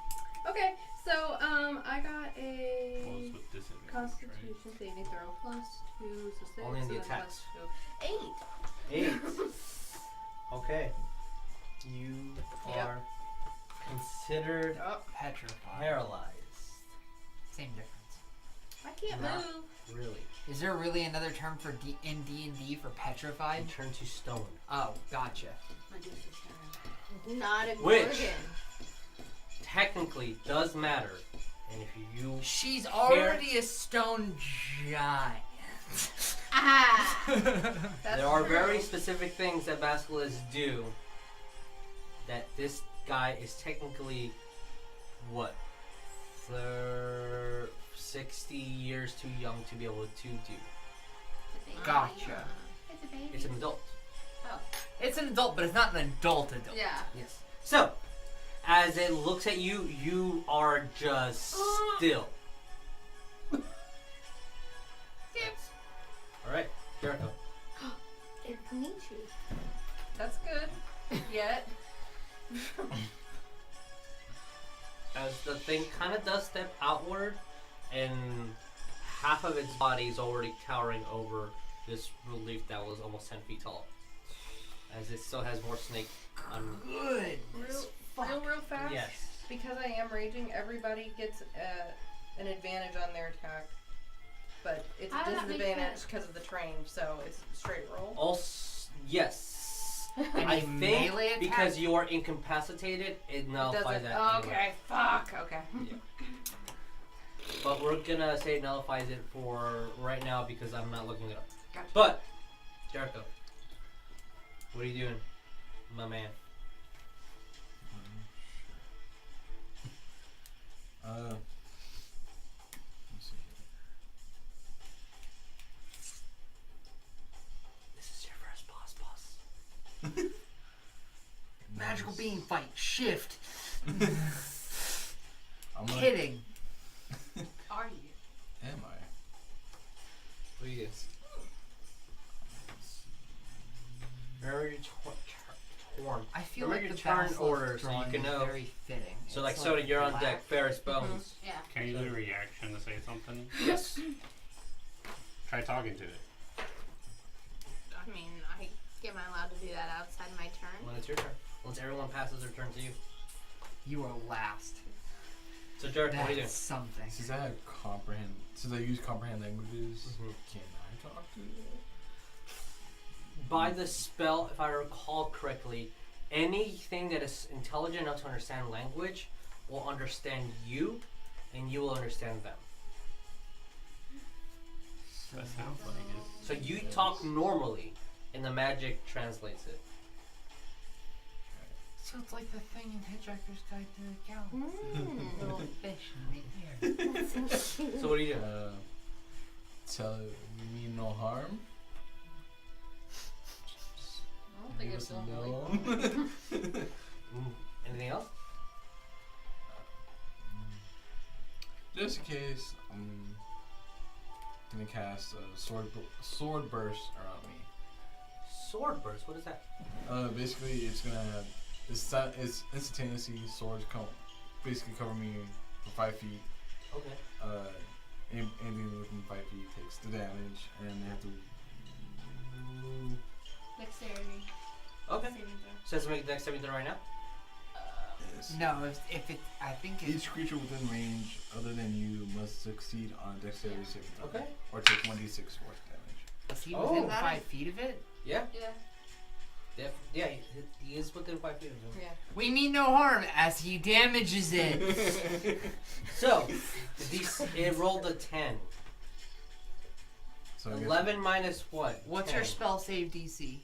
Okay. So I got Well, a it's with disadvantage, Constitution saving throw +2, so 6. Only in the and then attacks. +2. 8. 8. Okay. You Yep. are considered Oh, Petrified. paralyzed. Same difference. I can't Not move. really. Is there really another term for in D&D for You petrified? turn to stone. Oh, gotcha. Not a Which? gorgon. Technically does matter. And if you She's already a stone giant. Ah. That's there are true. very specific things that basilisks do that this guy is technically what? 60 years too young to be able to do. Gotcha. It's a baby. It's an adult. It's an adult, but it's not an adult. Yeah. Yes. So, as it looks at you, you are just still. Alright, Jericho. It needs you. That's good. Yet. As the thing kind of does step outward, and half of its body is already towering over this relief that was almost 10 feet tall. As it still has more snake on. Good. Real fast. Yes. Because I am raging, everybody gets an advantage on their attack. But it's How a does that make disadvantage sense? because of the train, so it's straight roll. Also, yes. Any I think melee attack? because you are incapacitated, it nullifies Doesn't- that. oh, anyway. okay, fuck. Okay. But we're gonna say it nullifies it for right now because I'm not looking it up. Gotcha. But, Jericho, what are you doing, my man? Let's see This is your first boss. here. Magical beam fight. Shift. I'm like, Kidding. Are you? am I? What do you do? Remember your torn. I feel Remember like your the turn Basilisk order so you drawing can is know. very fitting. So It's like Sonya, you're on black. deck. Ferris bones. Yeah. Can you do a reaction to say something? Yes. Try talking to it. I mean, am I allowed to do that outside my turn? When it's your turn. Once everyone passes their turn to you. You are last. So Jericho, what are you doing? That's something. Since I comprehend, since I use comprehend languages, Mhm. can I talk to it? By the spell, if I recall correctly, anything that is intelligent enough to understand language will understand you, and you will understand them. That sounds like it. So you talk normally, and the magic translates it. So it's like the thing in Hitchhiker's Guide to the Galaxy. Mm. Little fish in the air. That's so cute. So what do you do? Tell me no harm. I don't think Leave it's us alone. Mm. Anything else? Just in case, I'm gonna cast a sword burst around me. Sword burst. What is that? Basically, it's gonna have it's instantaneously swords basically cover me for 5 feet. Okay. Anything within 5 feet takes the damage, and they have to. Dexterity. Okay. Saving throw. So let's make the next saving throw right now. Yes. No, if it, I think it's Each creature within range other than you must succeed on a dexterity saving throw. Okay. Or take 1d6 force damage. is he Oh, within that 5 feet of it? Yeah. Yeah. Yeah. He is within 5 feet of him. Yeah. We mean no harm as he damages it. So, it rolled a 10. So I guess 11 minus what? What's 10. your spell save DC?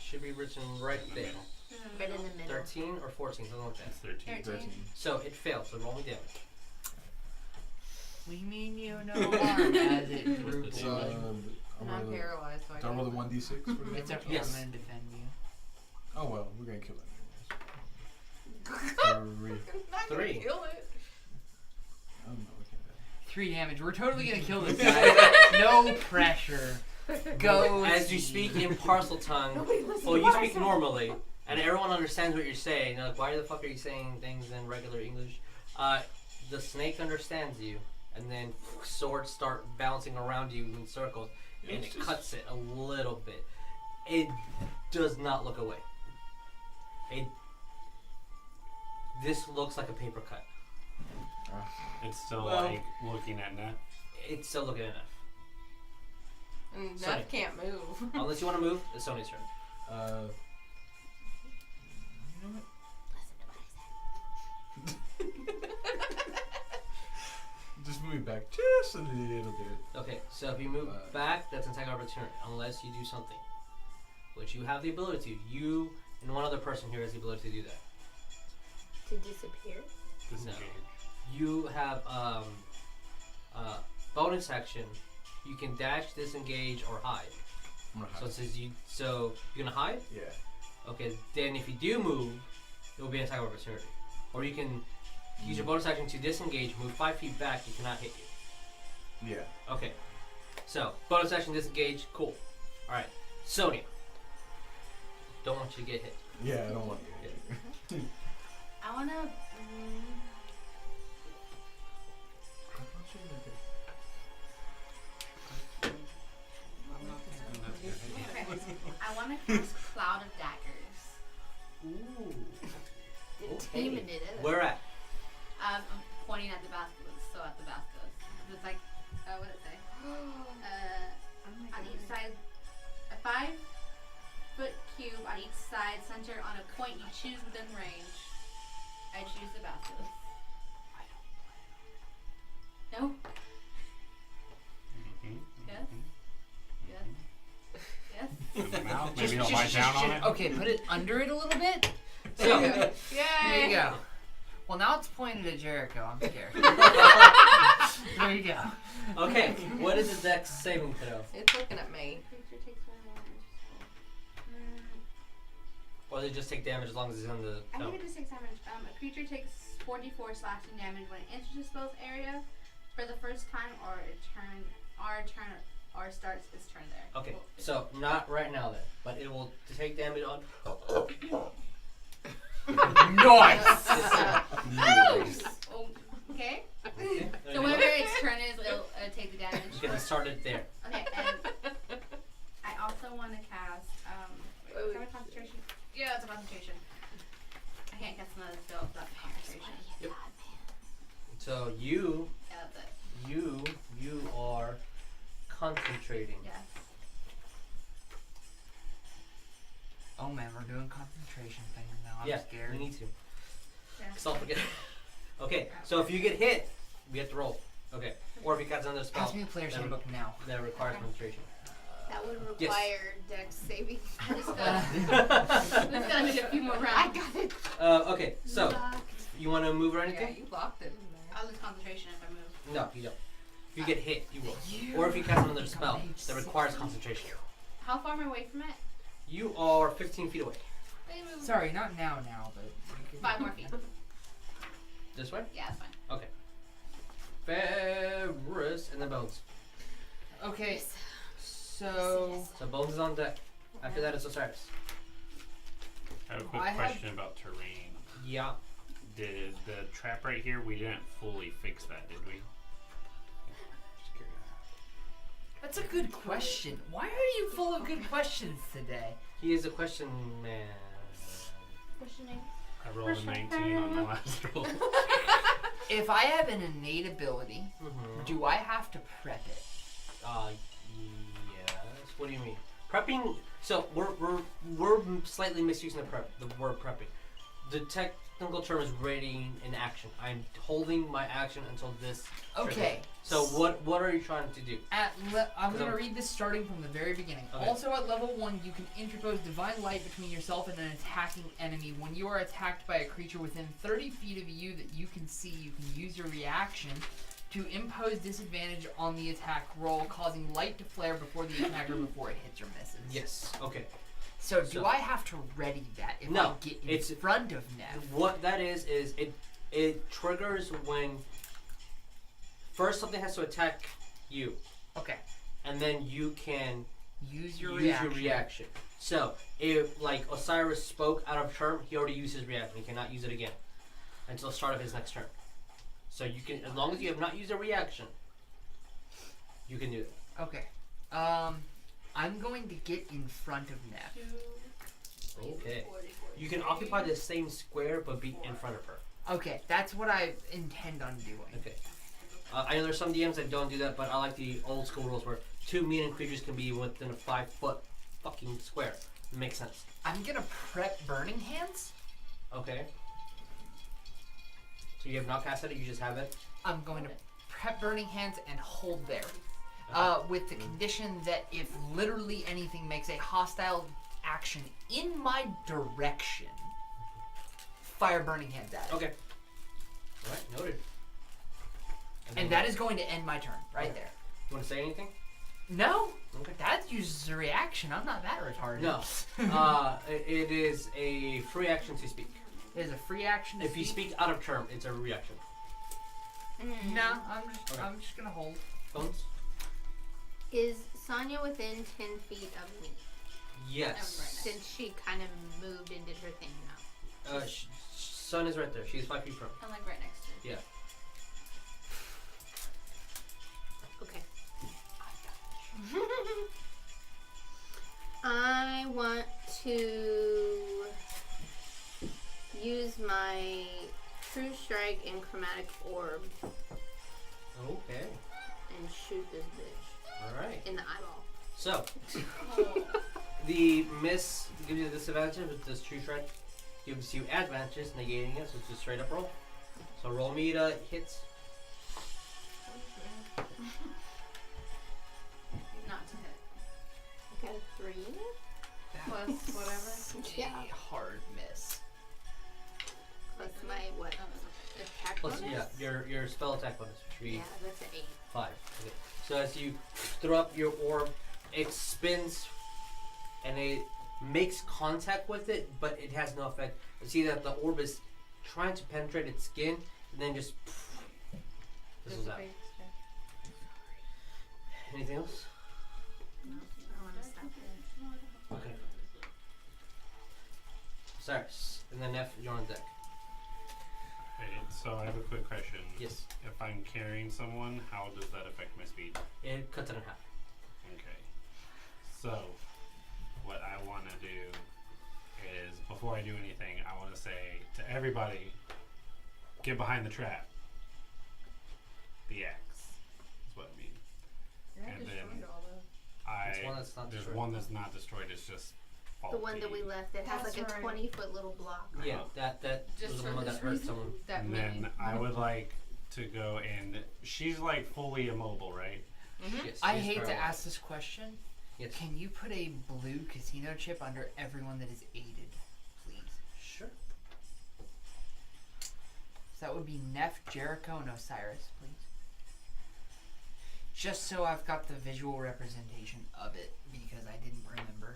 Should be written right there. Right in the middle. 13 or 14, something like that. It's 13. 13. So it failed, so roll me damage. We mean you no harm as it droops. So And I'm paralyzed, so I do I roll the don't. 1d6 for the It's damage? okay, Yes. I'm gonna defend you. Oh well, we're gonna kill it anyways. 3. Not gonna 3. kill it. Oh no, we can't die. 3 damage. We're totally gonna kill this guy. No pressure. Go. As you speak in parcel tongue, Nobody listens well, to you what I speak say. normally, and everyone understands what you're saying. They're like, why the fuck are you saying things in regular English? The snake understands you, and then swords start bouncing around you in circles, and it cuts it a little bit. It does not look away. This looks like a paper cut. It's still Well- like looking at Nat. It's still looking enough. And Sorry. Neff can't move. Unless you want to move, it's Sonya's turn. You know what? Just move back just a little bit. Okay, so if you move back, that's an attack opportunity, unless you do something. Which you have the ability to. You and one other person here has the ability to do that. To disappear? Disengage. You have bonus action. You can dash, disengage, or hide. I'm gonna So hide. it says you. So you're gonna hide. Yeah. Okay. Then if you do move, it will be an attack opportunity. Or you can use your bonus action to disengage, move 5 feet back. It cannot hit you. Yeah. Okay. So bonus action, disengage. Cool. All right. Sonya. Don't want you to get hit. Yeah, I don't want to get hit. I wanna. Okay. I wanna cast Cloud of Daggers. Ooh. Taming it up. Where at? I'm pointing at the basilisks, so at the basilisks. It's like, what did it say? On each side, a 5-foot cube on each side, center on a point you choose within range. I choose the basilisk. No? Mhm. Yes? Yes? Yes? In the mouth. Just- Maybe don't just- bite down just- on it. Okay, put it under it a little bit. So There Yay! you go. Well, now it's pointed at Jericho. I'm scared. There you go. okay. What is the dex saving throw? It's looking at me. Creature takes 1 damage. Or they just take damage as long as it's in the I no. think it just takes damage. A creature takes 4d4 slashing damage when it enters the spell's area for the first time or starts its turn there. Okay, so not right now then, but it will take damage on. Nice. Oh, okay. Okay, there So you whenever go. its turn is, it'll take the damage. You can start it there. Okay, and I also want to cast. Is that a concentration? Yeah, it's a concentration. I can't cast another spell without concentration. Yep. So you Yeah, that's it. you are concentrating. Yes. Oh man, we're doing concentration things now. I'm Yeah, scared. we need to. Yeah. Cause I'll forget. Okay, so if you get hit, we have to roll. Okay, or if you cast another spell Pass me the player's that, handbook now. that requires concentration. That would Yes. require Dex saving. I just gotta make a few more I rounds. got it. Okay, so you want to move or Yeah, anything? you locked it. I'll lose concentration if I move. No, you don't. If you get hit, you will. Or if you cast another spell that requires concentration. How far am I away from it? You are 15 feet away. Sorry, not now, but. 5 more feet. This way? Yeah, that's fine. Okay. Ferris and then Bones. Okay, so. So Bones is on deck. After that, it's Osiris. I have a quick I have- question about terrain. Yeah. Did the trap right here, we didn't fully fix that, did we? Just curious. That's a good question. Why are you full of good questions today? He is a question man. Questioning. I rolled a 19 on the last roll. If I have an innate ability, Mm-hmm. do I have to prep it? Yes. What do you mean? Prepping. So we're slightly misusing the word prepping. The technical term is readying in action. I'm holding my action until this. Okay. trigger. So what are you trying to do? I'm going to read this starting from the very beginning. Okay. Also at level 1, you can interpose divine light between yourself and an attacking enemy. When you are attacked by a creature within 30 feet of you that you can see, you can use your reaction to impose disadvantage on the attack roll, causing light to flare before the attacker before it hits or misses. Yes. Okay. So do So- I have to ready that if No, I get in it's- front of Nev? What that is it triggers when first something has to attack you, Okay. and then you can Use your use reaction. your reaction. So if like Osiris spoke out of turn, he already used his reaction. He cannot use it again until the start of his next turn. So you can, as long as you have not used a reaction, you can do it. Okay. I'm going to get in front of Nev. Okay. You can occupy the same square but be in front of her. Okay, that's what I intend on doing. Okay. I know there's some DMs that don't do that, but I like the old school rules where 2 medium creatures can be within a 5-foot fucking square. It makes sense. I'm gonna prep Burning Hands. Okay. So you have not cast it, you just have it? I'm going to prep Burning Hands and hold there. With the condition that if literally anything makes a hostile action in my direction, fire Burning Hands at it. Okay. Alright, noted. And that is going to end my turn, right there. You want to say anything? No? Okay. That uses a reaction. I'm not that retarded. No. It is a free action to speak. It is a free action to If you speak out of term, it's a reaction. No, Okay. I'm just gonna hold. Bones? Is Sonya within 10 feet of me? Yes. Since she kind of moved and did her thing now. Sun is right there. She's 5 feet from. I'm like right next to it. Yeah. Okay. I want to use my True Strike and Chromatic Orb Okay. and shoot this bitch Alright. in the eyeball. So, Oh. the miss gives you the disadvantage, but this true strike gives you advantages, negating it, so it's a straight up roll. So roll me to hit. Not to hit. I got a 3. Plus whatever. Yeah. A hard miss. Plus my what? Attack Plus, bonus? yeah, your spell attack bonus, which would be Yeah, that's an 8. 5. Okay. So as you throw up your orb, it spins and it makes contact with it, but it has no effect. You see that the orb is trying to penetrate its skin, and then just this is out. Anything else? No, I want to stop it. Okay. Cyrus, and then F, you're on deck. Okay, so I have a quick question. Yes. If I'm carrying someone, how does that affect my speed? It cuts it in half. Okay. So, what I want to do is, before I do anything, I want to say to everybody, get behind the trap. The axe is what I mean. And then There's one that's not there's destroyed. one that's not destroyed. It's just The one that we faulty. left that has That's like a right. 20-foot little block. Yeah, that Just was the for one that this hurt reason? someone. That And many. then I would like to go and she's like fully immobile, right? Yes, I she's hate to paralyzed. ask this question. Yes. Can you put a blue casino chip under everyone that is aided, please? Sure. So that would be Neff, Jericho, and Osiris, please. Just so I've got the visual representation of it, because I didn't remember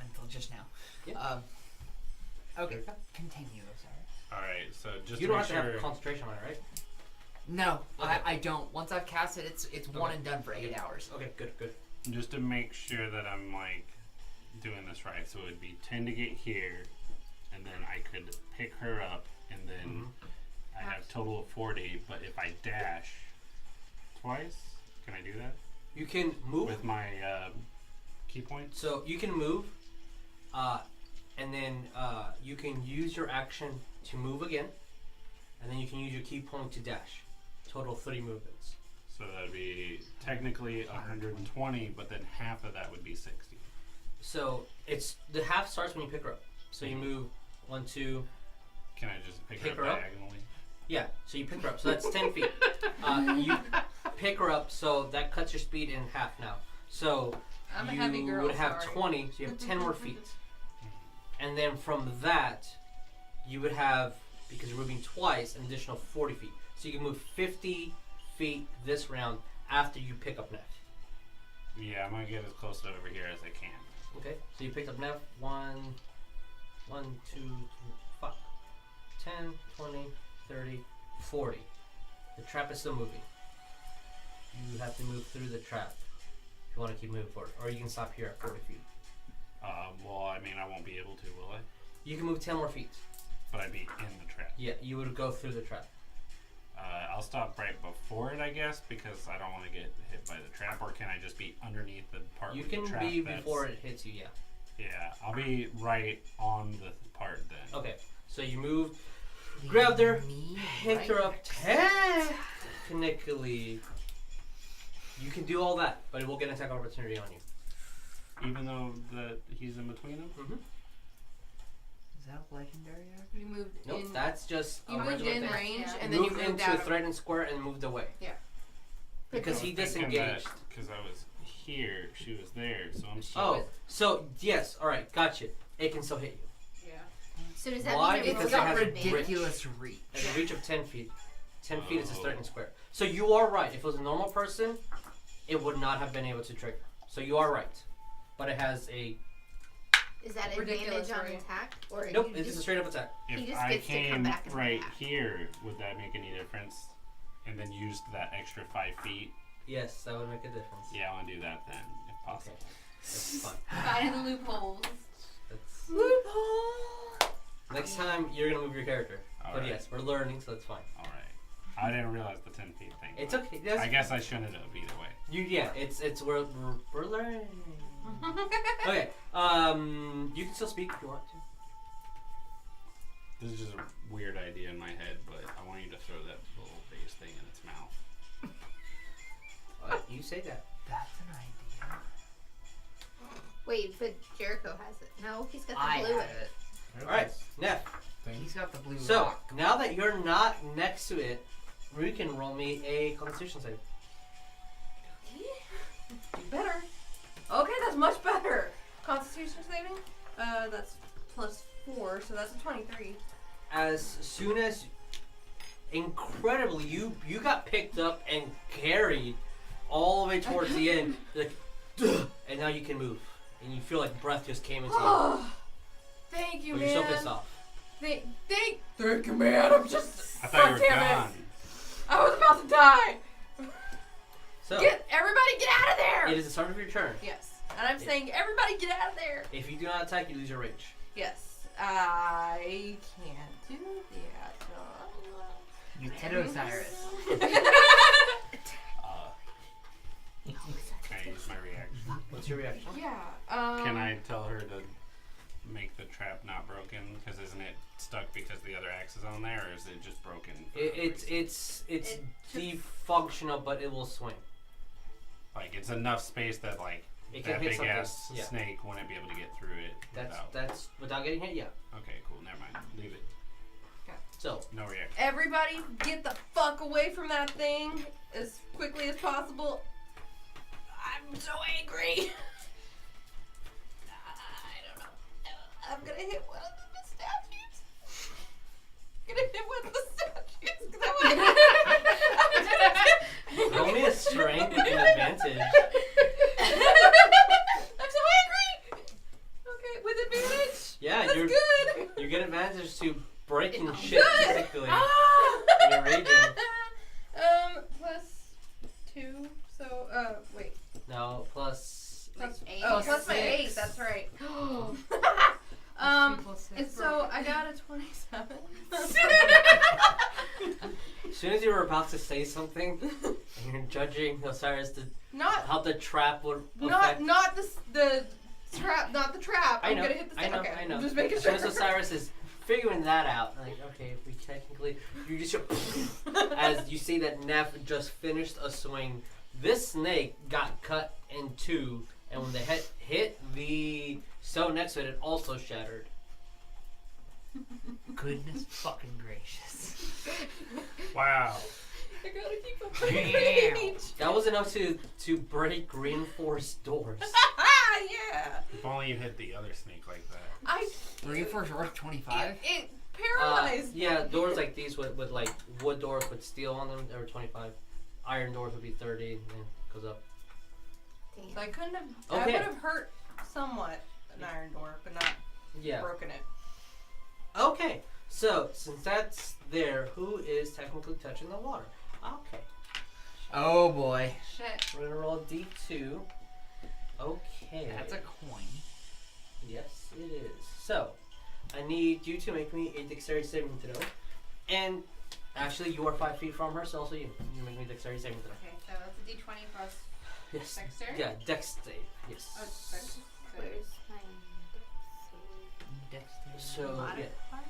until just now. Yeah. Okay, continue, Osiris. Alright, so just You to don't make have to sure. have concentration on it, right? No, Okay. I don't. Once I've cast it, it's one and done for 8 hours. Okay, good. Just to make sure that I'm like doing this right, so it would be 10 to get here, and then I could pick her up, and then I have total of 40. But if I dash twice, can I do that You can move. with my key points? So you can move, and then you can use your action to move again, and then you can use your key point to dash. Total 3 movements. So that would be technically 120, but then half of that would be 60. So it's the half starts when you pick her up. So you move 1, 2. Can I just pick Pick her her up up? diagonally? Yeah. So you pick her up. So that's 10 feet. You pick her up. So that cuts your speed in half now. So I'm a you heavy girl. would have sorry. 20. So you have 10 more feet. And then from that, you would have, because you're moving twice, an additional 40 feet. So you can move 50 feet this round after you pick up Neff. Yeah, I'm gonna get as close to over here as I can. Okay, so you picked up Neff. 1, 2, 3, 5, 10, 20, 30, 40. The trap is still moving. You have to move through the trap if you want to keep moving forward. Or you can stop here at 40 feet. Well, I mean, I won't be able to, will I? You can move 10 more feet. But I'd be in the trap. Yeah, you would go through the trap. I'll stop right before it, I guess, because I don't want to get hit by the trap. Or can I just be underneath the part You with can the trap? be before it hits you, yeah. Yeah, I'll be right on the part then. Okay, so you move, grabbed her, Me picked her right up next. technically. You can do all that, but it will get an attack opportunity on you. Even though he's in between them? Mm-hmm. Is that a legendary action? You moved Nope, in. that's just You a moved regular in thing. range, Yeah. and then you moved moved into out. a threatened square and moved away. Yeah. Because he disengaged. Because I was here, she was there, so I'm still. Oh, so yes, all right, gotcha. It can still hit you. Yeah. So does that Why? mean you're Because It's it got has a ridiculous reach. At a reach of 10 feet. 10 feet is a Oh. threatened square. So you are right. If it was a normal person, it would not have been able to trigger. So you are right. But it has a... Is that Ridiculous advantage on range. attack? Or Nope, you it's just a just, straight up attack. If he just I gets to come came back and right attack. here, would that make any difference? And then used that extra 5 feet? Yes, that would make a difference. Yeah, I want to do that then, if possible. That's fun. Finding the loopholes. That's... Loophole! Next time, you're going to move your character. All But right. yes, we're learning, so that's fine. Alright. I didn't realize the 10 feet thing. It's but okay. That's I guess I shouldn't have either way. it's we're learning. Okay, you can still speak if you want to. This is just a weird idea in my head, but I want you to throw that little base thing in its mouth. You say that. That's an idea. wait, but Jericho has it. No, he's got the I blue. have it. Alright, Neff. He's got the blue So, rock. now that you're not next to it, you can roll me a Constitution save. Do better. Okay, that's much better. Constitution saving? That's +4, so that's a 23. As soon as, incredibly, you got picked up and carried all the way towards the end, like, "Duh," and now you can move, and you feel like breath just came into you. Oh, thank you, But man. you're still pissed off. Thank you, man. I'm just. I thought you were damn gone. it. I was about to die. So, Everybody get out of there. it is the start of your turn. Yes, and I'm saying everybody get out of there. If you do not attack, you lose your rage. Yes, I can't do that. You hit Osiris. Can I use my reaction? What's your reaction? Yeah. Can I tell her to make the trap not broken? Because isn't it stuck because the other axe is on there, or is it just broken? for no reason? It's It defunctional, but it will swing. Like it's enough space that like It can that hit big something, ass yeah. snake wouldn't be able to get through it. That's without getting hit. Yeah. Okay, cool. Never mind. Leave it. So No reaction. Everybody get the fuck away from that thing as quickly as possible. I'm so angry. I'm gonna hit one of the statues. I'm gonna hit one of the statues. 'Cause Roll me a strength with an advantage. I'm so angry. Okay, with advantage. Yeah, That's you're good. you get advantage to breaking It's shit good. physically. Ah! You're raging. Plus 2. So wait. No, plus Plus 8. Oh, plus my 8. 6. That's right. Plus 6. And so I got a 27. as soon as you were about to say something, and you're judging Osiris to Not how the trap would not affect. not the trap. Not the trap. I know. I'm gonna hit the I know. okay. I know. I'm just making As sure. soon as Osiris is figuring that out, like, okay, if we technically, you just as you see that Neff just finished a swing. This snake got cut in 2, and when the head hit the stone next to it, it also shattered. Goodness fucking gracious. Wow. I gotta keep up. Damn. That was enough to break reinforced doors. Yeah. If only you hit the other snake like that. I 3 for short 25? it paralyzed. Yeah, doors like these with like wood doors with steel on them, they were 25. Iron doors would be 30, and then goes up. So I couldn't have. Okay. I would have hurt somewhat an iron door, but not Yeah. broken it. Okay, so since that's there, who is technically touching the water? Okay, Oh boy. Shit. we're gonna roll D2. Okay. That's a coin. Yes, it is. So, I need you to make me a dexterity saving throw. And actually, you are 5 feet from her, so also you make me a dexterity saving throw. Okay, so that's a d20 plus Yes. Dexter? Yeah, dex save. Yes. Oh, dex. Where's my Dexterity. So, yeah.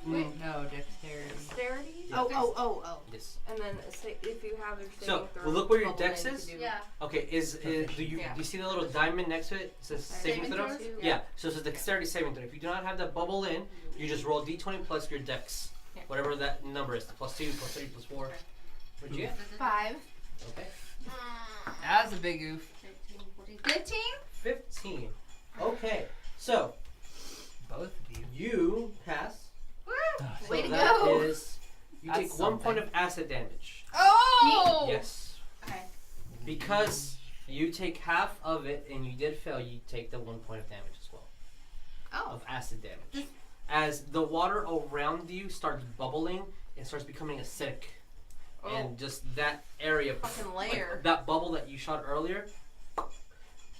Wait, no, dexterity. Dexterity? Yeah. Oh. Yes. And then if you have your So, saving throw, well, look where your bubble dex in, is. you do- Yeah. Okay, do you Yeah. do you see the little diamond next to it? It says saving Saving throw? throws? Yeah. So it's a dexterity saving throw. If you do not have that bubble in, you just roll d20 plus your dex. Yeah. Whatever that number is. Plus 2, plus 3, plus 4. What'd you get? 5. Okay. That's a big oof. 13, 14, 15? 15. Okay. So, Both of you. you pass. So Way to that go. is- you That's take 1 point something. of acid damage. Oh! Yes. Okay. Because you take half of it and you did fail, you take the 1 point of damage as well. Oh. Of acid damage. As the water around you starts bubbling, it starts becoming acidic. And just that area, Fucking like layer. that bubble that you shot earlier,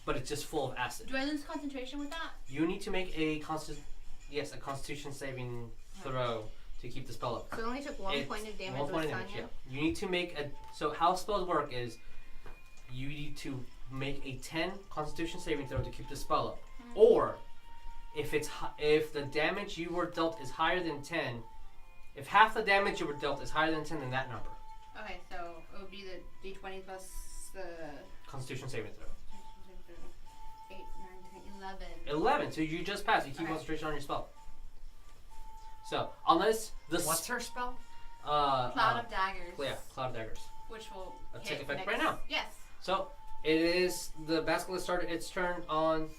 but it's just full of acid. Do I lose concentration with that? You need to make a Constitution saving throw to keep the spell up. So it only took 1 It's point of damage 1 point with of damage, Sonya. yeah. You need to make a. So how spells work is, you need to make a 10 Constitution saving throw to keep the spell up, or if if the damage you were dealt is higher than 10, if half the damage you were dealt is higher than 10, then that number. Okay, so it would be the d20 plus the Constitution saving throw. 8, 9, 10, 11. 11. So you just pass. You keep Okay. concentration on your spell. So unless the What's her spell? Cloud of daggers. Yeah, cloud of daggers. Which will Let's hit take effect next. right now. Yes. So it is the Basilisk started its turn on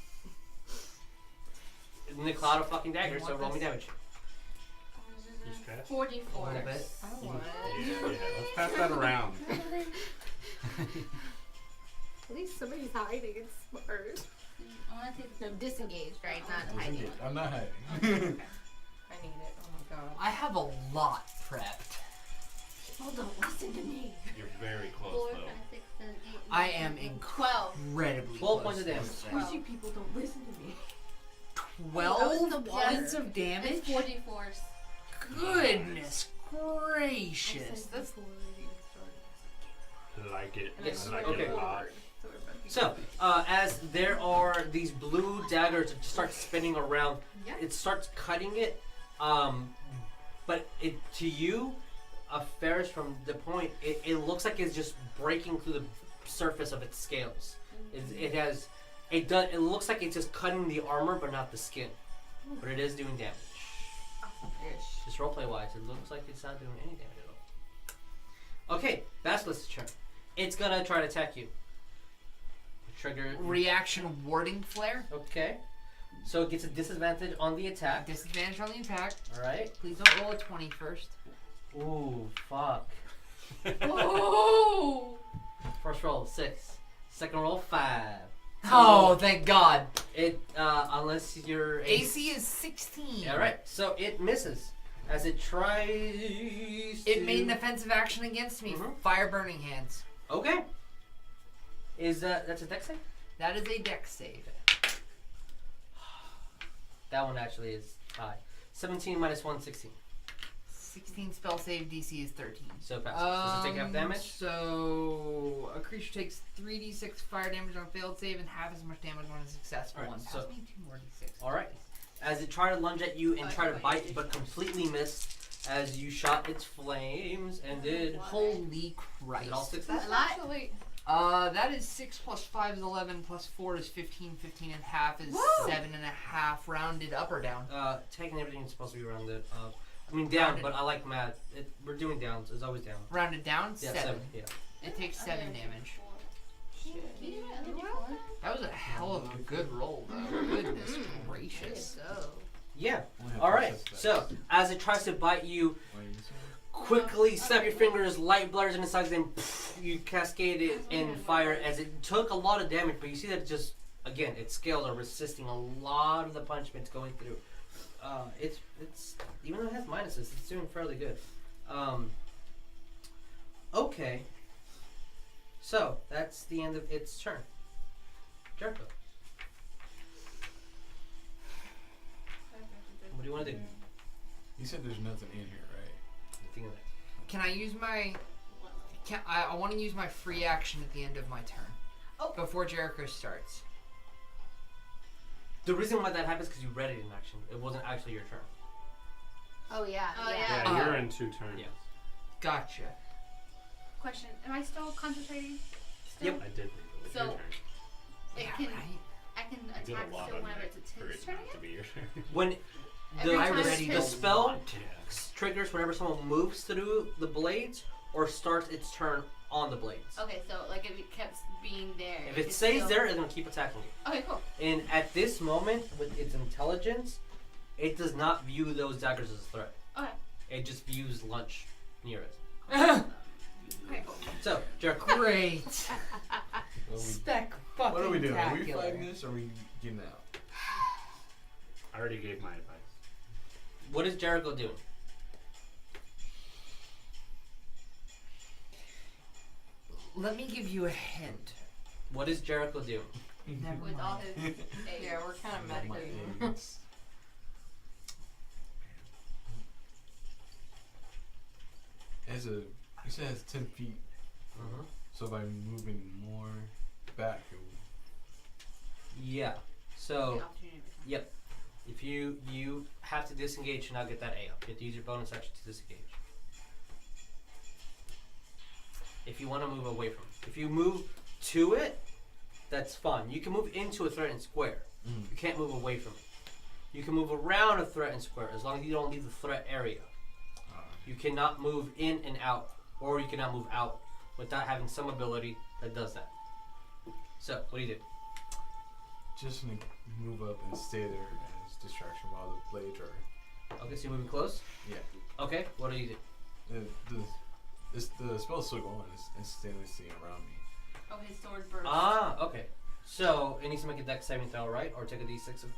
the cloud of fucking daggers. So roll me damage. You stressed? 44. A little bit. I don't want Yeah, it. let's pass that around. At least somebody's hiding. It's smart. I want to take No, disengaged, right? Not Listen, hiding. I'm not hiding. I need it. Oh my god. I have a lot prepped. People don't listen to me. You're very 4, close 5, though. 6, 7, 8, 9, I am 10, 12. incredibly 12 close points of to damage. this. 12. You people don't listen to me. 12 the water. points of damage? It's 44s. Goodness gracious. That's I like it. Yes, I like okay. it a lot. So as there are these blue daggers that start spinning around, Yeah. it starts cutting it. But it to you, Ferris, from the point, it looks like it's just breaking through the surface of its scales. It looks like it's just cutting the armor, but not the skin. But it is doing damage. Just roleplay wise, it looks like it's not doing any damage at all. Okay, Basilisk's turn. It's gonna try to attack you. Trigger. Reaction warding flare? Okay. So it gets a disadvantage on the attack. Disadvantage on the attack. Alright. Please don't roll a 20 first. Ooh, fuck. Oh! First roll, 6. Second roll, 5. Oh, thank God. It, unless your AC is 16. Alright, so it misses. As it tries It made an offensive action against me. Fire burning hands. Okay. That's a dex save? That is a dex save. That one actually is high. 17 minus 1, 16. 16 spell save, DC is 13. So it passes. Does it take half damage? So a creature takes 3d6 fire damage on a failed save and half as much damage on a successful one. So, Pass me 2 more d6. alright. As it tried to lunge at you and try to bite, but completely missed as you shot its flames and did. Holy Christ. Is it all 6? That's actually... That is 6 plus 5 is 11 plus 4 is 15. 15 and a half is 7.5 rounded up or down. Taking everything is supposed to be rounded up. I mean down, but I like math. We're doing downs. It's always down. Rounded down? Yeah, 7. Yeah. It takes 7 damage. Shit. That was a hell of a good roll, though. Goodness gracious. Yeah. Alright. So, as it tries to bite you, quickly snap your fingers, light blares in its eyes, then you cascade it in fire as it took a lot of damage, but you see that it just, again, its scales are resisting a lot of the punishments going through. It's even though it has minuses, it's doing fairly good. Okay. So, that's the end of its turn. Jericho. What do you want to do? You said there's nothing in here, right? Think of that. Can I use my... I want to use my free action at the end of my turn. Oh. Before Jericho starts. The reason why that happens is because you read it in action. It wasn't actually your turn. Oh yeah. Oh, yeah. Yeah, you're in 2 turns. Yeah. Gotcha. Question: am I still concentrating? Still? Yep. I did think it was So- your turn. It Yeah, can. right? I can I did attack a lot still on whenever it it's for his it turn not again. to be your turn. When Every time I it's ready the his- spell Yeah. triggers whenever someone moves through the blades or starts its turn on the blades. Okay, so like if it kept being there. If it it's stays still- there, it's going to keep attacking you. Okay, cool. And at this moment, with its intelligence, it does not view those daggers as a threat. Okay. It just views lunch near it. Okay, cool. So, Jericho. Great. What Fucking are we doing? Are we spectacular. fighting this or are we getting out? I already gave my advice. What is Jericho doing? Let me give you a hint. What is Jericho doing? Never With all mind. his aids. Yeah, we're kind of Not my meditating. aids. As a, you said it has 10 feet. Uh-huh. So by moving more back, it will... Yeah. The So, opportunity to- yep. If you have to disengage to not get that A up. You have to use your bonus action to disengage. If you want to move away from it. If you move to it, that's fine. You can move into a threatened square. Mm. You can't move away from it. You can move around a threatened square as long as you don't leave the threat area. You cannot move in and out, or you cannot move out without having some ability that does that. So, what do you do? Just gonna move up and stay there as distraction while the blades are... Okay, so you're moving close? Yeah. Okay, what do you do? The spell's still going. It's instantaneously around me. Oh, his sword burst. Ah, okay. So, it needs to make a dex saving throw, right? Or take a d6 of...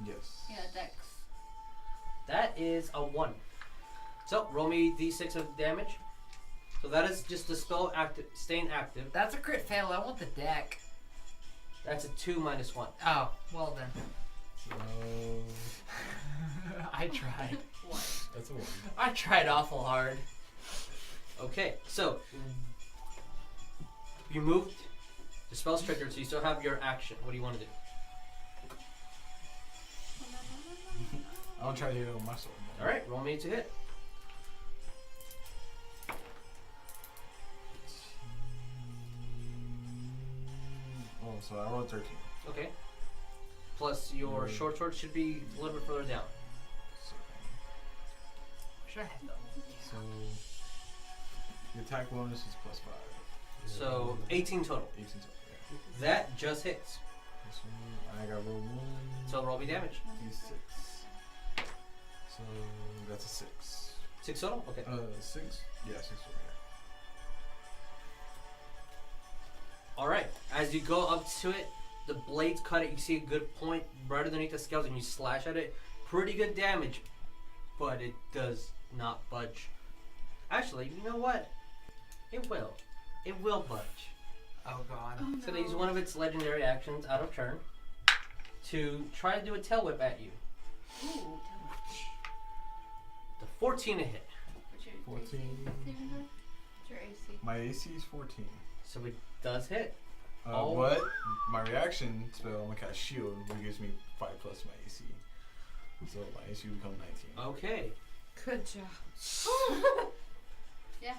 Yes. Yeah, Dex. That is a 1. So, roll me d6 of damage. So that is just the spell staying active. That's a crit fail. I want the deck. That's a 2 minus 1. Oh, well then. So I tried. that's a 1. I tried awful hard. Okay, so you moved. The spell's triggered, so you still have your action. What do you want to do? I want to try to hit it with my sword. Alright, roll me to hit. Oh, so I rolled 13. Okay. Plus your short sword should be a little bit further down. Should I have that? So the attack bonus is +5. So 18 total. 18 total. That just hits. Yeah. This one, I got roll 1. So roll me damage. D6. So that's a 6. 6 total? Okay. 6? Yeah, 6 total. Alright, as you go up to it, the blades cut it, you see a good point right underneath the scales and you slash at it. Pretty good damage, but it does not budge. Actually, you know what? It will. It will budge. Oh god. So they use one of its legendary actions out of turn to try to do a tail whip at you. Ooh, The 14 to hit. 14. What's your AC? My AC is 14. So it does hit. But my reaction spell, I'm gonna cast Shield, which gives me 5 plus my AC. So my AC will become 19. Okay. Good job. Yeah.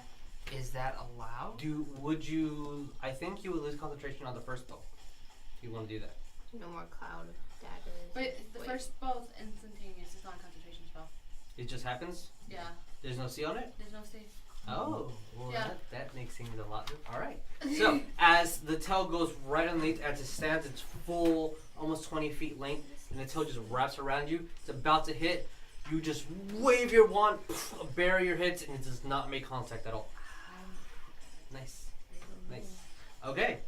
Is that allowed? Would you? I think you would lose concentration on the first spell. If you want to do that. No more cloud daggers. Wait, the first spell is instantaneous. It's not a concentration spell. It just happens. Yeah. There's no C on it. There's no save. Oh, well Yeah. that makes things a lot. All right. So as the tail goes right underneath, as it stands, its full, almost 20 feet length, and the tail just wraps around you. It's about to hit. You just wave your wand, a barrier hits, and it does not make contact at all. Nice. Nice. Okay.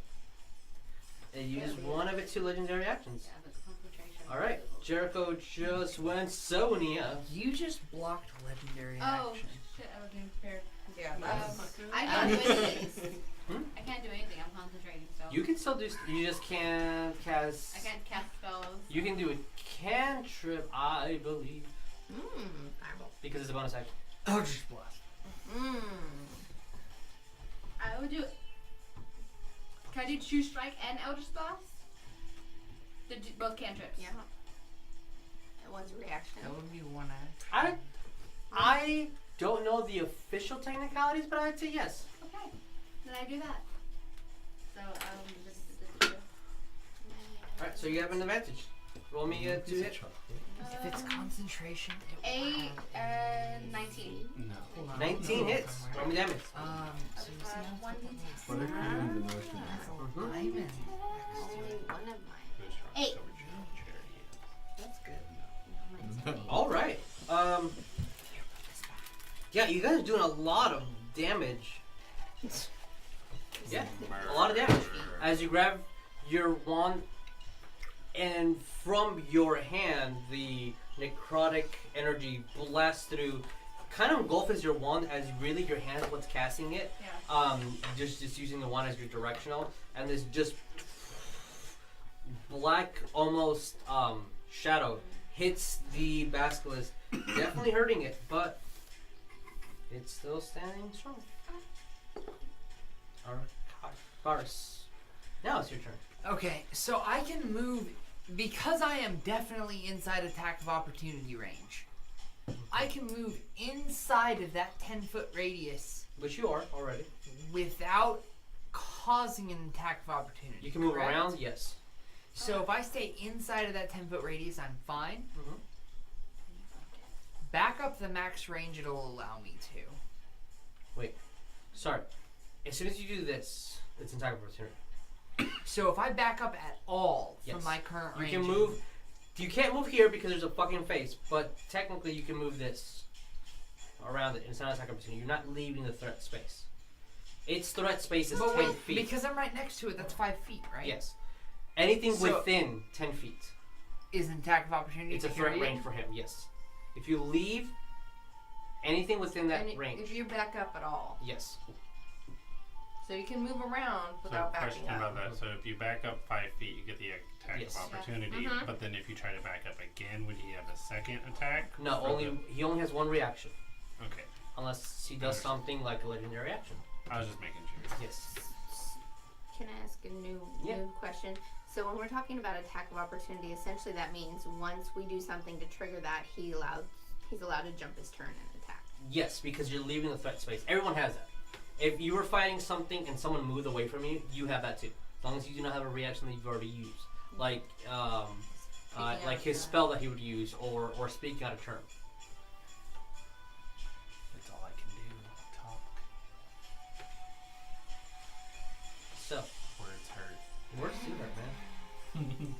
It used one of its 2 legendary actions. Yeah, that's concentration. All right. Jericho just went Sonya. You just blocked legendary Oh, action. shit, I wasn't prepared. Yeah, that's I can't do anything. I can't do anything. I'm concentrating, so. You can still do. You just can't cast. I can't cast spells. You can do a cantrip, I believe, Fireball. because it's a bonus action. Eldritch Blast. I would do. Can I do True Strike and Eldritch Blast? Both cantrips. Yeah. That one's a reaction. That would be 1 action. I don't know the official technicalities, but I'd say yes. Okay. Then I do that. So this is All right, so you have an advantage. Roll me a 2 hit. If it's concentration, it will 8 have and 19. No. Hold on. 19 hits. Roll me damage. So you see how One But if you're in the notion. I'm in. Only one of mine. 8. That's good. All right. Yeah, you guys are doing a lot of damage. Yeah, a lot of damage. As you grab your wand, and from your hand, the necrotic energy blasts through, kind of engulfs your wand, as really your hand is what's casting it. Yeah. Just using the wand as your directional, and this just black, almost shadow hits the basilisk, definitely hurting it, but it's still standing strong. Ferris. Now it's your turn. Okay, so I can move because I am definitely inside attack of opportunity range. I can move inside of that 10-foot radius, Which you are already. without causing an attack of opportunity. You can move correct? around, yes. So if I stay inside of that 10-foot radius, I'm fine. Mhm. Back up the max range it'll allow me to. Sorry. As soon as you do this, it's an attack of opportunity. So if I back up at all Yes. from my current You range, can move. You can't move here because there's a fucking face, but technically you can move this around it. It's not an attack of opportunity. You're not leaving the threat space. Its threat space is But 10 wait, feet. because I'm right next to it, that's 5 feet, right? Yes. Anything So- within 10 feet. Is an attack of opportunity. It's a threat period? range for him, yes. If you leave anything within that And range, if you back up at all. yes. So you can move around So without question backing about up. that. So if you back up 5 feet, you get the attack Yes. of opportunity. Mhm. But then if you try to back up again, would he have a second attack? No, For he only has one reaction. Okay. Unless he does something like a legendary action. I was just making sure. Yes. Can I ask a new Yeah. question? So when we're talking about attack of opportunity, essentially that means once we do something to trigger that, he's allowed to jump his turn and attack. Yes, because you're leaving the threat space. Everyone has that. If you were fighting something and someone moved away from you, you have that too. As long as you do not have a reaction that you've already used. Like like his spell that he would use, or speaking out of turn. That's all I can do. Talk. So, Words hurt. words do that, man.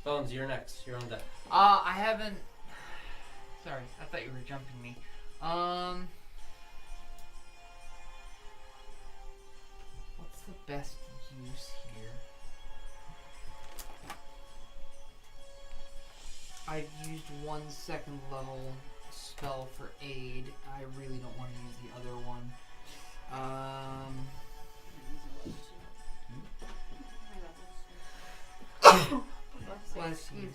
Bones, you're next. You're on deck. I haven't. Sorry, I thought you were jumping me. What's the best use here? I've used 1 second level spell for aid. I really don't want to use the other one. Bless you.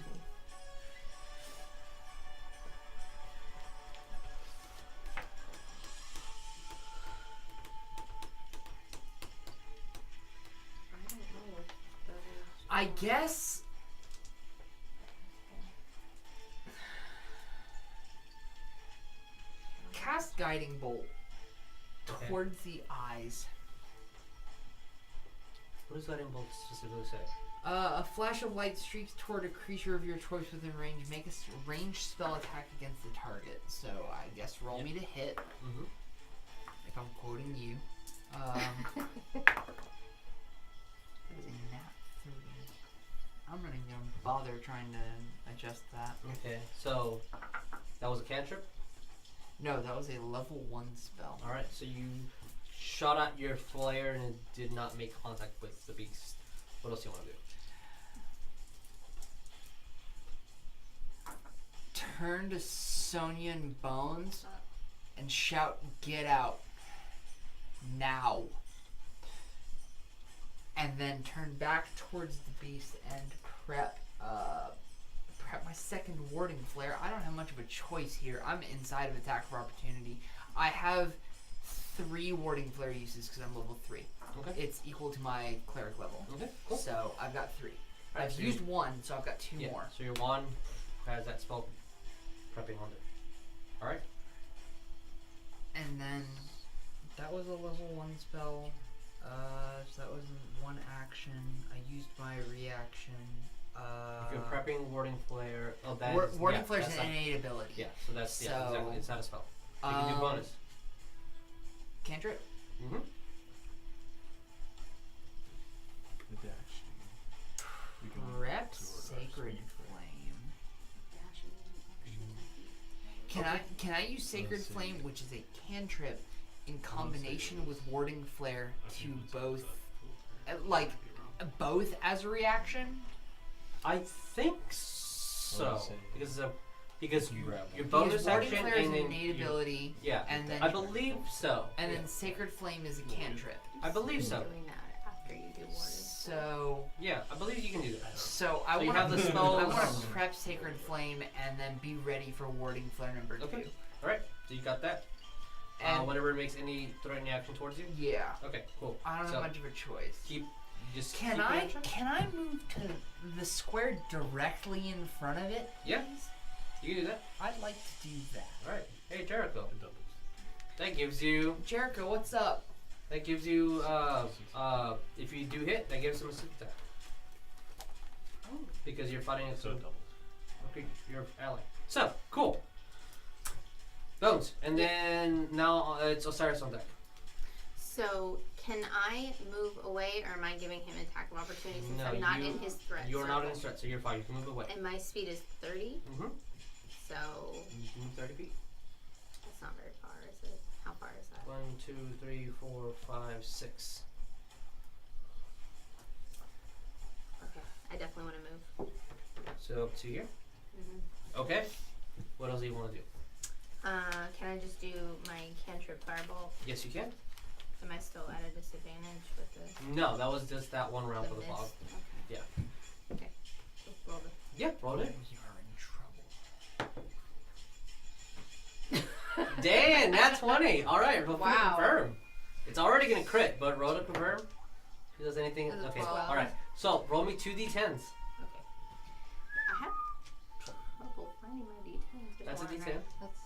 I guess cast guiding bolt towards the eyes. What does guiding bolt specifically say? A flash of light streaks toward a creature of your choice within range. Make a ranged spell attack against the target. So I guess roll me to hit. Mm-hmm. If I'm quoting you. That is a nat 3. I'm not even gonna bother trying to adjust that. Okay, so that was a cantrip? No, that was a level 1 spell. Alright, so you shot at your flare and it did not make contact with the beast. What else do you want to do? Turn to Sonya and Bones and shout, "Get out. Now." And then turn back towards the beast and prep my second warding flare. I don't have much of a choice here. I'm inside of attack of opportunity. I have 3 warding flare uses because I'm level 3. Okay. It's equal to my cleric level. Okay, cool. So I've got 3. Right, I've so used 1, so I've got 2 more. So your wand has that spell prepping on it. Alright. And then that was a level 1 spell. So that was 1 action. I used my reaction. If you're prepping warding flare, warding flare is an innate ability. Yeah, so that's exactly. It's not a spell. You can do bonus. Cantrip. Mm-hmm. Prep Sacred Flame. Can I use Sacred Flame, which is a cantrip, in combination with warding flare to both, both as a reaction? I think so. Because your bonus warding action flare is and an then innate ability. Yeah, and then I believe so. And then Sacred Flame is a cantrip. I believe so. Doing that after you do warding. So yeah, I believe you can do that. So I you want have the spells. I want to prep Sacred Flame and then be ready for warding flare number 2. Okay. All right. So you got that. And whenever it makes any threatening action towards you. Yeah. Okay. Cool. I don't have much of a choice. Can I move to the square directly in front of it? Yeah. You can do that. I'd like to do that. All right. Hey, Jericho. That gives you. Jericho, what's up? That gives you. If you do hit, that gives him a super attack. Oh. Because you're fighting a your ally. So cool. Bones, and then now it's Osiris on deck. So can I move away, or am I giving him attack of opportunity since I'm not in his threat? You're not in his threat, so you're fine. You can move away. And my speed is 30. Mm-hmm. So. You can move 30 feet. That's not very far, is it? How far is that? 1, 2, 3, 4, 5, 6. Okay, I definitely want to move. So up to here. Mm-hmm. Okay. What else do you want to do? Can I just do my cantrip firebolt? Yes, you can. Am I still at a disadvantage with this? No, that was just that one round for the mist? fog. Okay. Yeah. Okay. Roll the. Yeah, roll it. You are in trouble. Dan, that's 20. All right, roll Wow. confirm. It's already gonna crit, but roll to confirm. If it does anything. Does it Okay. 12? All right. So roll me 2 d10s. Okay. I have trouble finding my d10s. That's a One, d10. right?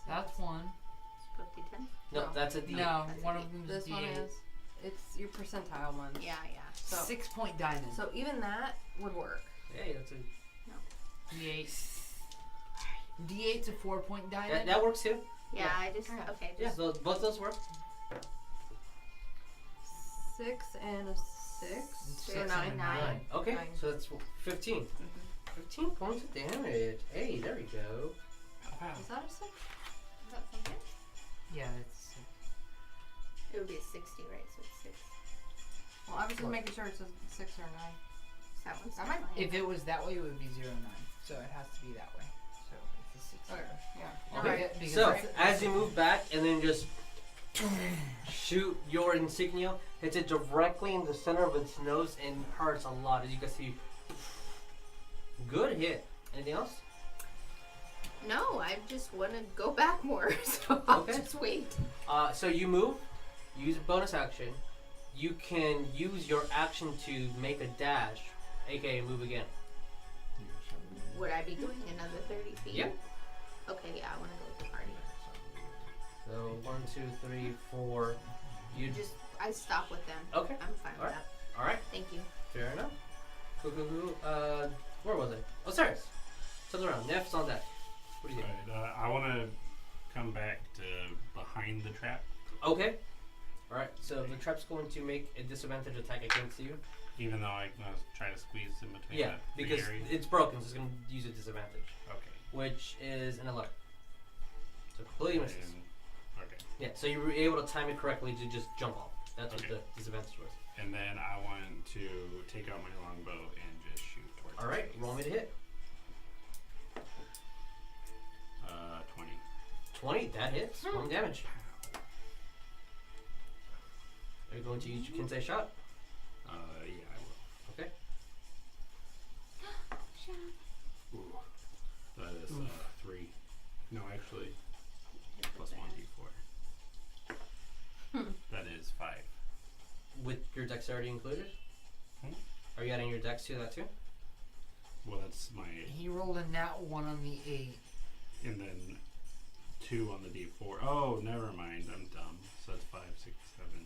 That's 1. It's both d10s? No, No. that's a d. No, That's one a of them's This D8. one is. It's your percentile one. Yeah, yeah. So, 6-point diamond. so even that would work. Hey, that's a. D8. D8's a 4-point diamond. That works too. Yeah, I just. Okay. Okay. Yeah, Just, both those work. 6 and a 6. Six So and 9. 9. Okay, Nine. so that's 15. 15 points of damage. Hey, there we go. Wow. Is that a 6? Is that something? Yeah, it's It would be a 60, right? So it's 6. Well, I was just making sure it's a 6 or 9. That one's That might- if it was that way, it would be 0, 9. So it has to be that way. So it's a 6. Okay, yeah. You're Okay. right. Because So, it's- as you move back and then just shoot your insignia, hits it directly in the center of its nose and hurts a lot. As you can see, good hit. Anything else? No, I just want to go back more, so I'll Okay. just wait. So you move, use a bonus action. You can use your action to make a dash, aka move again. Would I be doing another 30 feet? Yep. Okay, yeah, I want to go with the party. So 1, 2, 3, 4. You just I stop with them. okay. I'm fine with Alright. that. All right. Thank you. Fair enough. Cool, cool, cool. Where was it? Osiris. Turn around. Neff's on that. What do you think? Alright, I want to come back to behind the trap, Okay. All right. So the trap's going to make a disadvantage attack against you. even though I'm going to try to squeeze in between Yeah, the because areas. it's broken, so it's going to use a disadvantage, Okay. which is an 11. So completely misses. And- okay. Yeah. So you were able to time it correctly to just jump off. That's Okay. what the disadvantage was. And then I want to take out my longbow and just shoot towards All right. the Roll me to hit. 20. 20. That hits. 1 damage. Are you going to use your Kinsei shot? Yeah, I will. Okay. Ooh. That is 3. No, actually, plus 1d4. That is 5. With your dexterity included? Hmm? Are you adding your dex to that too? Well, that's my. He rolled a nat 1 on the 8. And then 2 on the d4. Oh, never mind. I'm dumb. So that's 5, 6, 7.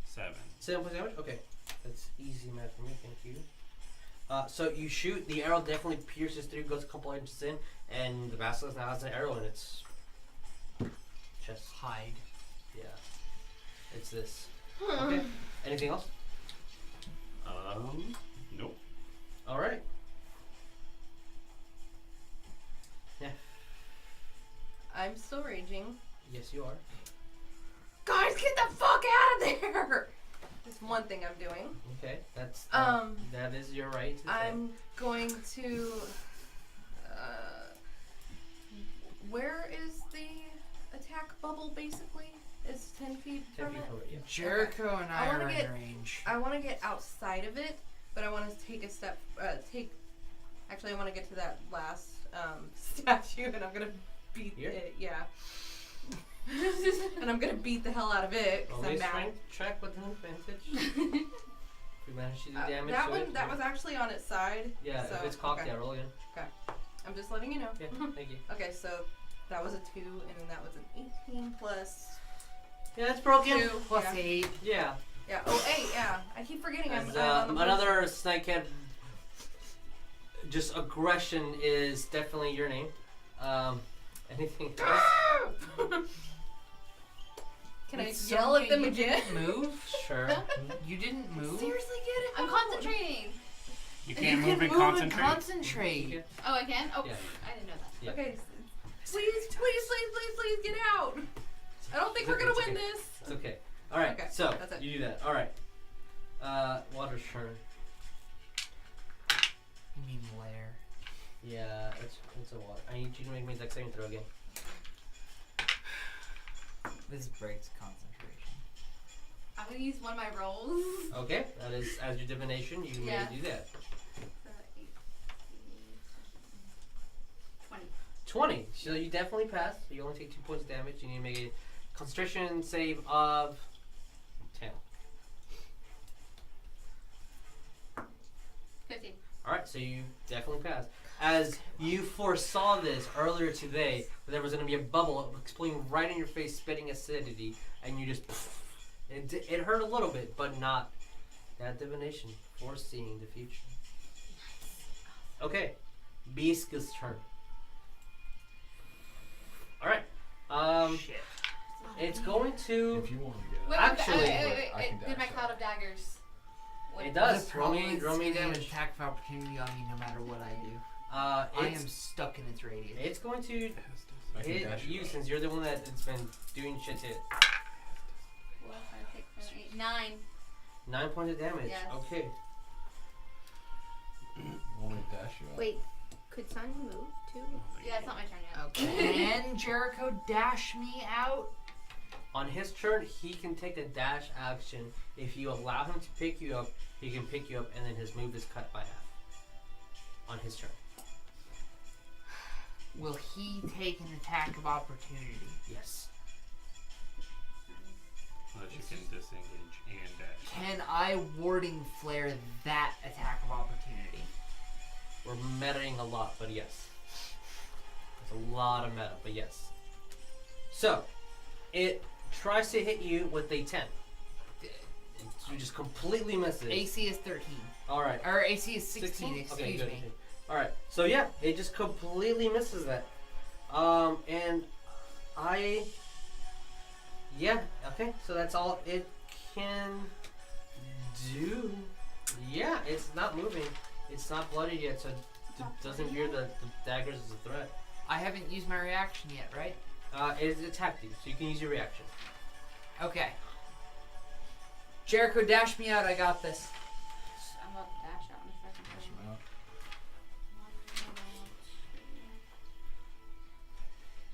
7. 7 points damage? Okay. That's easy math for me, thank you. So you shoot, the arrow definitely pierces through, goes a couple inches in, and the Basilisk now has an arrow in its chest. Hide. Yeah. It's this. Okay. Anything else? Nope. Alright. Yeah. I'm still raging. Yes, you are. Guys, get the fuck out of there! That's one thing I'm doing. Okay. That's that is your right to say. I'm going to. Where is the attack bubble? Basically, it's 10 feet 10 from feet it. from it, yeah. Jericho and I I wanna are get- in range. I want to get outside of it, but I want to take a step. Actually, I want to get to that last statue, and I'm gonna beat Here? it. Yeah. And I'm gonna beat the hell out of it because Roll me I'm a mad. strength check with an advantage. If we manage to do damage that to one, it. that was actually on its side. Yeah, so, if it's cocked, okay. yeah, roll again. I'm just letting you know. Yeah, thank you. Okay, so that was a 2, and then that was an 18 plus Yeah, it's broken. 2. Plus yeah. 8. Yeah. Yeah. Oh, 8. Yeah. I keep forgetting I'm As, on the another snakehead. Just aggression is definitely your name. Anything else? Can I It's yell at Sonya, them you again? didn't move? Sure. You didn't move? Seriously, get it I'm out. concentrating. You You can't move can and move concentrate. and concentrate. Okay. Oh, I can? Oh, Yeah. I didn't know that. Yeah. Okay. Please, get out. I don't think we're gonna win this. It's okay. All right. Okay, So that's it. you do that. All right. Water's turn. You mean lair. Yeah, it's a water. I need you to make me a dex saving throw again. This breaks concentration. I'm gonna use one of my rolls. Okay. That is as your divination. You Yeah. may do that. 20. 20. So you definitely pass. You only take 2 points of damage. You need to make a concentration save of 10. 15. Alright, so you definitely passed. As you foresaw this earlier today, that there was going to be a bubble exploding right in your face, spitting acidity, and you just... It hurt a little bit, but not that divination. Foreseeing the future. Okay. Beast's turn. Alright. Shit. It's going to... If you want to get Wait, out. Actually- wait. I can Did my dash cloud out. of daggers It does. The Roll problem me is roll me it's gonna damage. attack of opportunity on me no matter what I do. I It's am stuck in its radius. it's going to I can hit dash you out. since you're the one that's been doing shit to it. 4, 5, 6, 7, 8, 9. 9 points of damage. Yes. Okay. Only dash you out. Wait, could Sonya move too? Yeah, it's not my turn yet. Okay. Can Jericho dash me out? On his turn, he can take a dash action. If you allow him to pick you up, he can pick you up, and then his move is cut by half. On his turn. Will he take an attack of opportunity? Yes. Unless you can disengage and dash. Can I warding flare that attack of opportunity? We're metaing a lot, but yes. There's a lot of meta, but yes. So, it tries to hit you with a 10. You just completely miss it. AC is 13. Alright. Or AC is 16, excuse Okay, good. me. Alright, so yeah, it just completely misses that. And yeah, okay, so that's all it can do. Yeah, it's not moving. It's not bloodied yet, so it doesn't view the daggers as a threat. I haven't used my reaction yet, right? It attacked you, so you can use your reaction. Okay. Jericho, dash me out, I got this. I'm about to dash out in a second. Dash him out.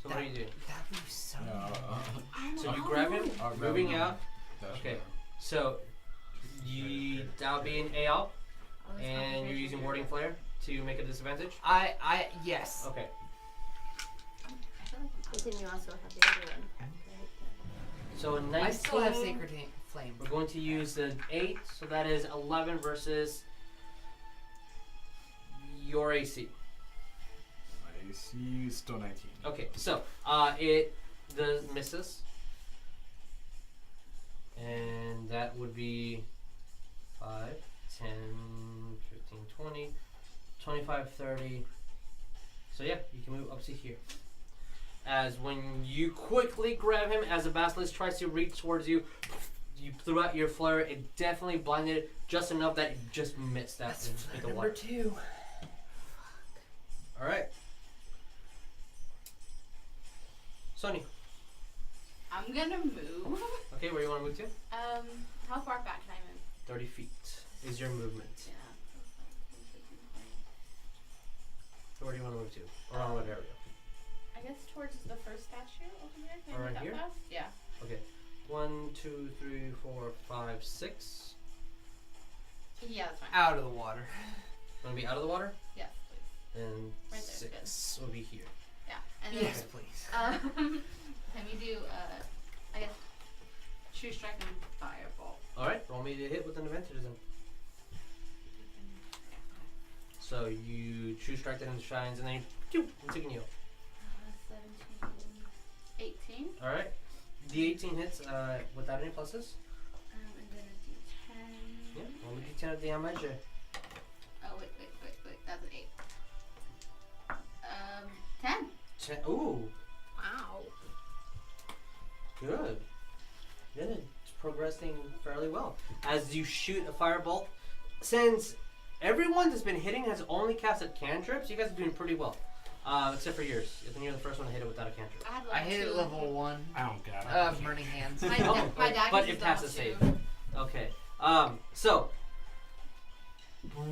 So what do you do? That moves so Yeah, So you grab him, I'll grab moving him. out. Dash Okay. him out. So that'll be an AL, and you're using warding flare to make a disadvantage. Yes. Okay. But then you also have the other one. Right? So a 19. I still have Sacred Flame. We're going to use the 8, so that is 11 versus your AC. My AC is still 19. Okay, so it does misses, and that would be 5, 10, 15, 20, 25, 30. So yeah, you can move up to here. As when you quickly grab him, as the Basilisk tries to reach towards you, you threw out your flare. It definitely blinded it just enough that it just missed that and just hit the water. Number 2. All right, Sonya. I'm gonna move. Okay, where you want to move to? How far back can I move? 30 feet is your movement. Yeah. So where do you want to move to? Around what area? I guess towards the first statue over here. Can I Around move that here? fast? Yeah. Okay. 1, 2, 3, 4, 5, 6. Yeah, that's fine. Out of the water. Want to be out of the water? Yes, please. And Right there, 6 will be here. Yeah. And then Yes, please. can we do I guess true strike and firebolt. All right. Roll me to hit with an advantage then. So you true strike that into shines, and then you, I'm taking you. 17, 18. All right. The 18 hits without any pluses. And then a D10. Yeah. Roll me d10 of damage. Oh wait. That's an 8. 10. Ooh. Wow. Good. Good. It's progressing fairly well. As you shoot a firebolt, since everyone that's been hitting has only casted cantrips, you guys are doing pretty well. Except for yours. I think you're the first one to hit it without a cantrip. I had I hit it level 1. I don't got it. Burning Hands. My but dagger's it is passes level save. 2. Okay. So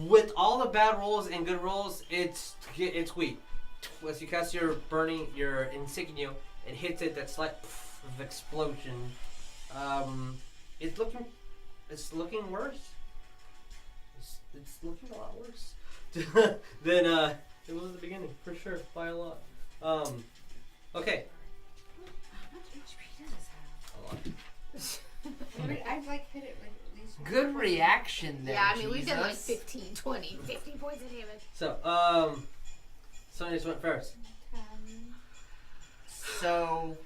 with all the bad rolls and good rolls, it's weak. As you cast your insignia, it hits it. That slight of explosion. It's looking worse. It's looking a lot worse than it was at the beginning, for sure, by a lot. Okay. How much HP does this A lot. have? I've like hit it like at least. Good reaction there. Yeah, I mean, we've Jesus. done like 15, 20, 50 points of damage. So, Sonya just went first. So,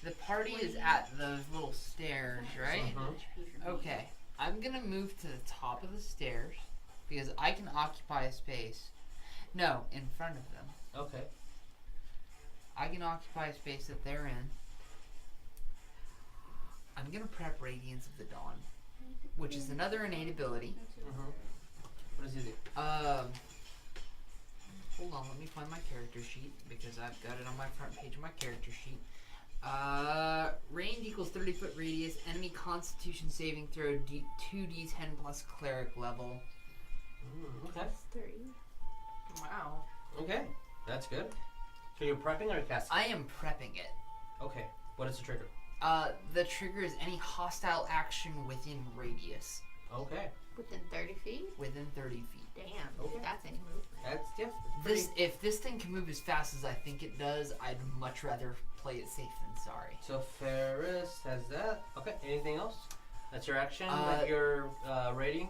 the party is at those little stairs, right? Mhm. Okay. I'm gonna move to the top of the stairs because I can occupy a space. No, in front of them. Okay. I can occupy a space that they're in. I'm gonna prep Radiance of the Dawn. which is another innate ability. What does he do? Hold on, let me find my character sheet because I've got it on my front page of my character sheet. Range equals 30-foot radius. Enemy Constitution saving throw 2d10 plus Cleric level. Okay. 3. Wow. Okay. That's good. So you're prepping or casting? I am prepping it. Okay. What is the trigger? The trigger is any hostile action within radius. Okay. Within 30 feet? Within 30 feet. Damn. Okay. That's any movement. That's If this thing can move as fast as I think it does, I'd much rather play it safe than sorry. So Ferris has that. Okay. Anything else? That's your action that you're rating?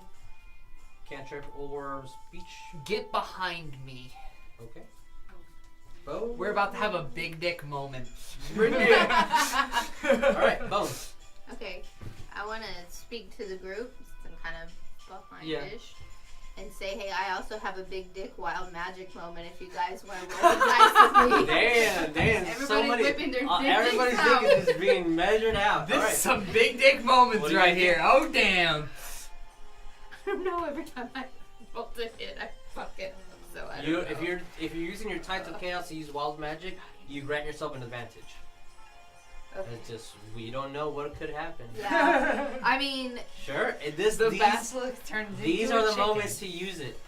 Cantrip or speech? Get behind me. Okay. Bo? We're about to have a big dick moment. Bring it in. Alright, Bones. Okay. I want to speak to the group, some kind of behind-ish, and say, hey, I also have a big dick wild magic moment if you guys want to roll the dice with me. Damn. Everybody's So many. whipping their dick Everybody's dicks out. dick is just being measured out. This Alright. is some big dick moments What do you right think? here. Oh, damn. I don't know, every time I roll the hit, I fucking... So I don't know. If you're using your Tides of Chaos to use wild magic, you grant yourself an advantage. Okay. It's just we don't know what could happen. Yeah. I mean, Sure. The Basilisk turns These into are a the chicken. moments to use it.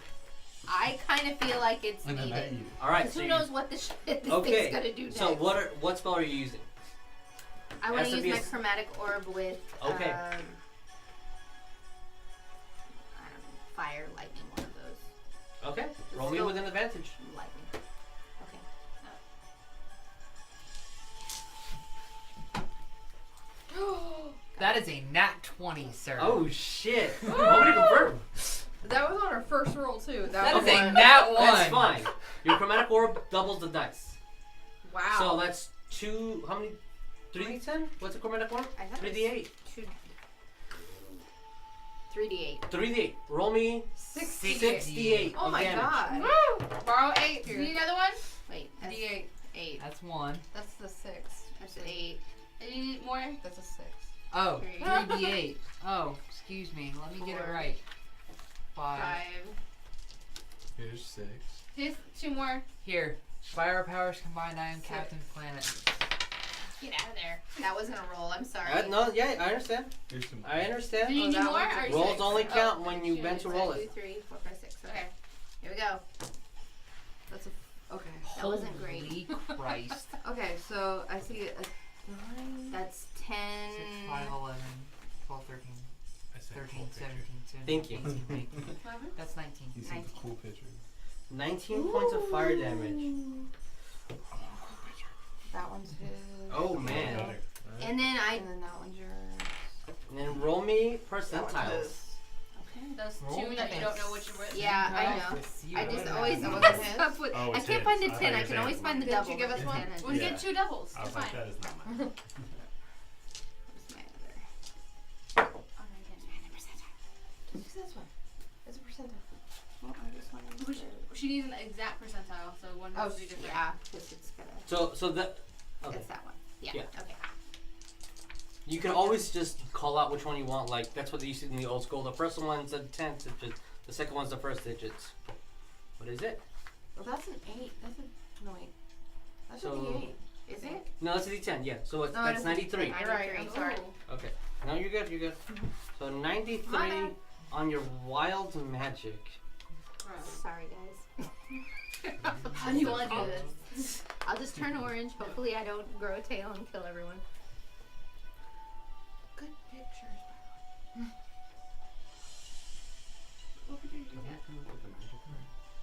I kind of feel like it's And I'm at needed. you. All right. Because So who you- knows what the shit this Okay. thing's gonna do next. So what spell are you using? I want has to to use be my a chromatic orb with Okay. I don't know, fire, lightning, one of those. Okay. Roll me Still- with an advantage. Lightning. Okay. That is a nat 20, sir. Oh shit. Roll me to confirm. That was on our first roll too. That is Okay. a nat 1. That's fine. Your chromatic orb doubles the dice. Wow. So that's two. How many? 3d10? What's a chromatic orb? I have 3d8. 3d8. 3d8. Roll me 68 Oh of my damage. god. Woo! Borrow 8. Here. Do you need another one? Wait, that's D8. 8. That's 1. That's the 6. That's 8. Do you need more? That's a 6. Oh, 3. 3d8. Oh, excuse me. Let me get it 4. right. 5. 5. Here's 6. Here's 2 more. Here. By our powers combined, I am Captain Planet. Get out of there. That wasn't a roll. I'm sorry. No, yeah, I understand. Here's some. I understand. Do you need that more? one's Or a Rolls 6? only Oh. count when you bend to roll 1, 2, it. 3, 4, 5, 6. Okay. Okay. Here we go. That's a. Okay. That wasn't great. Holy Christ. Okay, so I see a 9. That's 10. 6, 5, 11, 12, 13, I sent a 13, cool picture. 17, Thank you. 18, 19. What happened? That's 19. You sent a 19. cool picture. 19 points of fire damage. That one's his. Oh man. Better, right? And then And then that one's yours. And then roll me That one's percentiles. his. Okay. Those Roll 2 that you don't know dice. which are which. Yeah, I know. I just always That mess wasn't his? up with. Oh, I it's can't his. find the I 10. thought I you can were always saying find the Didn't double. you give but us the one? 10 is We'll Yeah. get 2 doubles. I You're was like, fine. that is not mine. Where's my other? Oh, no, you didn't. Who's this one? It's a percentile. Well, I just wanted to- She needs an exact percentile, so one Oh, has to be different. yeah, because it's gonna. So the okay. It's that one. Yeah. Yeah. Okay. You can always just call out which one you want. Like that's what they used to do in the old school. The first one's the 10th digit. The second one's the first digits. What is it? Well, that's an 8. That's a. No, wait. That's So- a D8. Is it? No, that's a D10. Yeah. So it's, No, that's it's a 93. You're right. I'm 93. sorry. Okay. No, you're good. You're good. So 93 My bad. on your wild magic. Sorry, guys. How do you want to do this? I'll just turn orange. Hopefully, I don't grow a tail and kill everyone. Good pictures.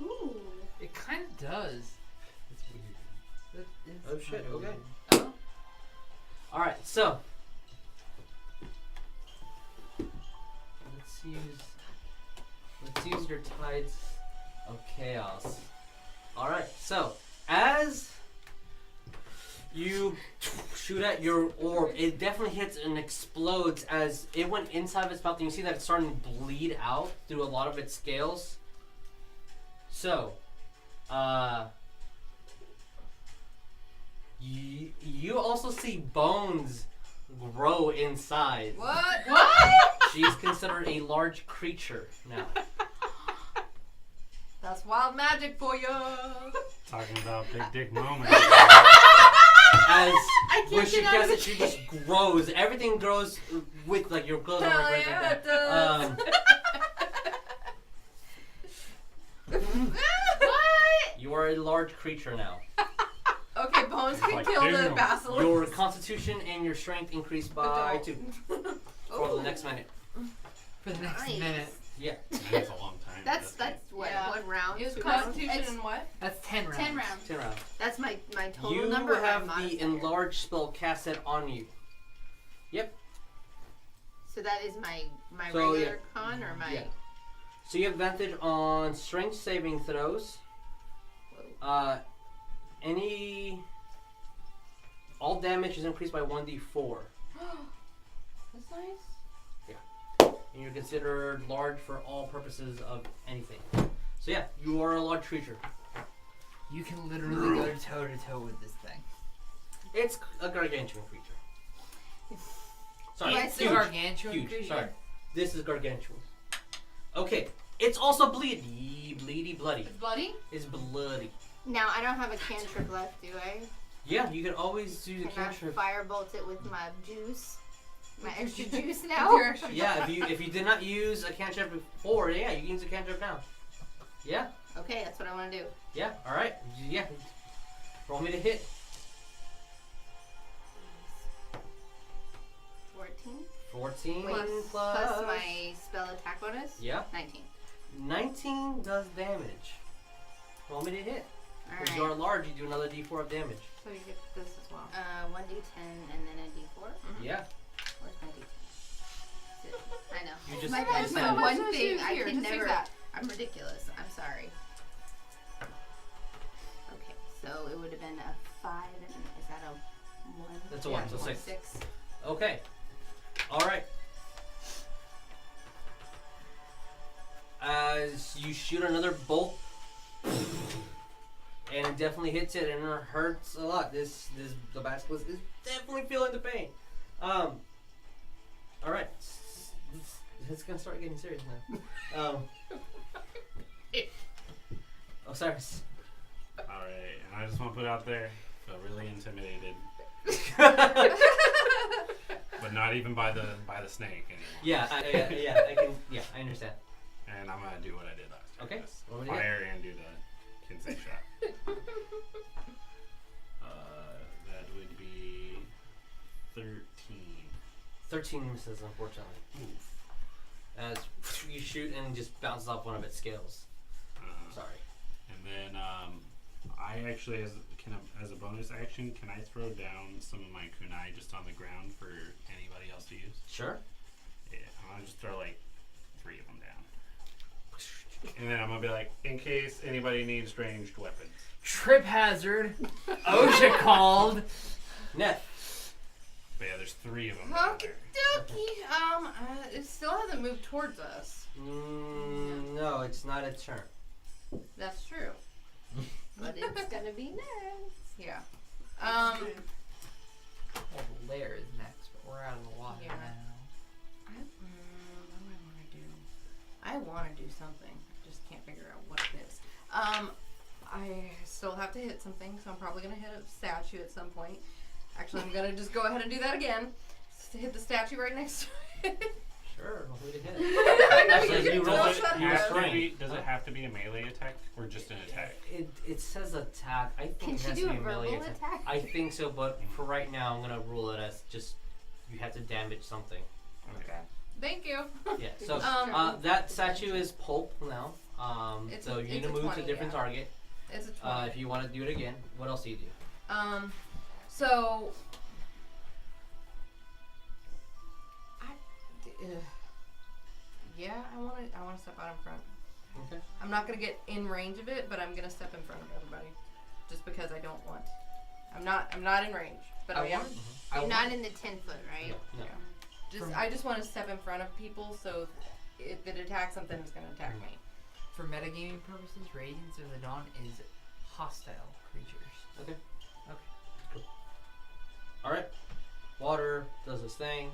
Ooh. It kind of does. That is Oh shit. kinda Okay. weird. Oh. All right. So let's use your tides of chaos. All right. So as you shoot at your orb, it definitely hits and explodes as it went inside of its mouth, and you see that it's starting to bleed out through a lot of its scales. So, you also see bones grow inside. What? She's considered a large creature now. That's wild magic for you. Talking about big dick moments. As can't when she get out of casts it, she just grows. Everything grows with like your clothes. Hell Like yeah, that. it does. What? You are a large creature now. Okay, Bones can Like, kill the damn. basilisk. Your constitution and your strength increase by 2 for the next minute. For the next Nice. minute. Yeah. That's a long time. That's what? Yeah. One round? It was Two Constitution rounds? and what? That's 10 rounds. 10 rounds. 10 rounds. That's my total You number. or my have the modifier? enlarged spell casted on you. Yep. So that is my So, regular con or my. Yeah. So you have advantage on strength saving throws. All damage is increased by 1d4. That's nice. And you're considered large for all purposes of anything. So yeah, you are a large creature. You can literally go toe to toe with this thing. It's a gargantuan creature. Sorry, It's a huge, gargantuan huge. creature? Sorry, this is gargantuan. Okay, it's also bleedy, bloody. It's bloody? It's bloody. Now I don't have a cantrip left, do I? Yeah, you can always do the Can I cantrip. firebolt it with my juice? My extra juice With now? your extra- Yeah, if you did not use a cantrip before, yeah, you can use a cantrip now. Yeah, Okay, that's what I want to do. yeah, all right, yeah. Roll me to hit. 14 14 plus plus my spell attack bonus. Yeah. 19. 19 does damage. Roll me to hit. All If right. you are large, you do another d4 of damage. So you get this as well. 1d10 and then a d4. Yeah. Where's my d10? I know. You just- That's you my just- one Just thing. use I here, can just use never. that. I'm ridiculous. I'm sorry. Okay, so it would have been a 5, and is that a 1? That's a 1, so Yeah, 6. 6. Okay. All right. As you shoot another bolt, and it definitely hits it, and it hurts a lot. The basilisk is definitely feeling the pain. All right. It's gonna start getting serious now. Osiris. Alright, and I just want to put out there, feel really intimidated, but not even by the snake anymore. Yeah, I understand. And I'm gonna do what I did last time. Okay. Just What would you do? fire and do the Kinsey shot. That would be 13. 13 misses, unfortunately. Oof. As you shoot and just bounces off one of its scales. Sorry. And then I actually, as a bonus action, can I throw down some of my kunai just on the ground for anybody else to use? Sure. Yeah, I'll just throw like 3 of them down. And then I'm gonna be like, in case anybody needs ranged weapons. Trip hazard. OSHA called. Neff. But yeah, there's 3 of them. down Okie there. dokie. It still hasn't moved towards us. No, it's not a turn. That's true. But it's gonna be next. Yeah. Well, the lair is next, but we're out of the water Yeah. now. What do I want to do? I want to do something. I just can't figure out what it is. I still have to hit something, so I'm probably gonna hit a statue at some point. Actually, I'm gonna just go ahead and do that again. Just to hit the statue right next to it. Sure, roll me to hit. I know, Actually, you you can roll tell it. us that You're has Does strength. it have to be a melee attack or just an attack? It says attack. I think Can it she has do to a be a melee verbal attack. attack? I think so, but for right now, I'm gonna rule it as just you have to damage something. Okay. Thank you. Yeah. So that statue is pulp now. It's So a- you need it's to a move 20, to a different yeah. target. It's a 20. If you want to do it again, what else do you do? So yeah, I want to step out in front. Okay. I'm not gonna get in range of it, but I'm gonna step in front of everybody, just because I don't want. I'm not in range, but I am. You're not in the 10-foot, right? No. I just want to step in front of people, so if it attacks something, it's gonna attack me. For metagaming purposes, Radiance of the Dawn is hostile creatures. Okay. Cool. All right. Water does its thing.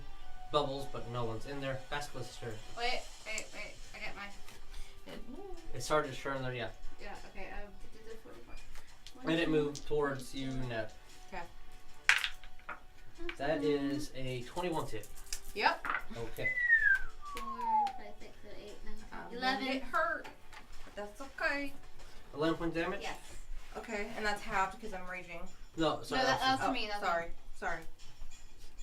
bubbles, but no one's in there. Basilisk turn. Wait. I got my. It started to turn there, yeah. Yeah. Okay. Did this 44. And it moved towards you, Ned. Okay. That is a 21 hit. Yep. Okay. 4, 5, 6, 7, 8, 9, 10, 11. It hurt. That's okay. 11 points damage? Yes. Okay, and that's halved because I'm raging. No, sorry. No, that was Oh, for me. That was sorry. Sorry.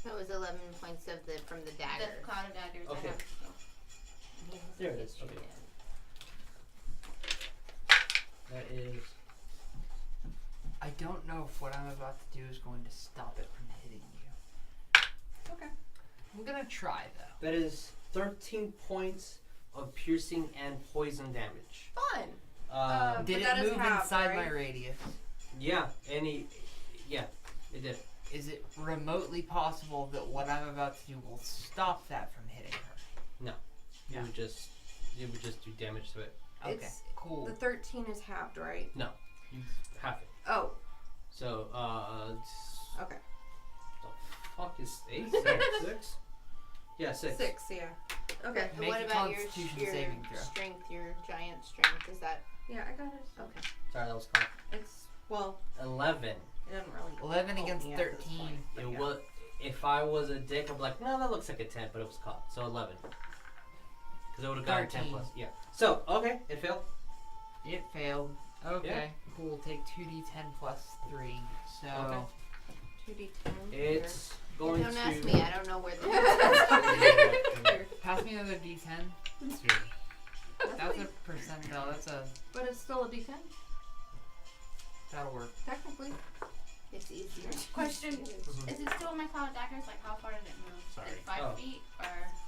That was 11 points of from the dagger. The cloud of daggers. Okay. I have, so. There it is. Okay. That is. I don't know if what I'm about to do is going to stop it from hitting you. Okay. I'm gonna try though. That is 13 points of piercing and poison damage. Fun. Did but it that is move halved, inside right? my radius? Yeah, yeah, it did. Is it remotely possible that what I'm about to do will stop that from hitting her? No. Yeah. You would just do damage to it. Okay, It's- cool. The 13 is halved, right? No. You half it. Oh. So, Okay. the fuck is 8? 6? Yeah, 6. 6, yeah. Okay. Make What a about your Constitution saving throw. strength, your giant strength? Is that Yeah, I got it. okay? Sorry, that was called It's, well, 11. it doesn't really 11 help against me at this 13. point, but It yeah. was. If I was a dick, I'd be like, no, that looks like a 10, but it was caught. So 11. Because it would have gotten 10 13. plus. Yeah. So, okay, it failed. It failed. Okay, cool. Take 2d10 plus 3. So Okay. 2d10. It's going Don't to. ask me. I don't know where the pass me another d10. It's your That's a percentile. That's a But it's still a d10, that'll work. technically. it's easier. Question: Is it still in my cloud of daggers? Like, how far did it move? Sorry. Is it 5 Oh. feet or?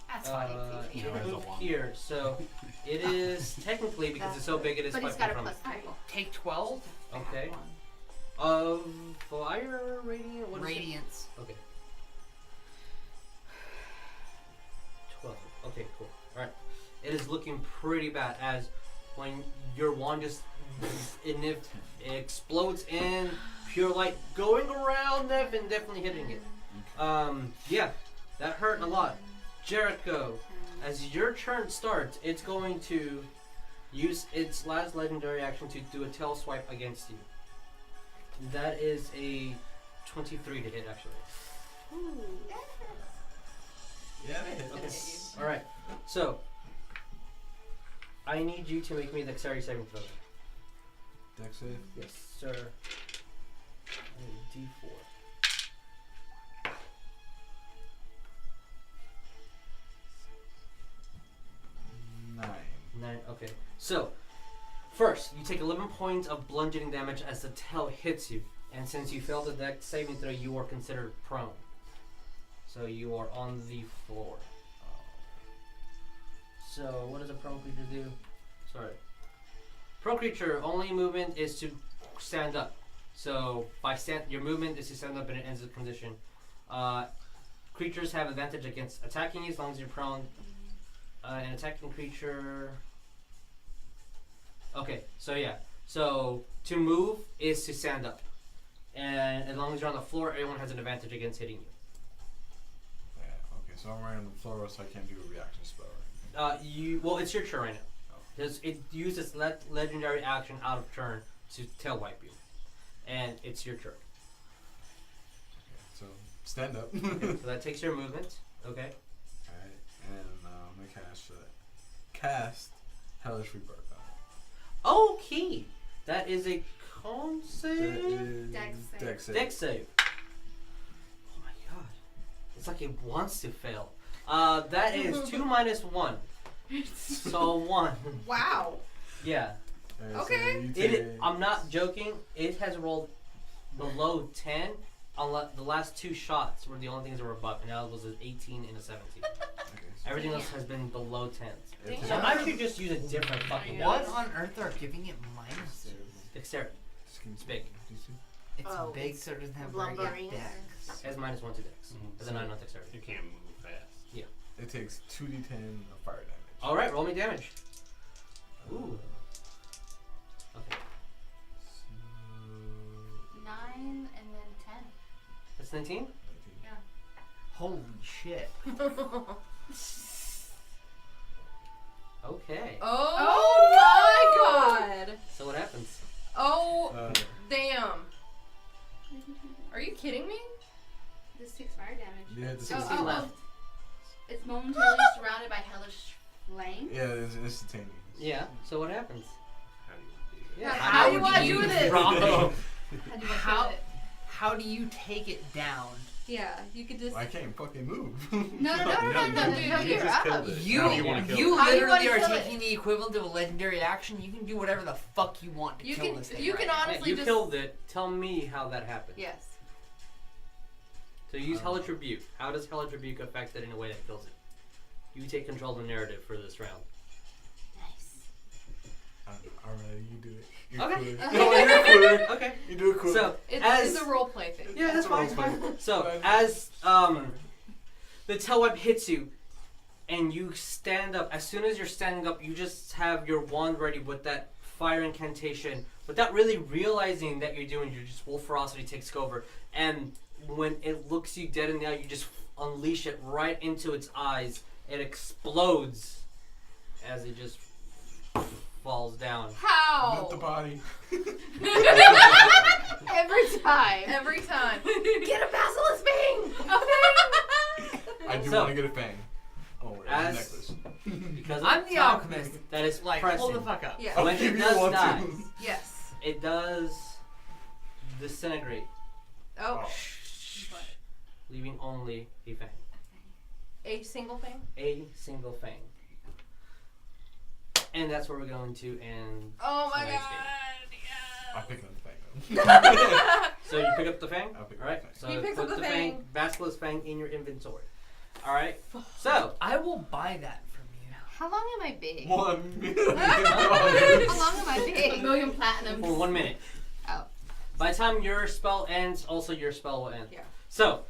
That's fine. You No, it's a move one. here, so it is technically because it's so big. It is But 5 he's got feet a from plus it. 3. Take 12. Okay. Fire radiant. What is it? Radiance. Okay. 12. Okay, cool. Alright. It is looking pretty bad as when your wand just it explodes in pure light going around them and definitely hitting it. Yeah, that hurt a lot. Jericho, as your turn starts, it's going to use its last legendary action to do a tail swipe against you. That is a 23 to hit, actually. Yeah, it hit. Okay. All right. So I need you to make me the dexterity saving throw. Dex save. Yes, sir. I need a D4. 9. Okay. So first, you take 11 points of bludgeoning damage as the tail hits you, and since you failed the dex saving throw, you are considered prone. So you are on the floor. So what does a prone creature do? Sorry. Prone creature only movement is to stand up. So your movement is to stand up and it ends the condition. Creatures have advantage against attacking you as long as you're prone. An attacking creature. Okay, so yeah. So to move is to stand up. And as long as you're on the floor, everyone has an advantage against hitting you. Yeah, okay, so I'm right on the floor, so I can't do a reaction spell or anything. Well, it's your turn right now. Because it uses legendary action out of turn to tail wipe you. And it's your turn. Okay, so stand up. Okay, so that takes your movement. Okay. Alright, and I'm gonna cast Hellish Rebirth on Okay. That is a con it. save. That is Dex save. Dex save. Dex save. Oh my god. It's like it wants to fail. That is 2 minus 1. So 1. Wow. Yeah. Alright, Okay. So you take, I'm not joking. It has rolled below 10. The last 2 shots were the only things that were above, and that was an 18 and a 17. Okay, so Everything else has been below 10s. it's So I should just use a different fucking What dice. on earth are giving it minuses? Dexterity. It's big. It's Oh, big, it's so it doesn't have very lumbering. good dex. It has minus 1 to dex. Mhm. As a 9 on dexterity. You can't move fast. It takes 2d10 of fire damage. Alright, roll me damage. Ooh. Okay. 9 and then 10. That's 19? Yeah. Holy shit. Okay. Oh my god. So what happens? Oh, damn. Are you kidding me? This takes fire damage. Yeah, this 60 is left. It's momentarily surrounded by hellish flame. Yeah, it's instantaneous. Yeah. So what happens? How do you do Yeah. How do I do this? How do you take it down? Yeah, you could just. I can't fucking move. No, dude, You you're just up. killed it. You, How do you want to kill you it? How do you literally wanna are kill it? taking the equivalent of a legendary action. You can do whatever the fuck you want to You kill can. this thing. You right can now. Yeah, honestly you just. killed it. Tell me how that happened. Yes. So use Hellish Rebuke. How does Hellish Rebuke affect it in a way that kills it? You take control of the narrative for this round. Alright, you do it. You're Okay. Cool. No, you're cool. Okay. You do it cool. So It's a role play thing. yeah, that's fine. It's Role play. fine. So Fine. as the tailwhip hits you, and you stand up. As soon as you're standing up, you just have your wand ready with that fire incantation, without really realizing that you're doing. Your just wolf ferocity takes over, and when it looks you dead in the eye, you just unleash it right into its eyes. It explodes as it just falls down. How? Lift the body. Every time. Every time. Get a basilisk bang! I do So, want to get a fang. Oh, it's a as- necklace. Because I'm of the time alchemist. that is Like, pressing. hold the fuck up. Yeah. I'll When give it you does one die, too. Yes. it does disintegrate, Oh. leaving only a fang. A single thing? A single fang. And that's where we're going to end. Oh my tonight's god. I'll pick up the fang though. game. So you pick up the fang? I'll pick up Alright, the fang. so He picks put up the fang. Basilisk fang in your inventory. Alright, so. I will buy that from you. How long am I big? $1 million. How long am I A big? million platinum. For 1 minute. Oh. By the time your spell ends, also your spell will end. Yeah. So,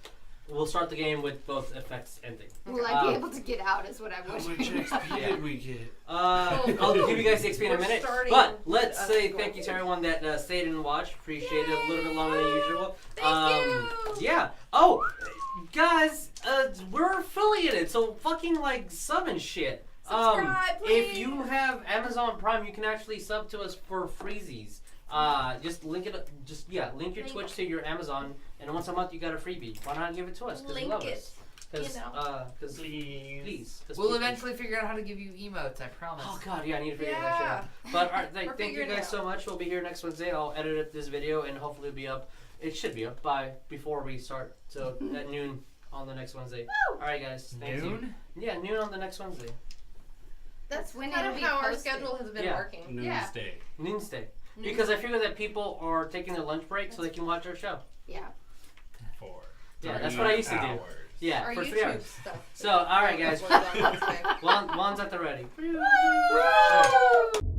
we'll start the game with both effects ending. Will I be able to get out is what I How wish. much XP did we get? I'll give you guys the XP in a We're minute. starting But let's with say us thank you to going. everyone that stayed and watched. Appreciate it a little bit longer than usual. Thank you. Yeah. Oh, guys, we're affiliated, so fucking like sub and shit. Subscribe, If please. you have Amazon Prime, you can actually sub to us for freezies. Just link it. Link your Link Twitch to your Amazon, and once a month you got a freebie. Why not give it to us? Because you Link love it. us. Because, You know. please. 'Cause We'll please. eventually figure out how to give you emotes, I promise. Oh god, yeah, I need to figure that Yeah. shit out. But alright, We're thank you figuring it guys out. so much. We'll be here next Wednesday. I'll edit up this video and hopefully it'll be up. It should be up before we start. So at noon on the next Wednesday. Alright guys, thank you. Noon? Yeah, noon on the next Wednesday. That's when Kind it'll of be how our posted. schedule has been Yeah. working. Yeah. Noonday. Noonday. Because I figure that people are taking their lunch break so they can watch our show. Yeah. For Yeah, that's what I used to do. hours. Yeah, Our for 3 YouTube hours. stuff. So, alright guys. That's what's on Wednesday. Juan's at the ready. Woo!